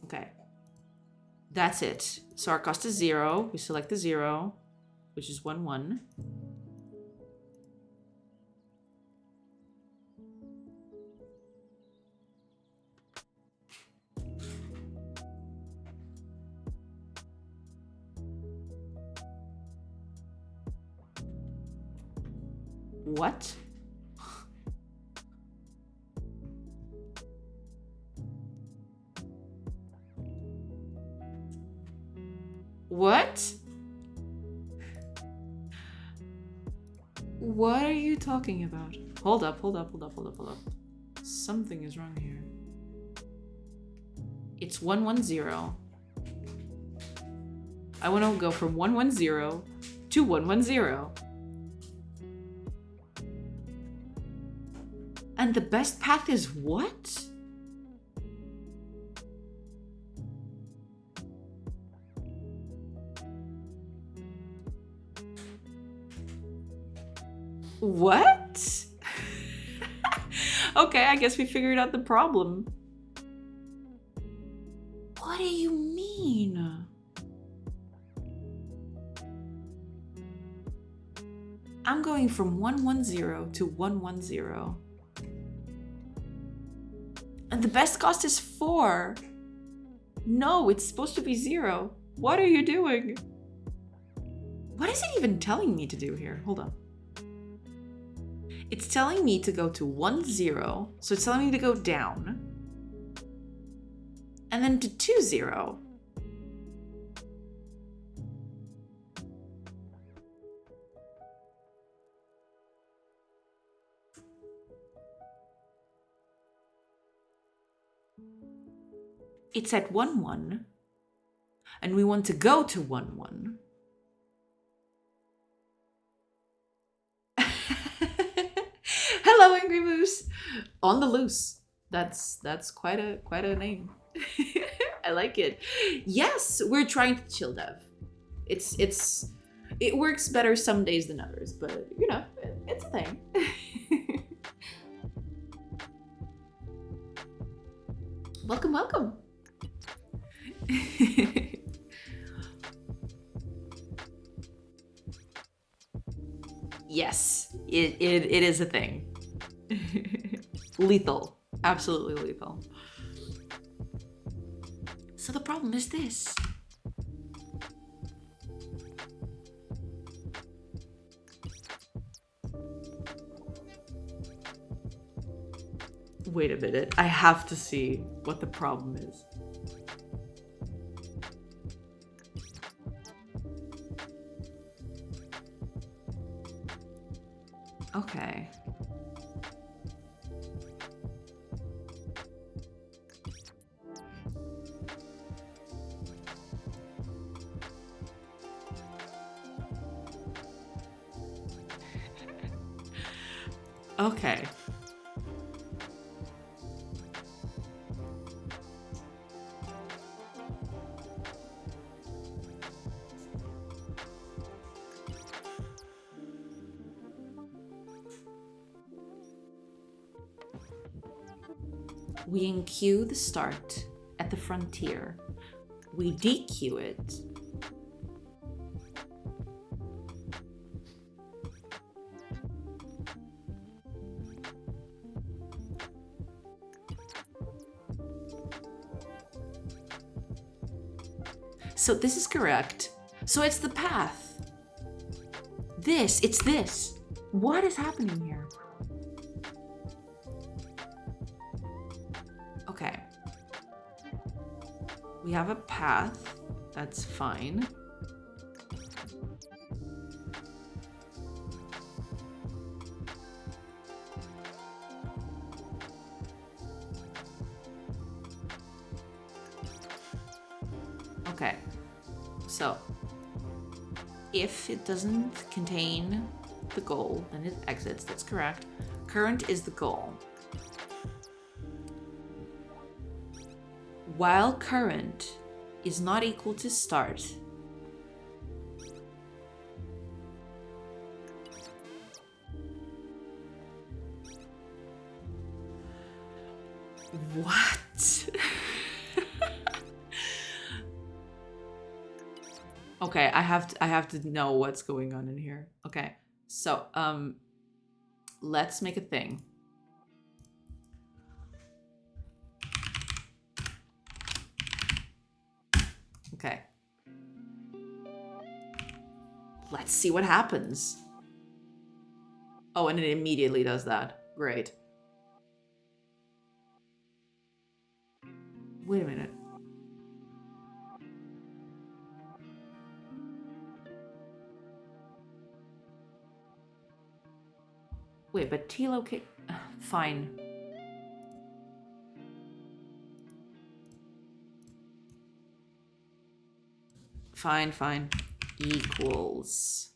Okay. That's it. So our cost is 0. We select the 0, which is 1-1. What? What? What are you talking about? Hold up. Something is wrong here. It's 1-1-0. I want to go from 1-1-0 to 1-1-0. And the best path is what? What? Okay, I guess we figured out the problem. What do you mean? I'm going from 1-1-0 to 1-1-0. And the best cost is 4. No, it's supposed to be 0. What are you doing? What is it even telling me to do here? Hold on. It's telling me to go to 1-0. So it's telling me to go down. And then to 2-0. It's at 1-1. And we want to go to 1-1. Hello, Angry Moose. On the loose. That's quite a name. I like it. Yes, we're trying to chill dev. It works better some days than others, but you know, it's a thing. Welcome. Yes, it is a thing. Lethal. Absolutely lethal. So the problem is this. Wait a minute. I have to see what the problem is. Okay. Okay. We enqueue the start at the frontier. We dequeue it. So this is correct. So it's the path. It's this. What is happening here? Okay. We have a path. That's fine. Okay. So, if it doesn't contain the goal, then it exits. That's correct. Current is the goal. While current is not equal to start, what? Okay, I have to know what's going on in here. Okay, so let's make a thing. Okay. Let's see what happens. Oh, and it immediately does that. Great. Wait a minute. Wait, but T-locate... Fine. Fine. Equals.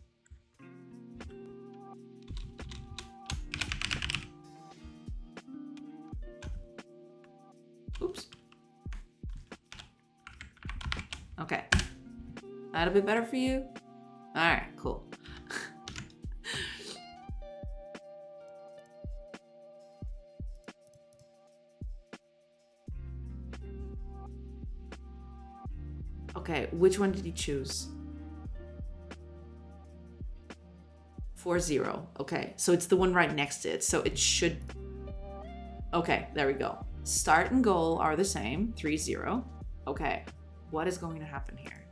Oops. Okay. That'll be better for you? Alright, cool. Okay, which one did you choose? 40. Okay, so it's the one right next to it. So it should... Okay, there we go. Start and goal are the same. 30. Okay, what is going to happen here?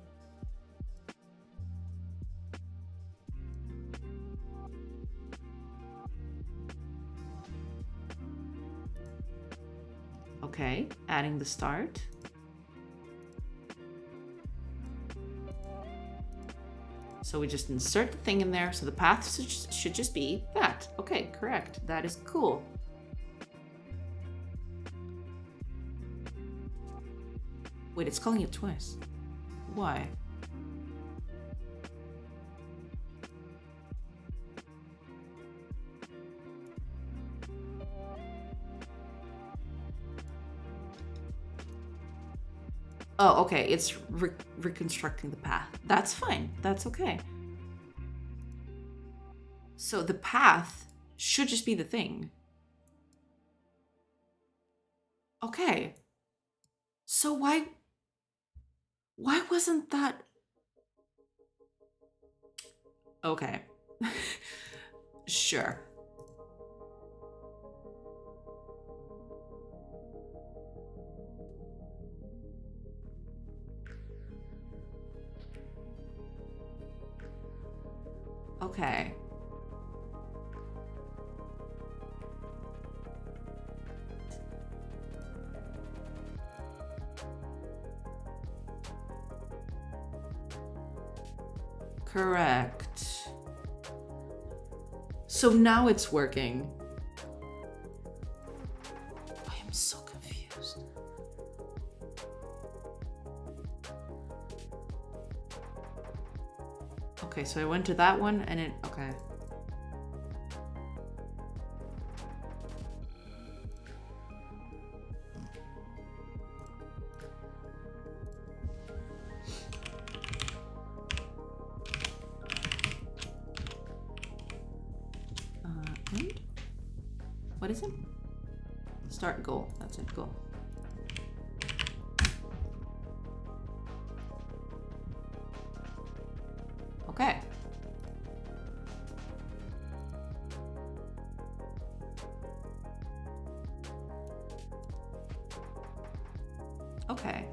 Okay, adding the start. So we just insert the thing in there. So the path should just be that. Okay, correct. That is cool. Wait, it's calling it twice. Why? Oh, okay. It's reconstructing the path. That's fine. That's okay. So the path should just be the thing. Okay. So why wasn't that... Okay. Sure. Okay. Correct. So now it's working. I am so confused. Okay, so I went to that one and it... Okay. And what is it? Start, go. That's it, go. Okay. Okay.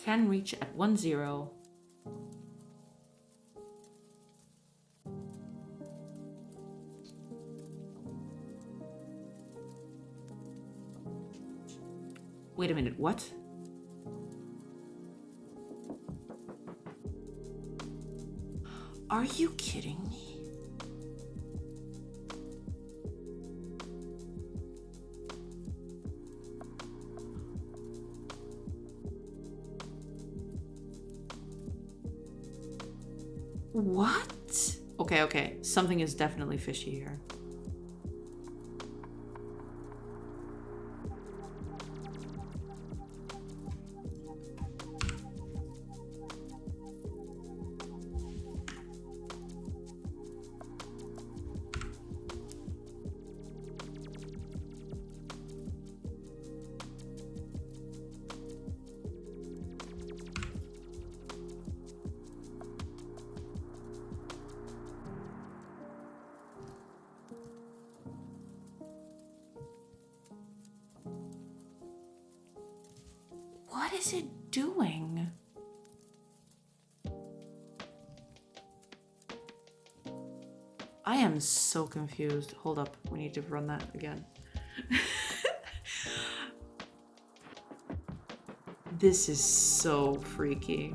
Can reach at 1-0. Wait a minute, what? Are you kidding me? What? Okay, okay. Something is definitely fishy here. What is it doing? I am so confused. Hold up, we need to run that again. This is so freaky.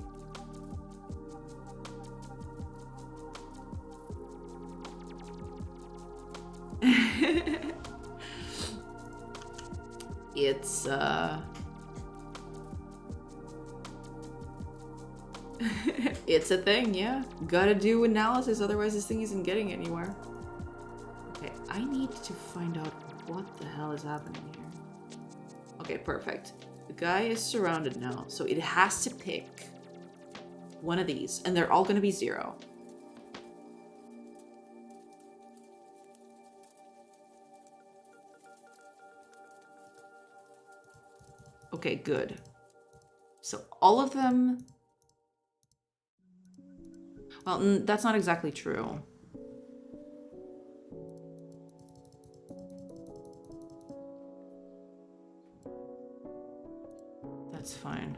It's it's a thing, yeah. Gotta do analysis, otherwise this thing isn't getting anywhere. Okay, I need to find out what the hell is happening here. Okay, perfect. The guy is surrounded now, so it has to pick one of these, and they're all gonna be 0. Okay, good. So all of them... Well, that's not exactly true. That's fine.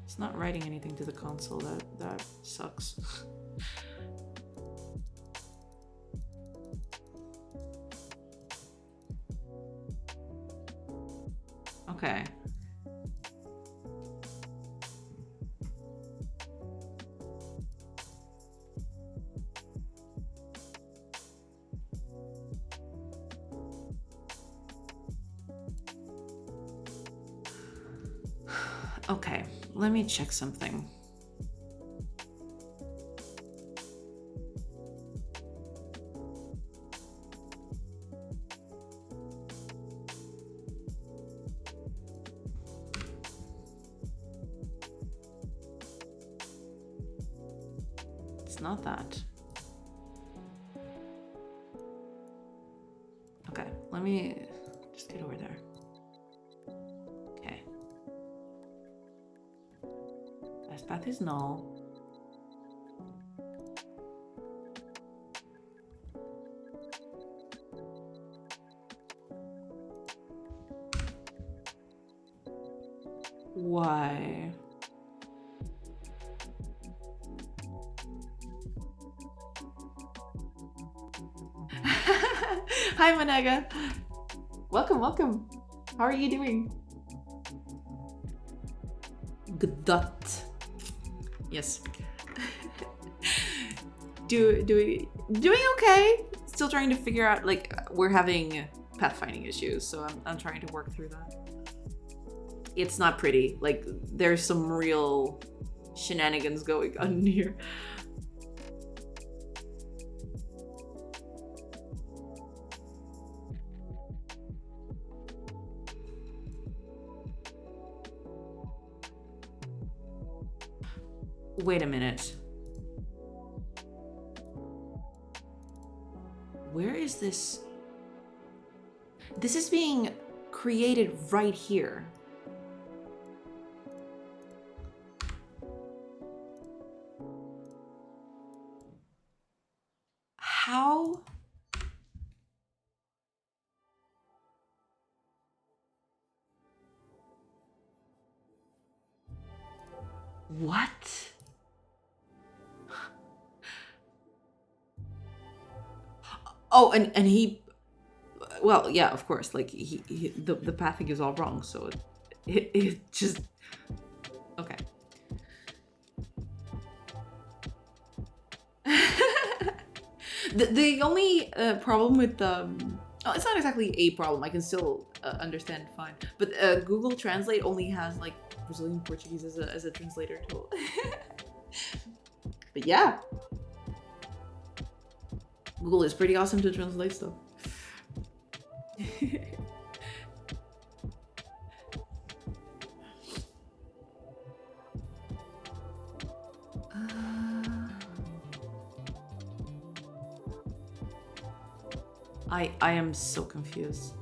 It's not writing anything to the console. That sucks. Okay. Okay, let me check something. It's not that. Okay, let me just get over there. Okay. Best path is null. Why? Hi, Manega. Welcome, welcome. How are you doing? Good. Yes. Doing okay. Still trying to figure out, like, we're having pathfinding issues, so I'm trying to work through that. It's not pretty. Like, there's some real shenanigans going on here. Wait a minute. Where is this? This is being created right here. How? What? Oh, and he, well, yeah, of course, like the pathing is all wrong, so it just, okay. The only problem with oh, it's not exactly a problem. I can still understand fine, but Google Translate only has like Brazilian Portuguese as a translator tool. But yeah, Google is pretty awesome to translate stuff. I am so confused.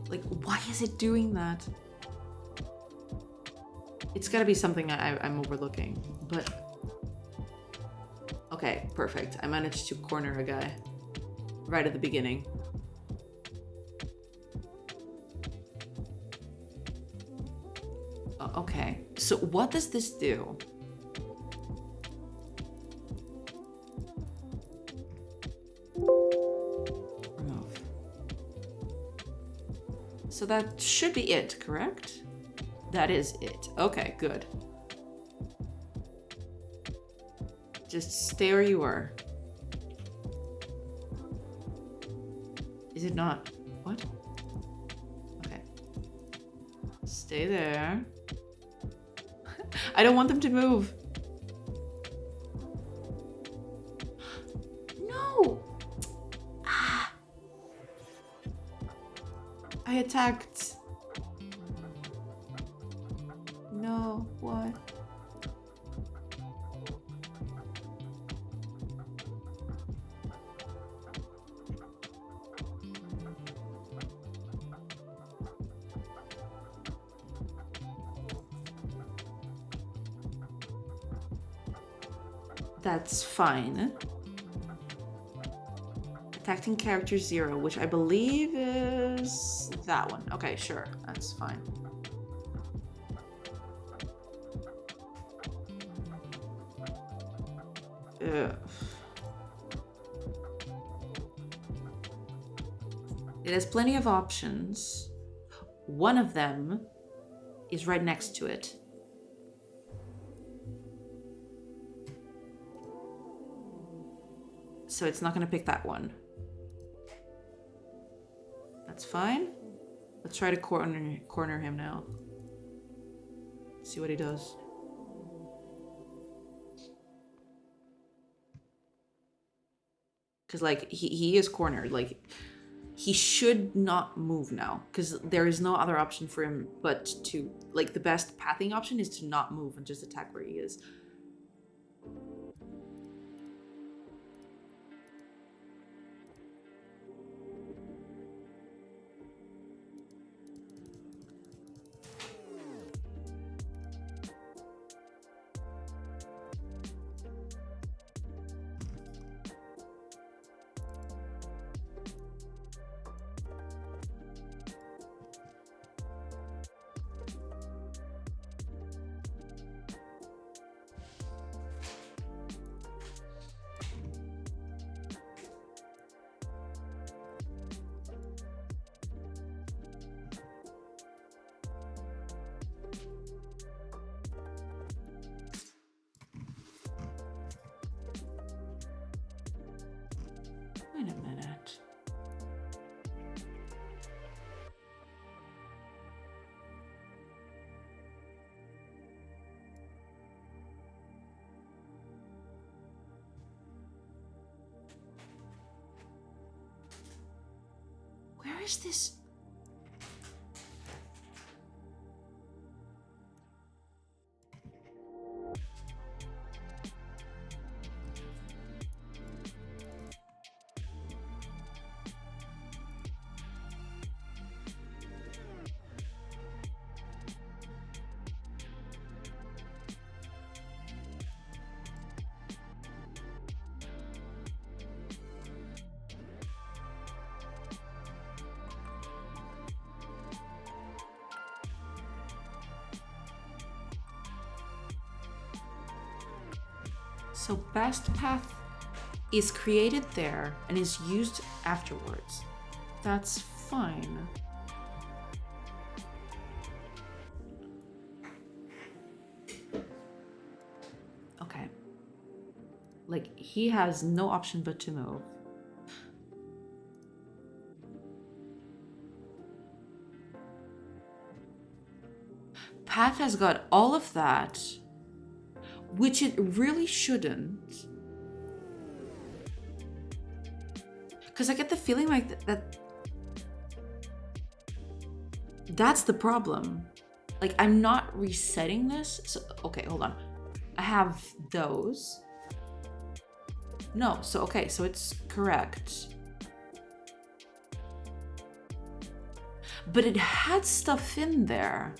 Like, why is it doing that? It's gotta be something I'm overlooking, but... Okay, perfect. I managed to corner a guy right at the beginning. Okay, so what does this do? Remove. So that should be it, correct? That is it. Okay, good. Just stay where you are. Is it not? What? Okay. Stay there. I don't want them to move. No! Ah. I attacked. No, what? That's fine. Attacking character 0, which I believe is that one. Okay, sure, that's fine. Ugh. It has plenty of options. One of them is right next to it. So it's not going to pick that one. That's fine. Let's try to corner him now. See what he does. Because, like, he is cornered. Like, he should not move now. Because there is no other option for him but to... Like, the best pathing option is to not move and just attack where he is. Where is this? So best path is created there and is used afterwards. That's fine. Okay. Like, he has no option but to move. Path has got all of that, which it really shouldn't. Because I get the feeling like that's the problem. Like, I'm not resetting this. So, okay, hold on. I have those. No, so, okay, so it's correct. But it had stuff in there.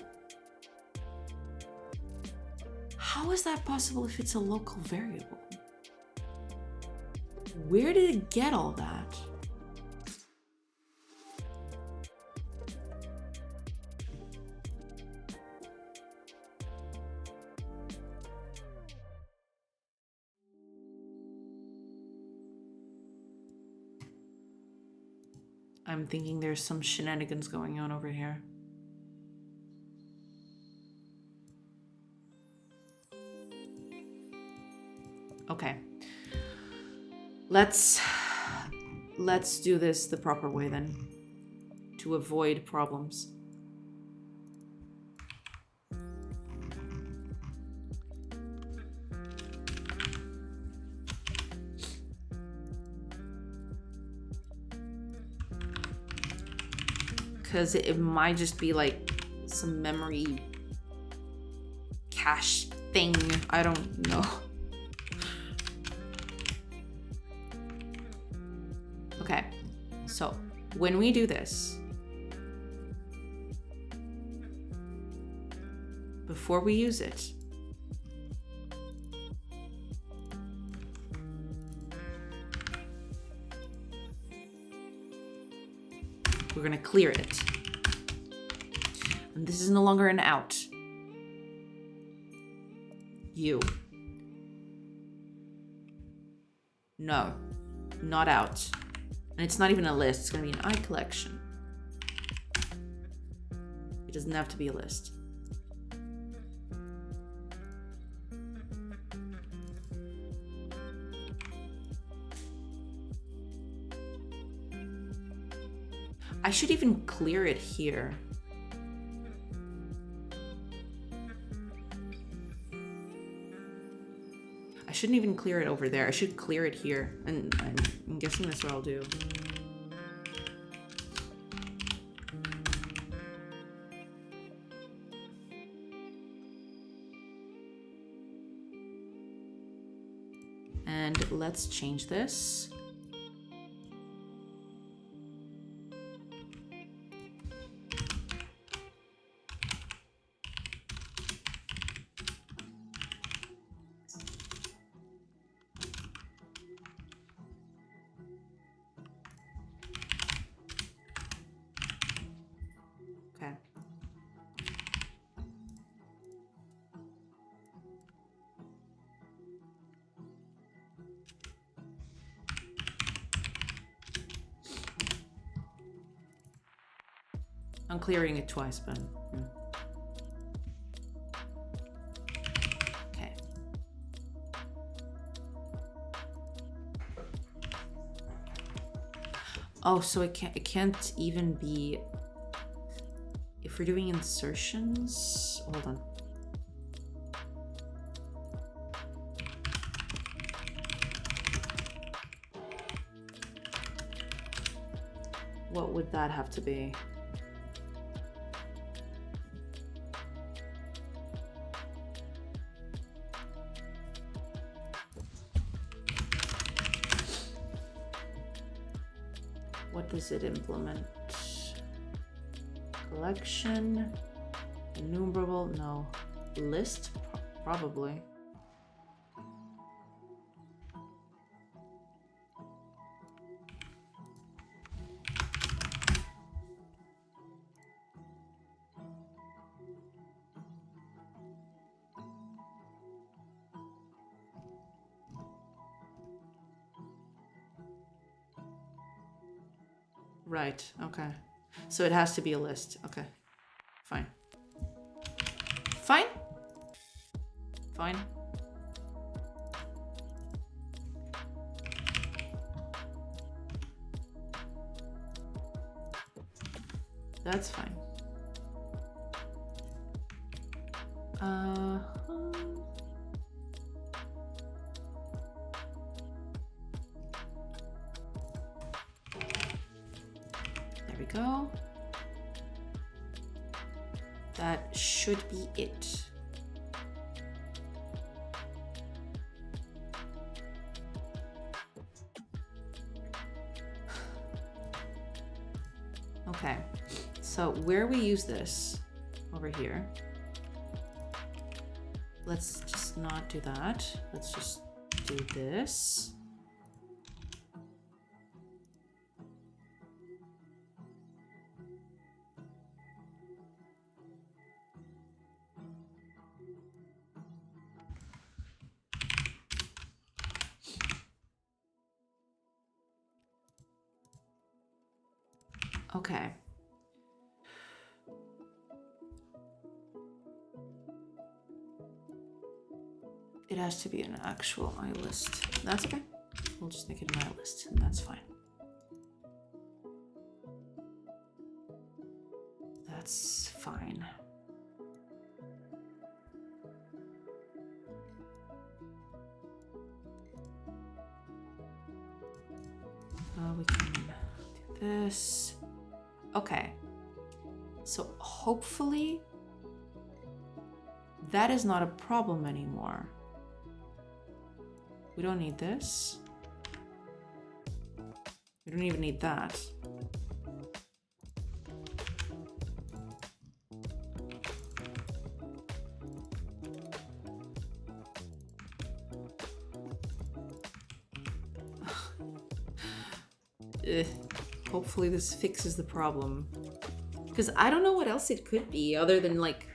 How is that possible if it's a local variable? Where did it get all that? I'm thinking there's some shenanigans going on over here. Okay. Let's do this the proper way then, to avoid problems. Because it might just be like some memory cache thing. I don't know. Okay, so when we do this, before we use it, we're gonna clear it. And this is no longer an out. You. No, not out. And it's not even a list, it's gonna be an I collection. It doesn't have to be a list. I should even clear it here. I shouldn't even clear it over there. I should clear it here. And I'm guessing that's what I'll do. And let's change this. Okay. I'm clearing it twice, but... Okay. Oh, so it can't even be... If we're doing insertions... Hold on. What would that have to be? What does it implement? Collection, enumerable, no. List, probably. Right, okay. So it has to be a list. Okay, fine. Fine? Fine. That's fine. There we go. That should be it. Okay, so where we use this over here, let's just not do that. Let's just do this. Okay. It has to be an actual iList. That's okay. We'll just make it an iList, and that's fine. That's fine. We can do this. Okay. So hopefully that is not a problem anymore. We don't need this. We don't even need that. Hopefully this fixes the problem. Because I don't know what else it could be other than like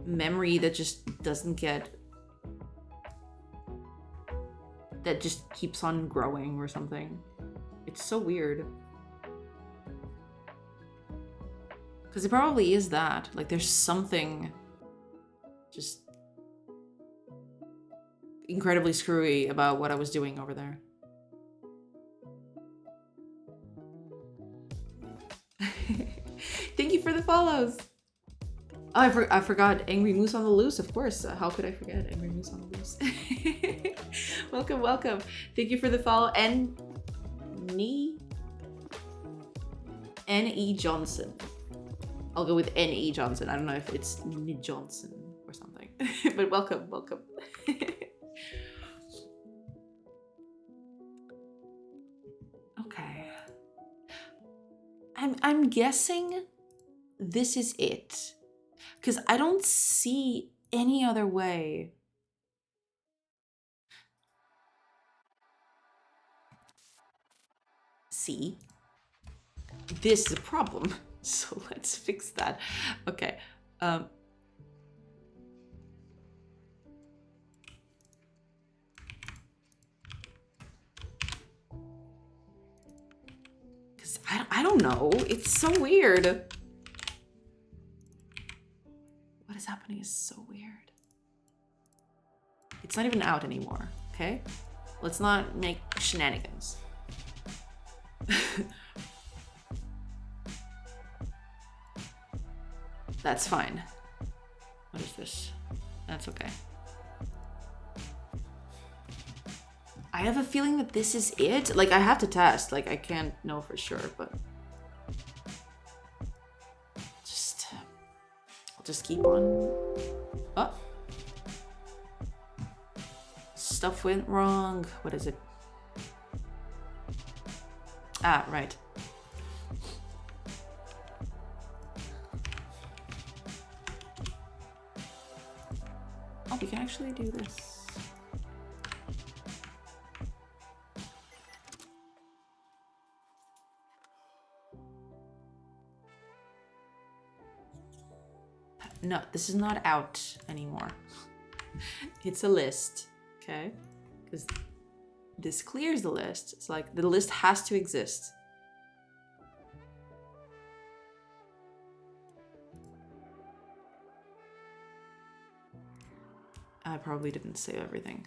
memory that just doesn't get, that just keeps on growing or something. It's so weird. Because it probably is that. Like there's something just incredibly screwy about what I was doing over there. Thank you for the follows. Oh, I forgot Angry Moose on the Loose, of course. How could I forget Angry Moose on the Loose? Welcome, welcome. Thank you for the follow. N.E. Johnson. I'll go with N.E. Johnson. I don't know if it's N. Johnson or something. But welcome, welcome. Okay. I'm guessing this is it. Because I don't see any other way. See? This is a problem. So let's fix that. Okay. Because I don't know. It's so weird. What is happening is so weird. It's not even out anymore, okay? Let's not make shenanigans. That's fine. What is this? That's okay. I have a feeling that this is it. Like, I have to test. Like, I can't know for sure, but... I'll just keep on... Oh! Stuff went wrong. What is it? Ah, right. Oh, we can actually do this. No, this is not out anymore. It's a list, okay? Because this clears the list. It's like the list has to exist. I probably didn't save everything.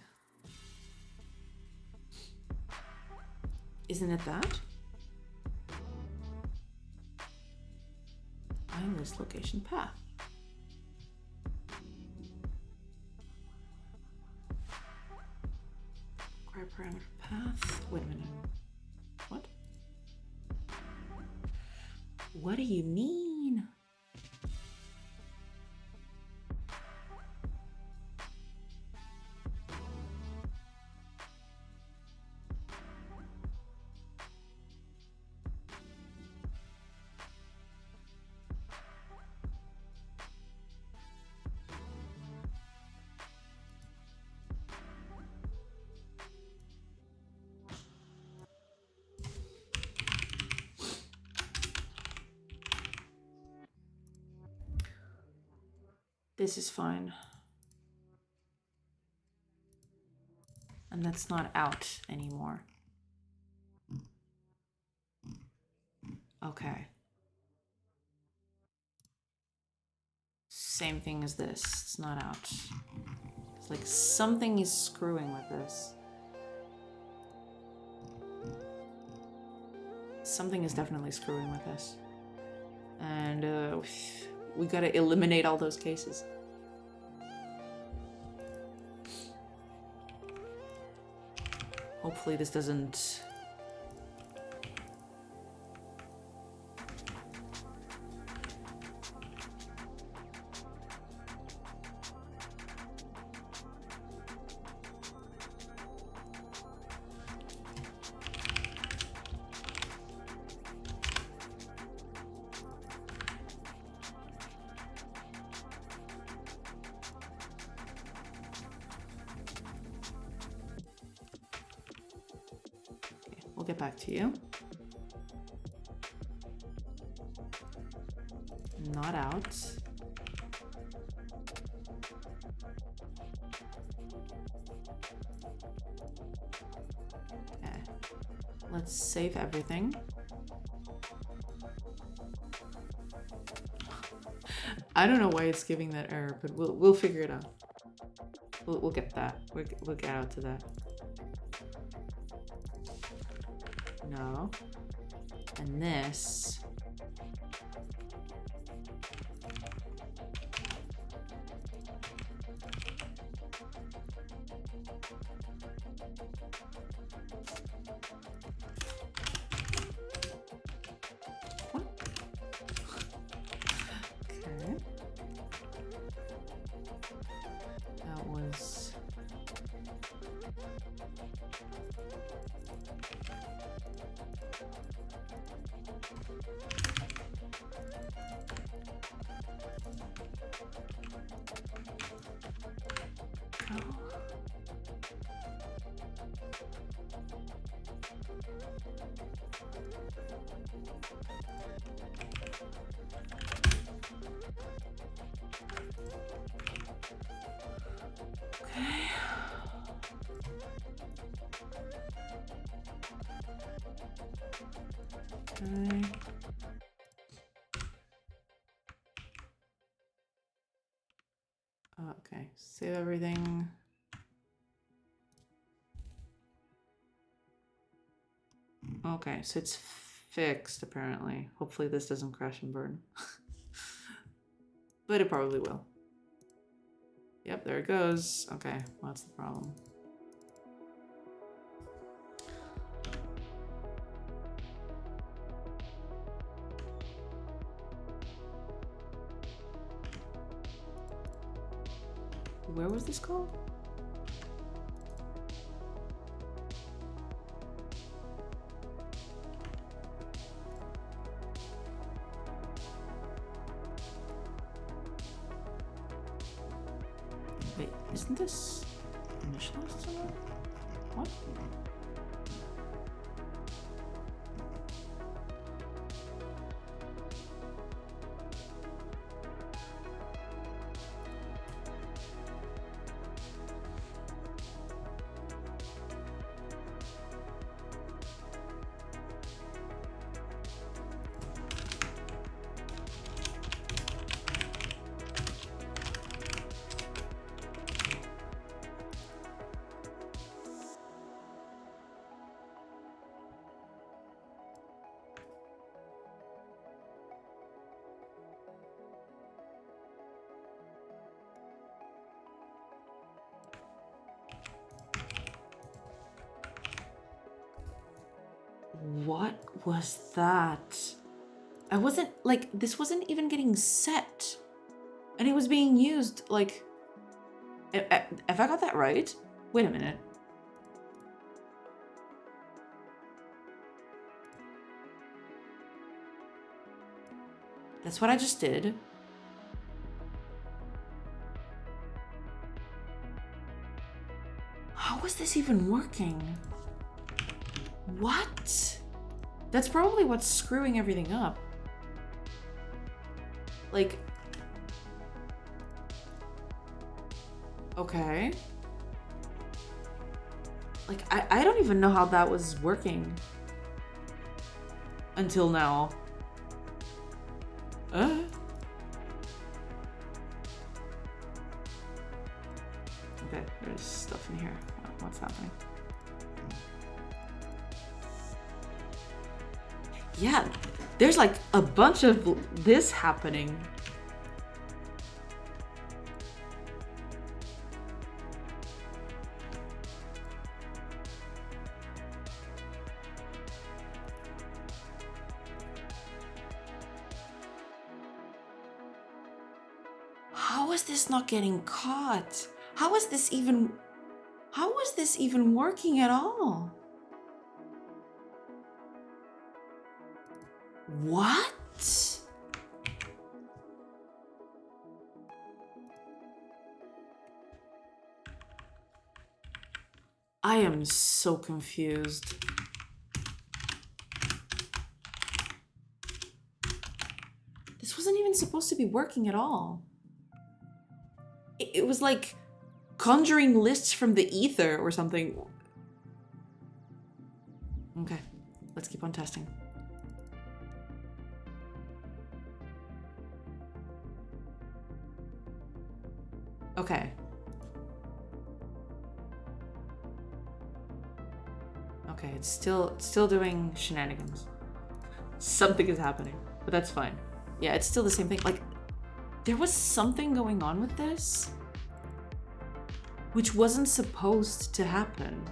Isn't it that? Find list location path. Parameter path. Wait a minute. What? What do you mean? This is fine. And that's not out anymore. Okay. Same thing as this. It's not out. It's like something is screwing with this. Something is definitely screwing with this. And we gotta eliminate all those cases. Hopefully this doesn't... We'll get back to you. Not out. Okay. Let's save everything. I don't know why it's giving that error, but we'll figure it out. We'll get that. We'll get out to that. No. And this. What? Okay. That was... Okay. Okay, save everything. Okay, so it's fixed apparently. Hopefully this doesn't crash and burn. But it probably will. Yep, there it goes. Okay, what's the problem? where was this called? Wait, isn't this initialized somewhere? What? What was that? I wasn't, like, this wasn't even getting set. And it was being used, like... Have I got that right? Wait a minute. That's what I just did. How was this even working? What? That's probably what's screwing everything up. Like... Okay. Like, I don't even know how that was working. Until now. Okay, there's stuff in here. What's happening? Yeah, there's like a bunch of this happening. How is this not getting caught? How is this even working at all? What? I am so confused. This wasn't even supposed to be working at all. It was like conjuring lists from the ether or something. Okay, let's keep on testing. Okay. Okay, it's still doing shenanigans. Something is happening, but that's fine. Yeah, it's still the same thing. Like, there was something going on with this which wasn't supposed to happen.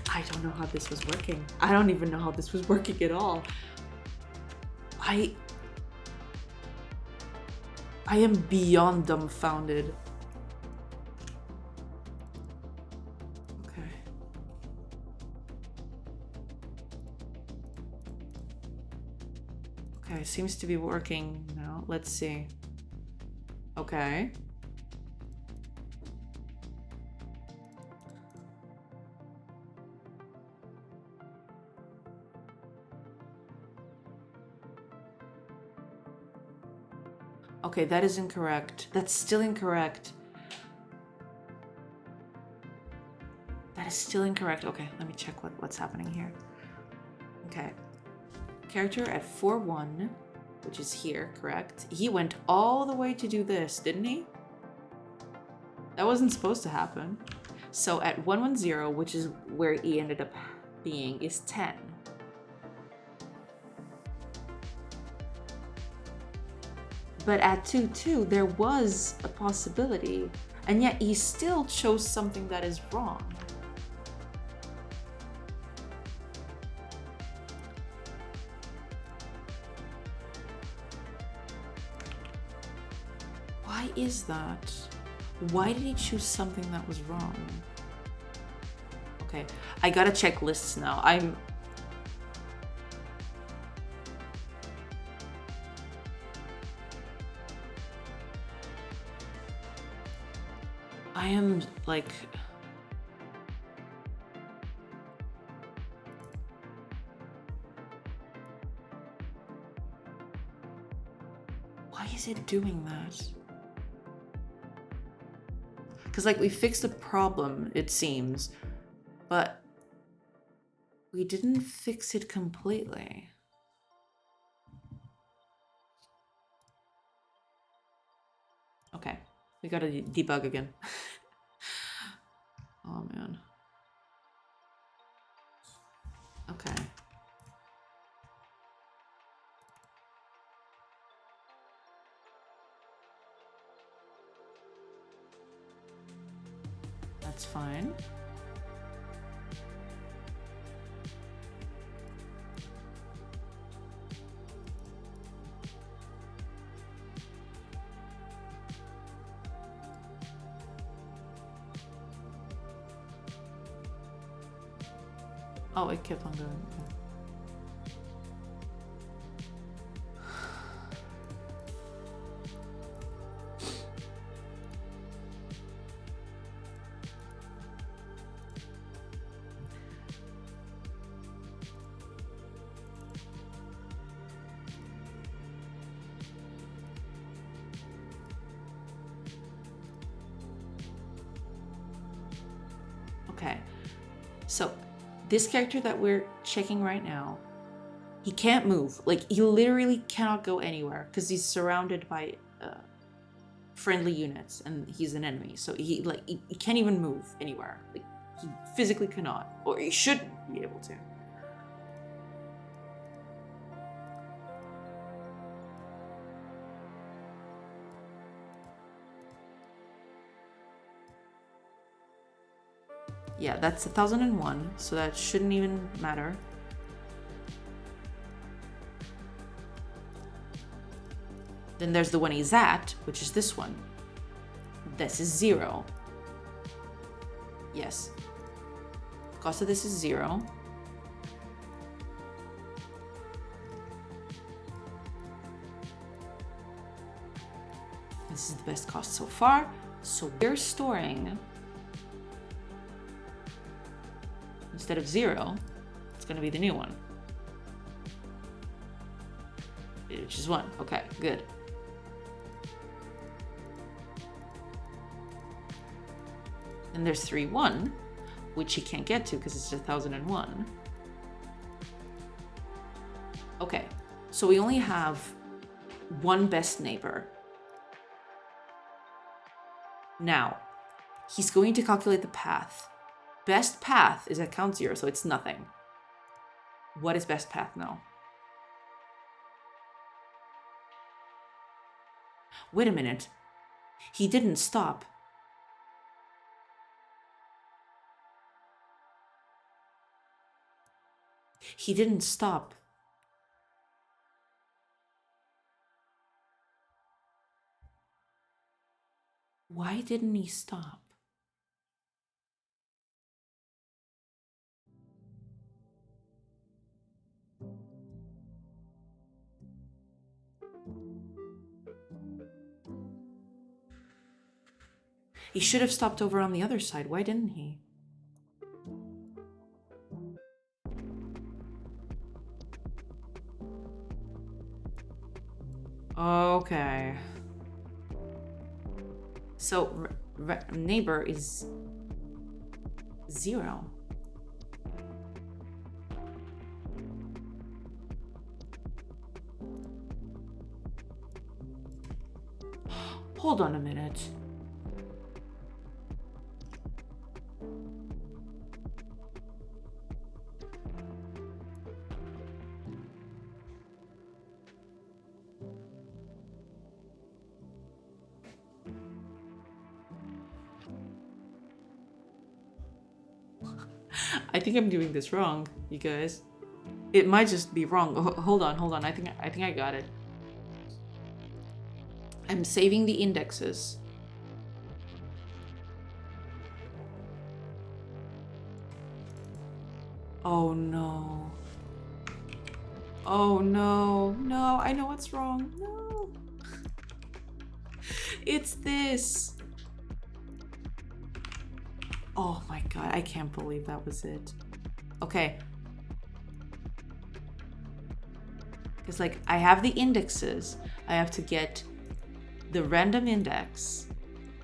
I don't know how this was working. I don't even know how this was working at all. I am beyond dumbfounded. Okay. Okay, seems to be working now. Let's see. Okay. Okay, that is incorrect. That's still incorrect. That is still incorrect. Okay, let me check what's happening here. Okay. Character at 4-1, which is here, correct? He went all the way to do this, didn't he? That wasn't supposed to happen. So at 110, which is where he ended up being, is 10. But at 2-2, there was a possibility, and yet he still chose something that is wrong. Why is that? Why did he choose something that was wrong? Okay, I gotta check lists now. I am like... Why is it doing that? Because like we fixed the problem, it seems, but we didn't fix it completely. Okay, we gotta debug again. Oh man. Okay. That's fine. Oh, it kept on going. Okay, so this character that we're checking right now, he can't move. Like, he literally cannot go anywhere because he's surrounded by friendly units and he's an enemy. So he can't even move anywhere. Like, he physically cannot, or he shouldn't be able to. Yeah, that's 1001, so that shouldn't even matter. Then there's the one he's at, which is this one. This is 0. Yes. The cost of this is 0. This is the best cost so far. So we're storing, instead of 0, it's going to be the new one, which is 1. Okay, good. And there's 3-1, which he can't get to because it's 1001. Okay, so we only have one best neighbor. Now, he's going to calculate the path. Best path is at count 0, so it's nothing. What is best path now? Wait a minute. He didn't stop. He didn't stop. Why didn't he stop? He should have stopped over on the other side. Why didn't he? Okay. So neighbor is 0. Hold on a minute. I think I'm doing this wrong, you guys. It might just be wrong. Hold on. I think I got it. I'm saving the indexes. Oh no. Oh no. No, I know what's wrong. No. It's this. Oh my god, I can't believe that was it. Okay. Because like I have the indexes. I have to get the random index,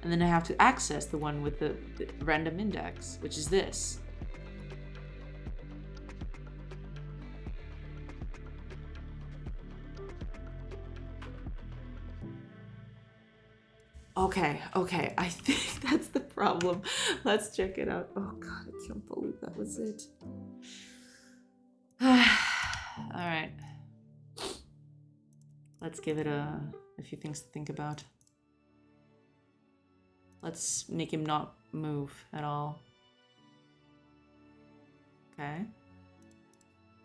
and then I have to access the one with the random index, which is this. Okay, I think that's the problem. Let's check it out. Oh god, I can't believe that was it. All right. Let's give it a few things to think about. Let's make him not move at all. Okay.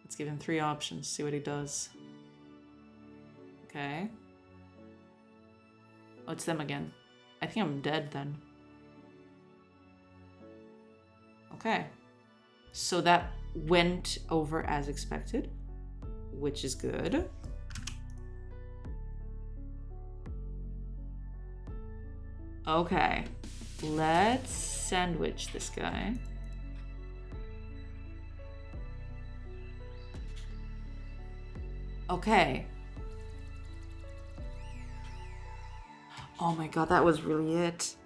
Let's give him 3 options, see what he does. Okay. Oh, it's them again. I think I'm dead then. Okay. So that went over as expected, which is good. Okay. Let's sandwich this guy. Okay. Oh my god, that was really it.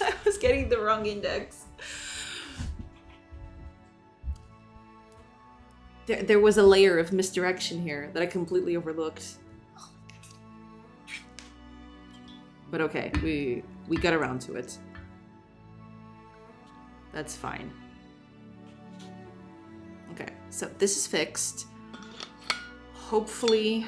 I was getting the wrong index. There was a layer of misdirection here that I completely overlooked. But okay, we got around to it. That's fine. Okay, so this is fixed. Hopefully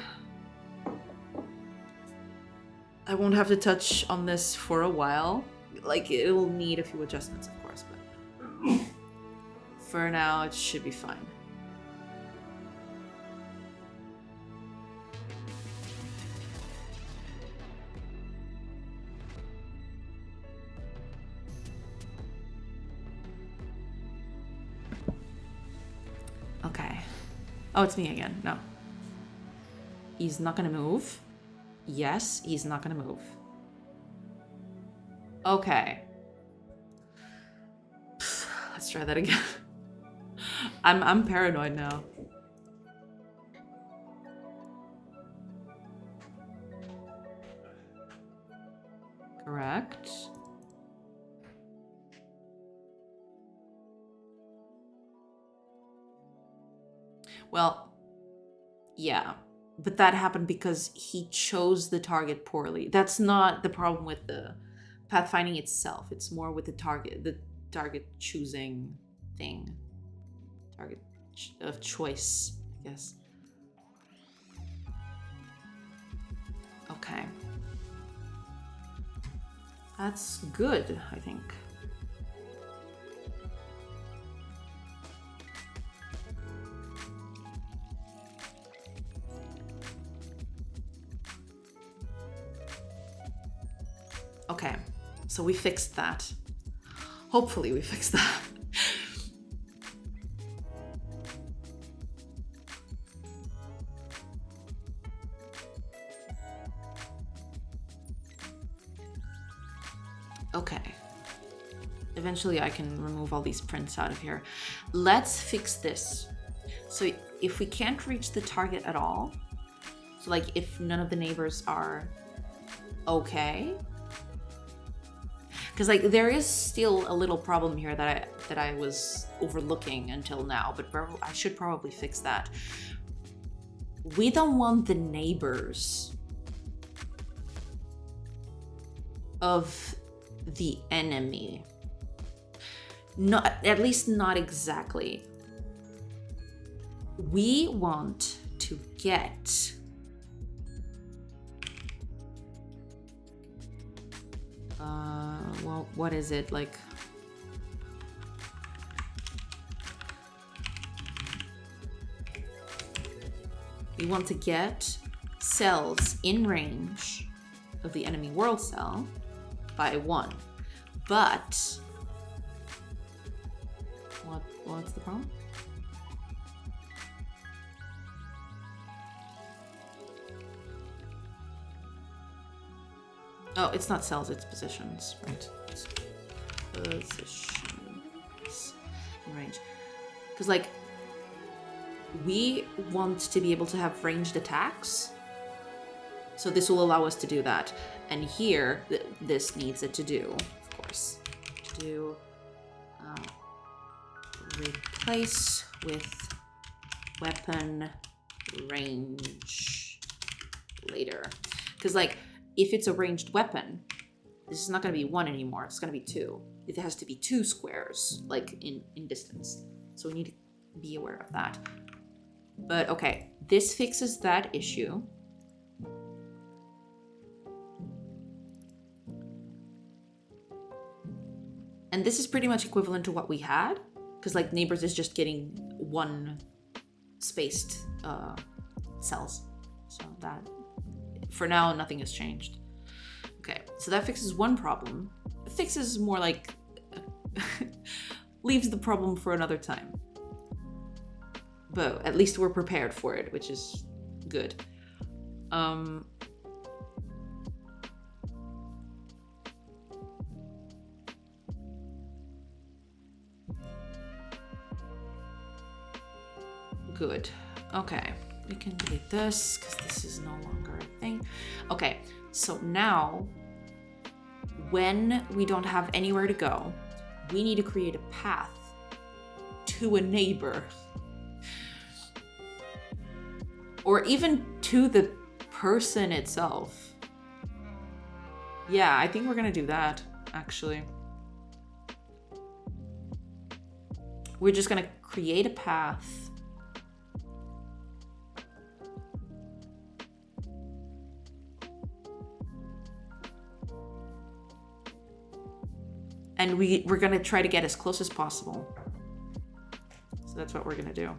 I won't have to touch on this for a while. Like, it'll need a few adjustments, of course, but for now, it should be fine. Okay. Oh, it's me again. No. He's not gonna move. Yes, he's not gonna move. Okay. Let's try that again. I'm paranoid now. Correct. Well, yeah. But that happened because he chose the target poorly. That's not the problem with the pathfinding itself. It's more with the target choosing thing. Target of choice, I guess. Okay. That's good, I think. Okay, so we fixed that. Hopefully we fixed that. Okay. Eventually I can remove all these prints out of here. Let's fix this. So if we can't reach the target at all, so like if none of the neighbors are okay, because like there is still a little problem here that I was overlooking until now, but I should probably fix that. We don't want the neighbors of the enemy. Not, at least not exactly. We want to get well, what is it like? we want to get cells in range of the enemy world cell by 1. But what's the problem? Oh, it's not cells, it's positions, right? It's positions in range. Because, like, we want to be able to have ranged attacks. So this will allow us to do that. And here, this needs it to do, of course. Do replace with weapon range later. Because, like, if it's a ranged weapon, this is not going to be 1 anymore. It's going to be 2. It has to be 2 squares, like in distance. So we need to be aware of that. But okay, this fixes that issue. And this is pretty much equivalent to what we had, because like neighbors is just getting 1 spaced cells. So that, for now, nothing has changed. Okay, so that fixes one problem. It fixes more like, leaves the problem for another time. But at least we're prepared for it, which is good. Good. Okay, we can delete this because this is no longer a thing. Okay, so now when we don't have anywhere to go, we need to create a path to a neighbor. Or even to the person itself. Yeah, I think we're gonna do that, actually. We're just gonna create a path. And we're gonna try to get as close as possible. So that's what we're gonna do.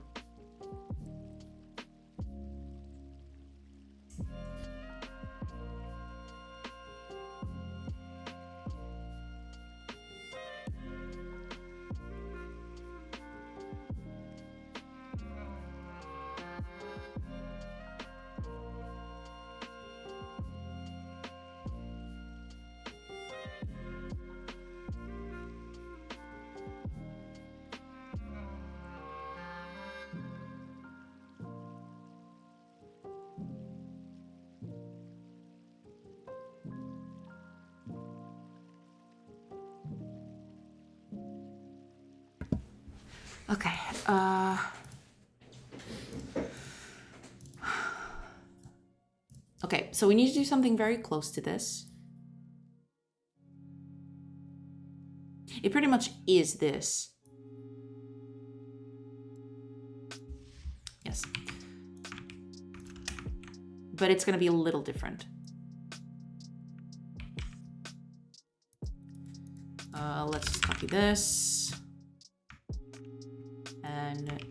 Okay, okay, so we need to do something very close to this. It pretty much is this. Yes. But it's gonna be a little different. Let's just copy this. And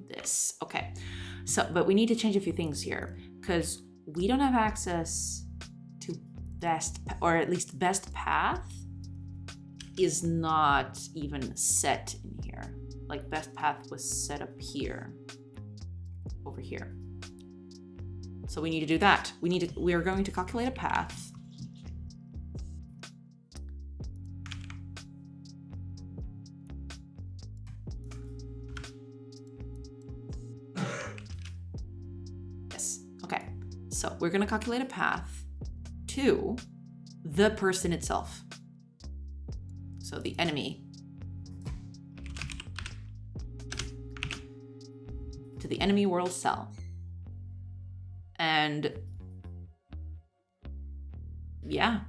this. Okay, so but we need to change a few things here because we don't have access to best, or at least best path is not even set in here. Like best path was set up here, over here. So we need to do that. We are going to calculate a path. So we're going to calculate a path to the person itself. So the enemy. To the enemy world cell. And yeah.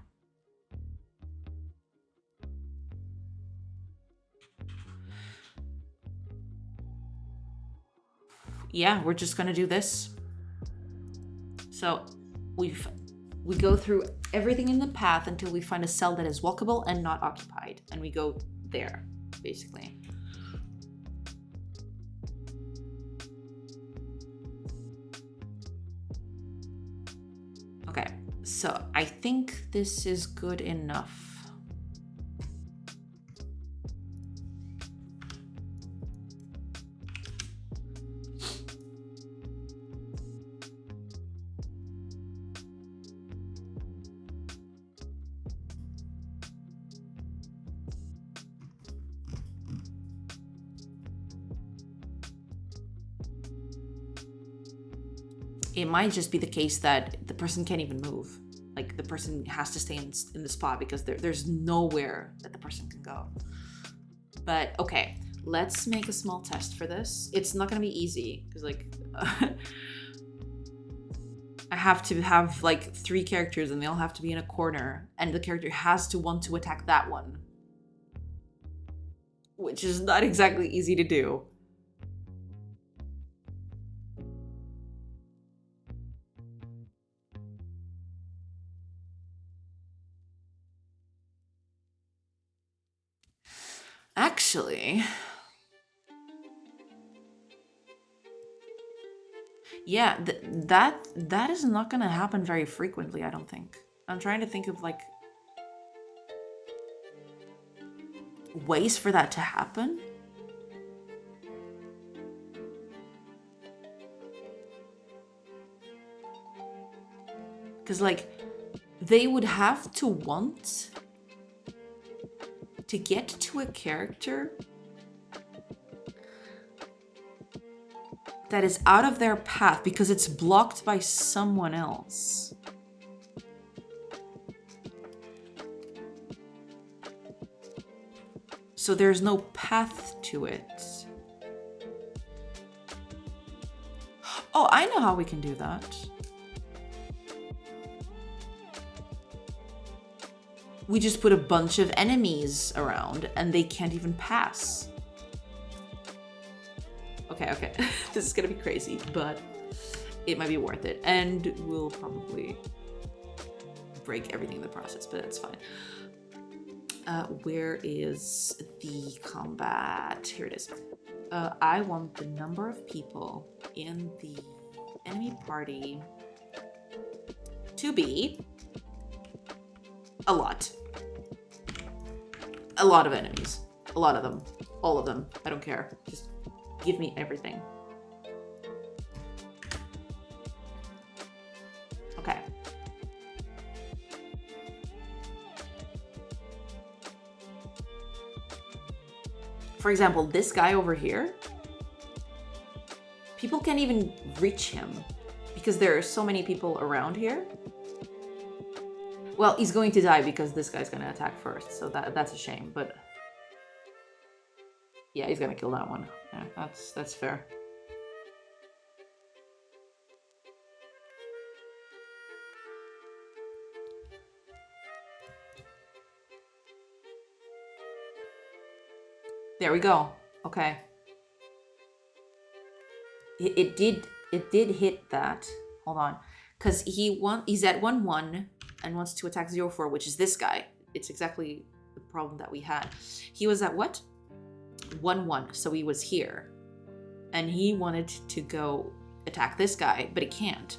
Yeah, we're just going to do this. So we go through everything in the path until we find a cell that is walkable and not occupied. And we go there, basically. So I think this is good enough. It might just be the case that the person can't even move. Like the person has to stay in the spot because there's nowhere that the person can go. But okay, let's make a small test for this. It's not gonna be easy because like I have to have like 3 characters and they all have to be in a corner and the character has to want to attack that one. Which is not exactly easy to do. Actually, yeah, that is not gonna happen very frequently, I don't think. I'm trying to think of like ways for that to happen. Because like they would have to want to get to a character that is out of their path because it's blocked by someone else. So there's no path to it. Oh, I know how we can do that. We just put a bunch of enemies around and they can't even pass. Okay. This is gonna be crazy, but it might be worth it. And we'll probably break everything in the process, but that's fine. Where is the combat? Here it is. I want the number of people in the enemy party to be a lot. A lot of enemies. A lot of them. All of them. I don't care. Just give me everything. Okay. For example, this guy over here, people can't even reach him because there are so many people around here. Well, he's going to die because this guy's going to attack first, so that's a shame, but yeah, he's going to kill that one. Yeah, that's fair. There we go. Okay. It did hit that. Hold on. Because he's at 1-1 and wants to attack 0-4, which is this guy. It's exactly the problem that we had. He was at what? 1-1, so he was here. And he wanted to go attack this guy, but he can't.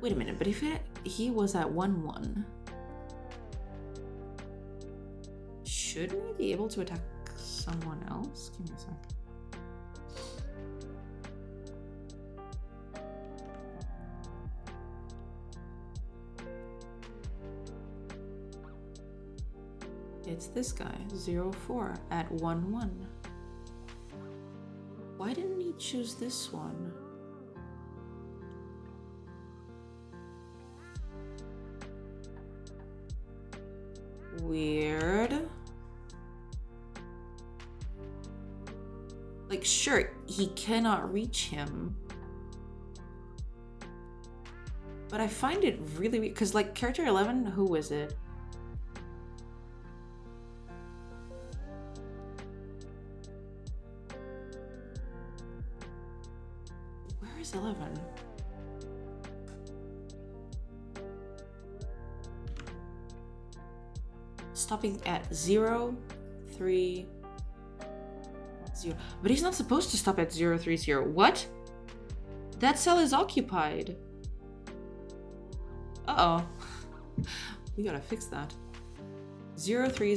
Wait a minute, but if he was at 1-1... shouldn't he be able to attack someone else? Give me a sec. It's this guy, 0-4, at 1-1. Why didn't he choose this one? Weird. Like, sure, he cannot reach him. But I find it really weird, because, like, character 11, who is it? Where is 11? Stopping at 0, 3, 0. But he's not supposed to stop at 0, 3, 0. What? That cell is occupied. Uh-oh. We gotta fix that. 030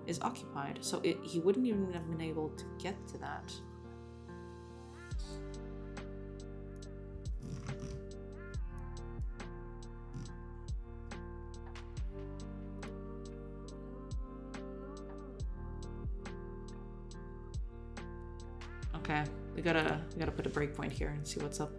is occupied, so he wouldn't even have been able to get to that. Okay, we gotta put a breakpoint here and see what's up.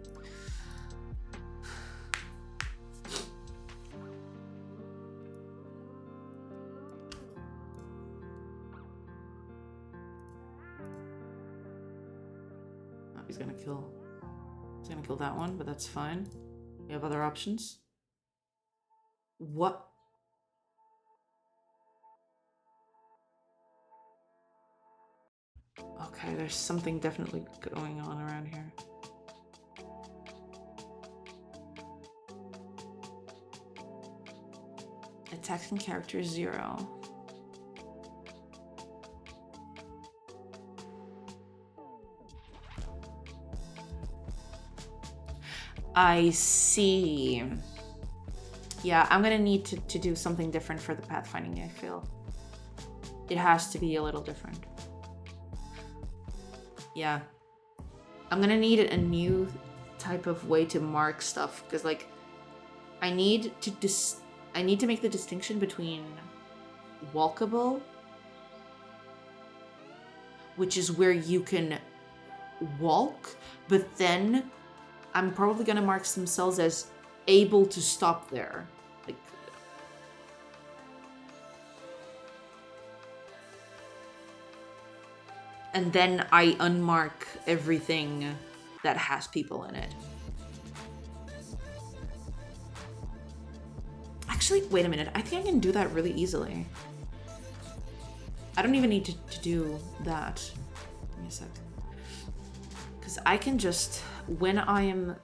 Oh, he's gonna kill that one, but that's fine. We have other options. What? Okay, there's something definitely going on around here. Attacking character 0. I see. Yeah, I'm gonna need to do something different for the pathfinding, I feel. It has to be a little different. Yeah. I'm gonna need a new type of way to mark stuff, because like I need to make the distinction between walkable, which is where you can walk, but then I'm probably gonna mark some cells as able to stop there. Like, and then I unmark everything that has people in it. Actually, wait a minute. I think I can do that really easily. I don't even need to do that. Give me a sec. Because I can just, when I am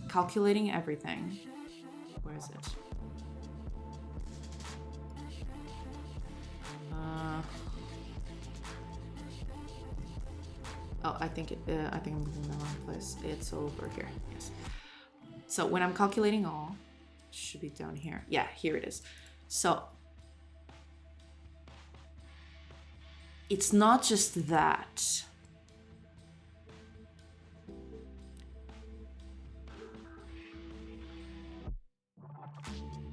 calculating everything, where is it? Oh, I think I'm looking in the wrong place. It's over here. Yes. So when I'm calculating all, it should be down here. Yeah, here it is. So it's not just that.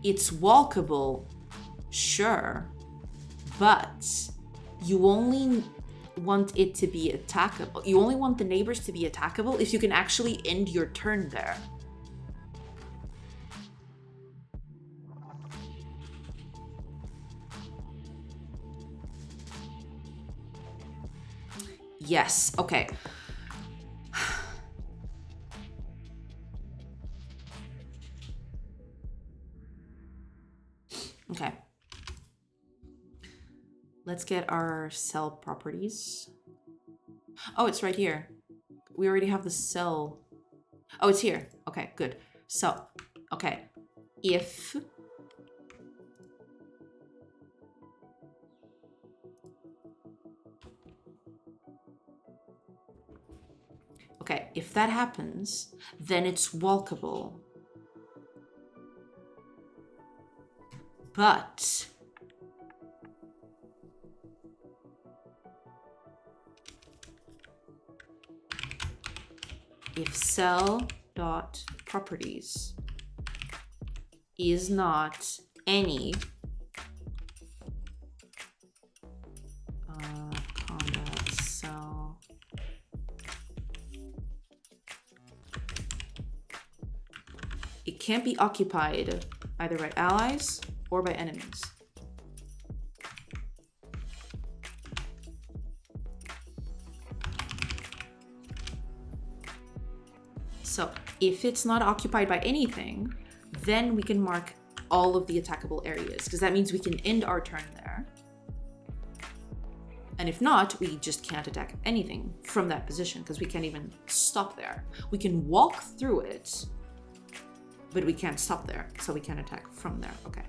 It's walkable, sure, but you only want it to be attackable. You only want the neighbors to be attackable if you can actually end your turn there. Yes, okay. Okay. Let's get our cell properties. Oh, it's right here. We already have the cell. Oh, it's here. Okay, good. So, okay. If that happens, then it's walkable. But if cell.properties is not any combat cell it can't be occupied either by allies or by enemies. So if it's not occupied by anything, then we can mark all of the attackable areas, because that means we can end our turn there. And if not, we just can't attack anything from that position, because we can't even stop there. We can walk through it, but we can't stop there, so we can't attack from there. Okay,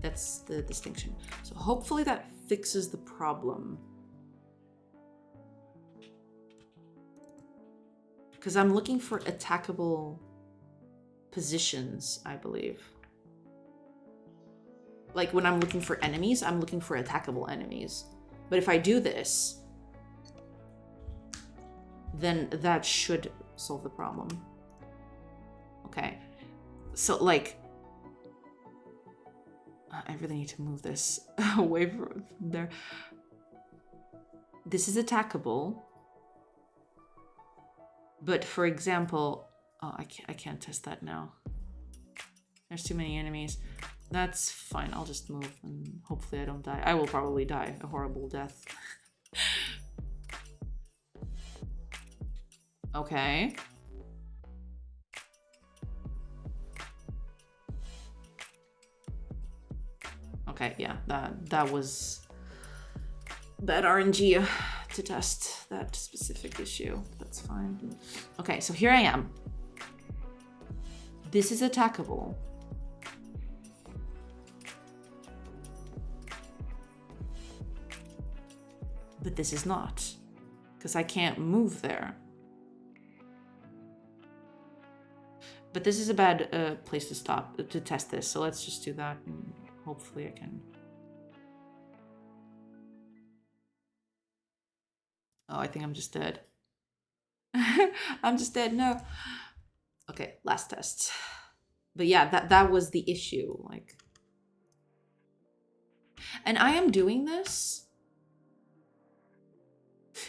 that's the distinction. So hopefully that fixes the problem. Because I'm looking for attackable positions, I believe. Like when I'm looking for enemies, I'm looking for attackable enemies. But if I do this, then that should solve the problem. Okay. So like, I really need to move this away from there. This is attackable. But for example, oh, I can't test that now. There's too many enemies. That's fine. I'll just move and hopefully I don't die. I will probably die a horrible death. Okay. Okay, yeah, that was bad RNG to test that specific issue. That's fine. Okay, so here I am. This is attackable. But this is not, because I can't move there. But this is a bad place to stop, to test this, so let's just do that, and hopefully I can... Oh, I think I'm just dead. I'm just dead, no. Okay, last test. But yeah, that was the issue, like... And I am doing this...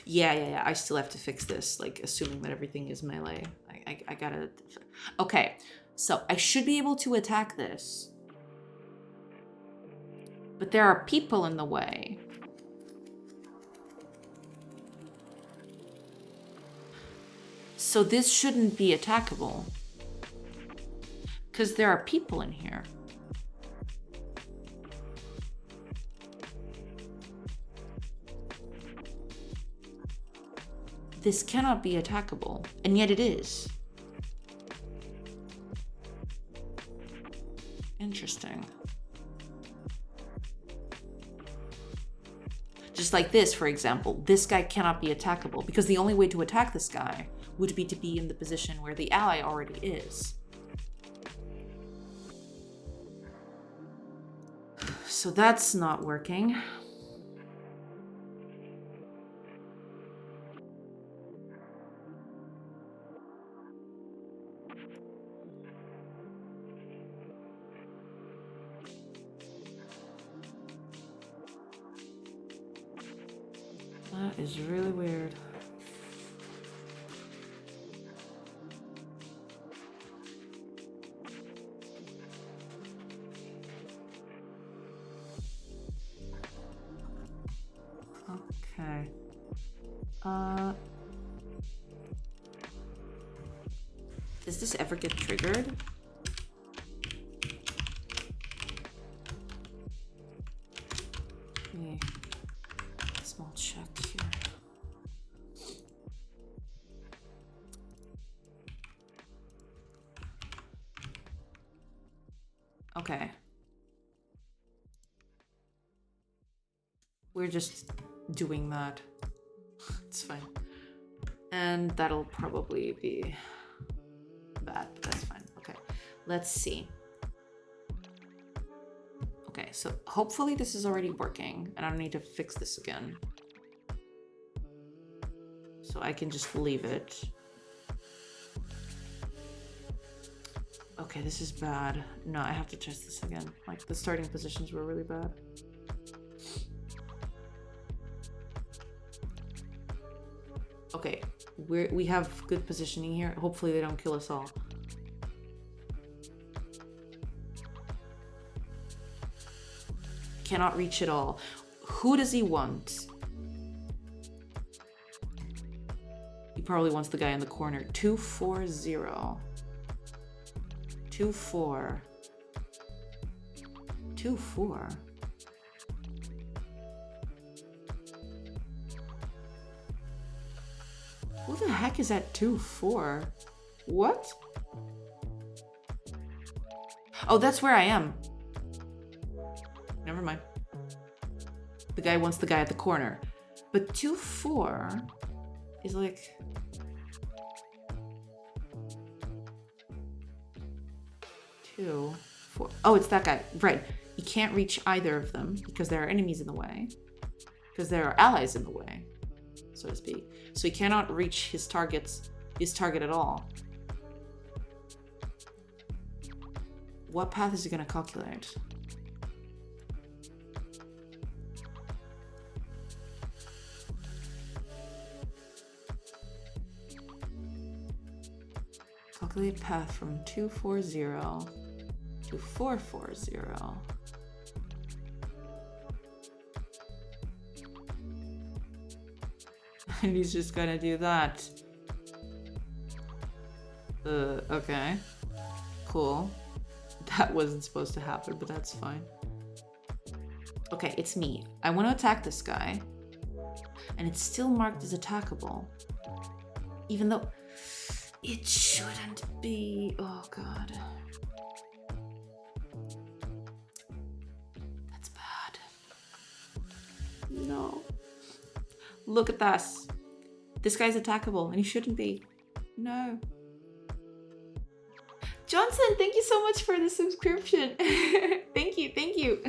Yeah, I still have to fix this, like, assuming that everything is melee. I gotta... Okay, so I should be able to attack this. But there are people in the way. So this shouldn't be attackable. Because there are people in here. This cannot be attackable, and yet it is. Interesting. Just like this, for example, this guy cannot be attackable because the only way to attack this guy would be to be in the position where the ally already is. So that's not working. That is really weird. Okay. Does this ever get triggered? Okay. Small check here. Okay. We're just doing that. It's fine. And that'll probably be bad, but that's fine. Okay, let's see. Okay, so hopefully this is already working and I don't need to fix this again. So I can just leave it. Okay, this is bad. No, I have to test this again. Like, the starting positions were really bad. Okay, we have good positioning here. Hopefully they don't kill us all. Cannot reach it all. Who does he want? He probably wants the guy in the corner. 240. 24. 24. Who the heck is at 2-4? What? Oh, that's where I am. Never mind. The guy wants the guy at the corner. But 2-4 is like... 2, 4. Oh, it's that guy. Right. He can't reach either of them because there are enemies in the way. Because there are allies in the way, so to speak. So he cannot reach his target at all. What path is he going to calculate? Calculate path from 240 to 440. And he's just gonna do that. Okay. Cool. That wasn't supposed to happen, but that's fine. Okay, it's me. I want to attack this guy. And it's still marked as attackable. Even though it shouldn't be. Oh, God. That's bad. No. Look at this. This guy's attackable, and he shouldn't be. No. Johnson, thank you so much for the subscription. Thank you, thank you.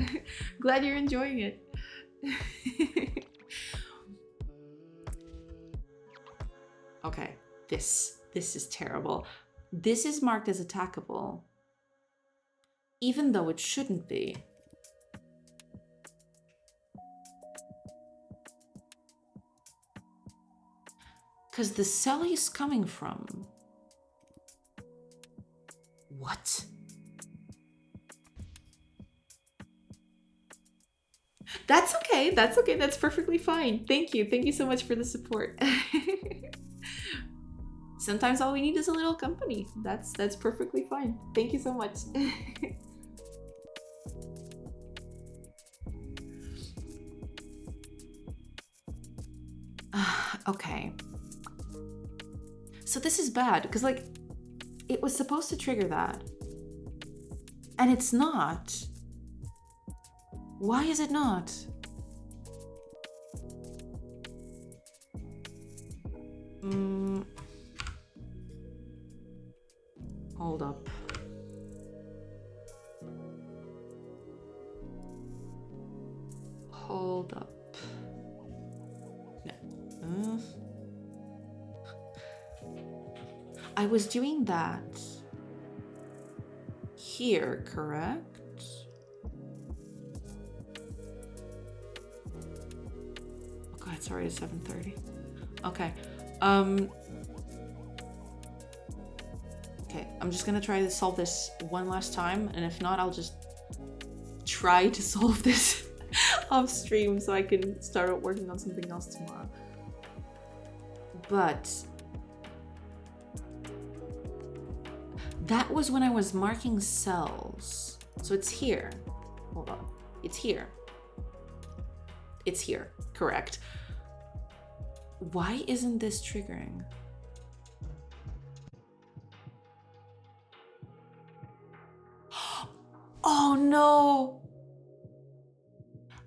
Glad you're enjoying it. Okay, this is terrible. This is marked as attackable, even though it shouldn't be. Because the cell he's coming from. What? That's okay. That's okay. That's perfectly fine. Thank you. Thank you so much for the support. Sometimes all we need is a little company. That's perfectly fine. Thank you so much. Okay. So this is bad because, like, it was supposed to trigger that. And it's not. Why is it not? Hold up. Hold up. No. I was doing that here, correct? Oh God, it's already 7:30. Okay. Okay, I'm just gonna try to solve this one last time, and if not, I'll just try to solve this off stream so I can start working on something else tomorrow. But that was when I was marking cells. So it's here. Hold on. It's here. It's here. Correct. Why isn't this triggering? Oh no!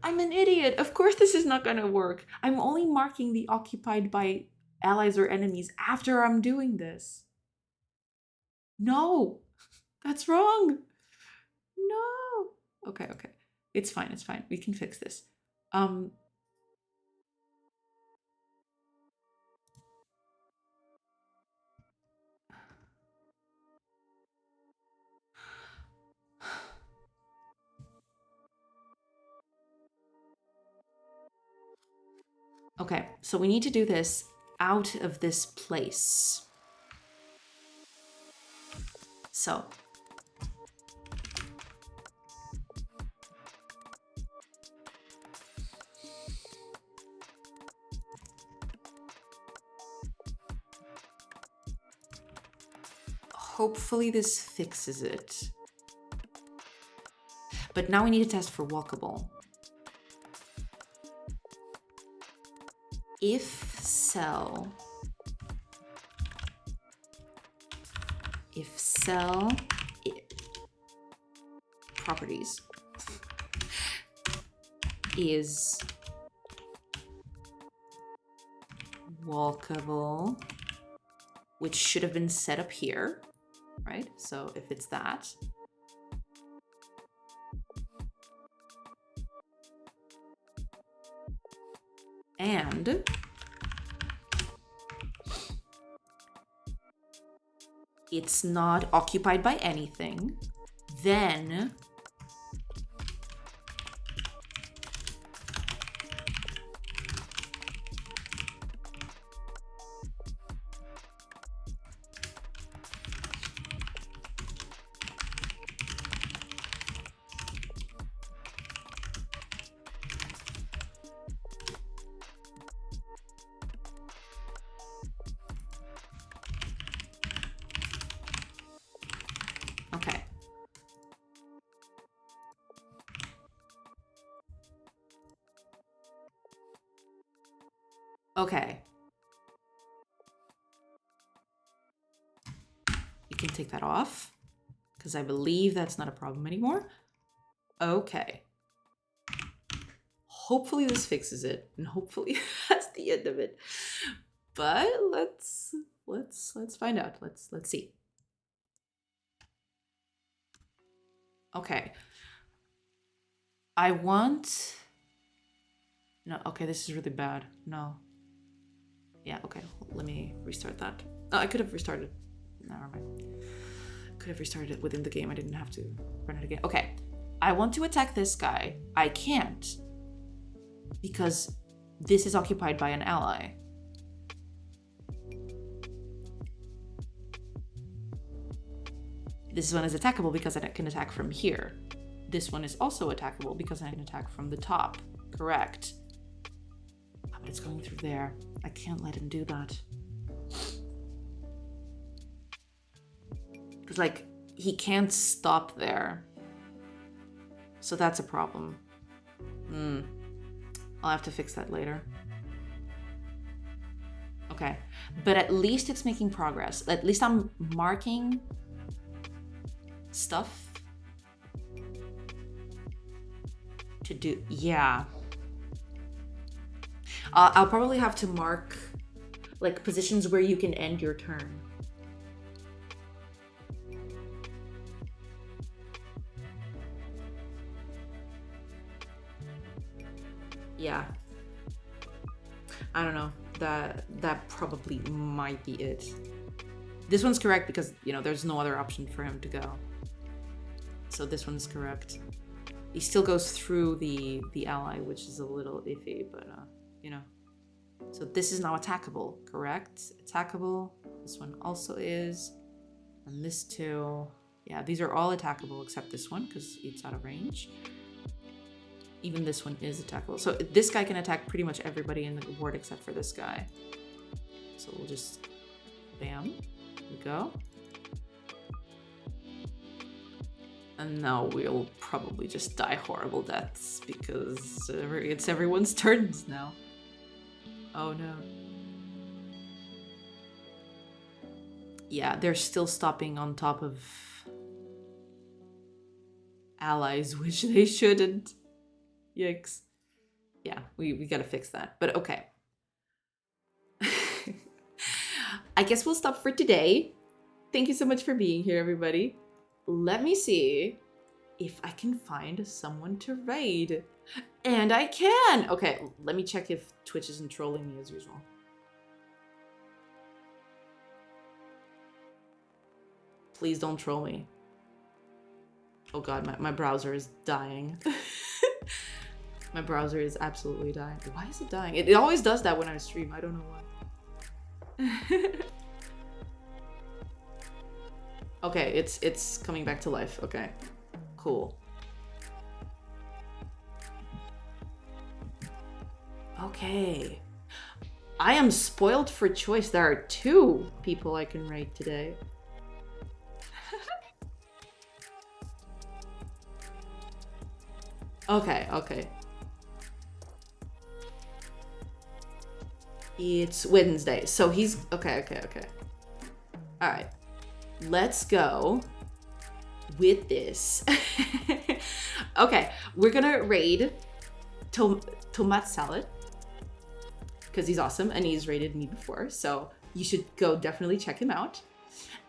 I'm an idiot. Of course this is not gonna work. I'm only marking the occupied by allies or enemies after I'm doing this. No! That's wrong! No! Okay. It's fine. We can fix this. Okay, so we need to do this out of this place. So. Hopefully this fixes it. But now we need to test for walkable. If cell properties is walkable, which should have been set up here, right? So if it's that, and it's not occupied by anything, then okay. Okay. You can take that off because I believe that's not a problem anymore. Okay. Hopefully this fixes it, and hopefully that's the end of it. But let's find out. Let's see. Okay. I want... No, okay, this is really bad. No. Yeah, okay. Let me restart that. Oh, I could have restarted. Never mind. Could have restarted it within the game. I didn't have to run it again. Okay. I want to attack this guy. I can't. Because this is occupied by an ally. This one is attackable because I can attack from here. This one is also attackable because I can attack from the top. Correct. Oh, but it's going through there. I can't let him do that. Because, like, he can't stop there. So that's a problem. I'll have to fix that later. Okay. But at least it's making progress. At least I'm marking stuff to do. Yeah. I'll probably have to mark like positions where you can end your turn. Yeah. I don't know. That probably might be it. This one's correct because, you know, there's no other option for him to go. So this one's correct. He still goes through the ally, which is a little iffy, but you know. So this is now attackable, correct? Attackable. This one also is. And this too. Yeah, these are all attackable except this one because it's out of range. Even this one is attackable. So this guy can attack pretty much everybody in the board except for this guy. So we'll just, bam, here we go. And now we'll probably just die horrible deaths because it's everyone's turns now. Oh no. Yeah, they're still stopping on top of allies, which they shouldn't. Yikes. Yeah, we gotta fix that. But okay. I guess we'll stop for today. Thank you so much for being here, everybody. Let me see if I can find someone to raid. And I can! Okay, let me check if Twitch isn't trolling me as usual. Please don't troll me. Oh god, my browser is dying. My browser is absolutely dying. Why is it dying? It always does that when I stream. I don't know why. Okay, it's coming back to life. Okay, cool. Okay. I am spoiled for choice. There are 2 people I can raid today. Okay, okay. It's Wednesday, so he's... Okay. Alright. Let's go with this. Okay, we're gonna raid Tomat Salad because he's awesome and he's raided me before, so you should go definitely check him out.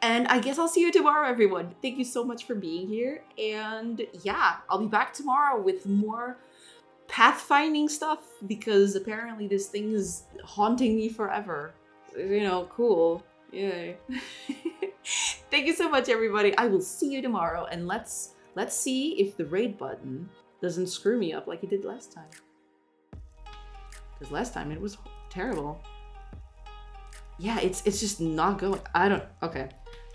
And I guess I'll see you tomorrow, everyone. Thank you so much for being here. And yeah, I'll be back tomorrow with more pathfinding stuff because apparently this thing is haunting me forever. You know, cool. Yay. Thank you so much, everybody. I will see you tomorrow, and let's see if the raid button doesn't screw me up like it did last time. Because last time it was terrible. Yeah, it's just not going. I don't. Okay,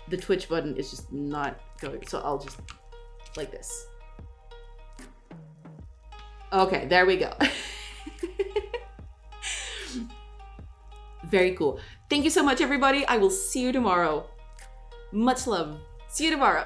the Twitch button is just not going. So I'll just like this. Okay, there we go. Very cool. Thank you so much, everybody. I will see you tomorrow. Much love. See you tomorrow.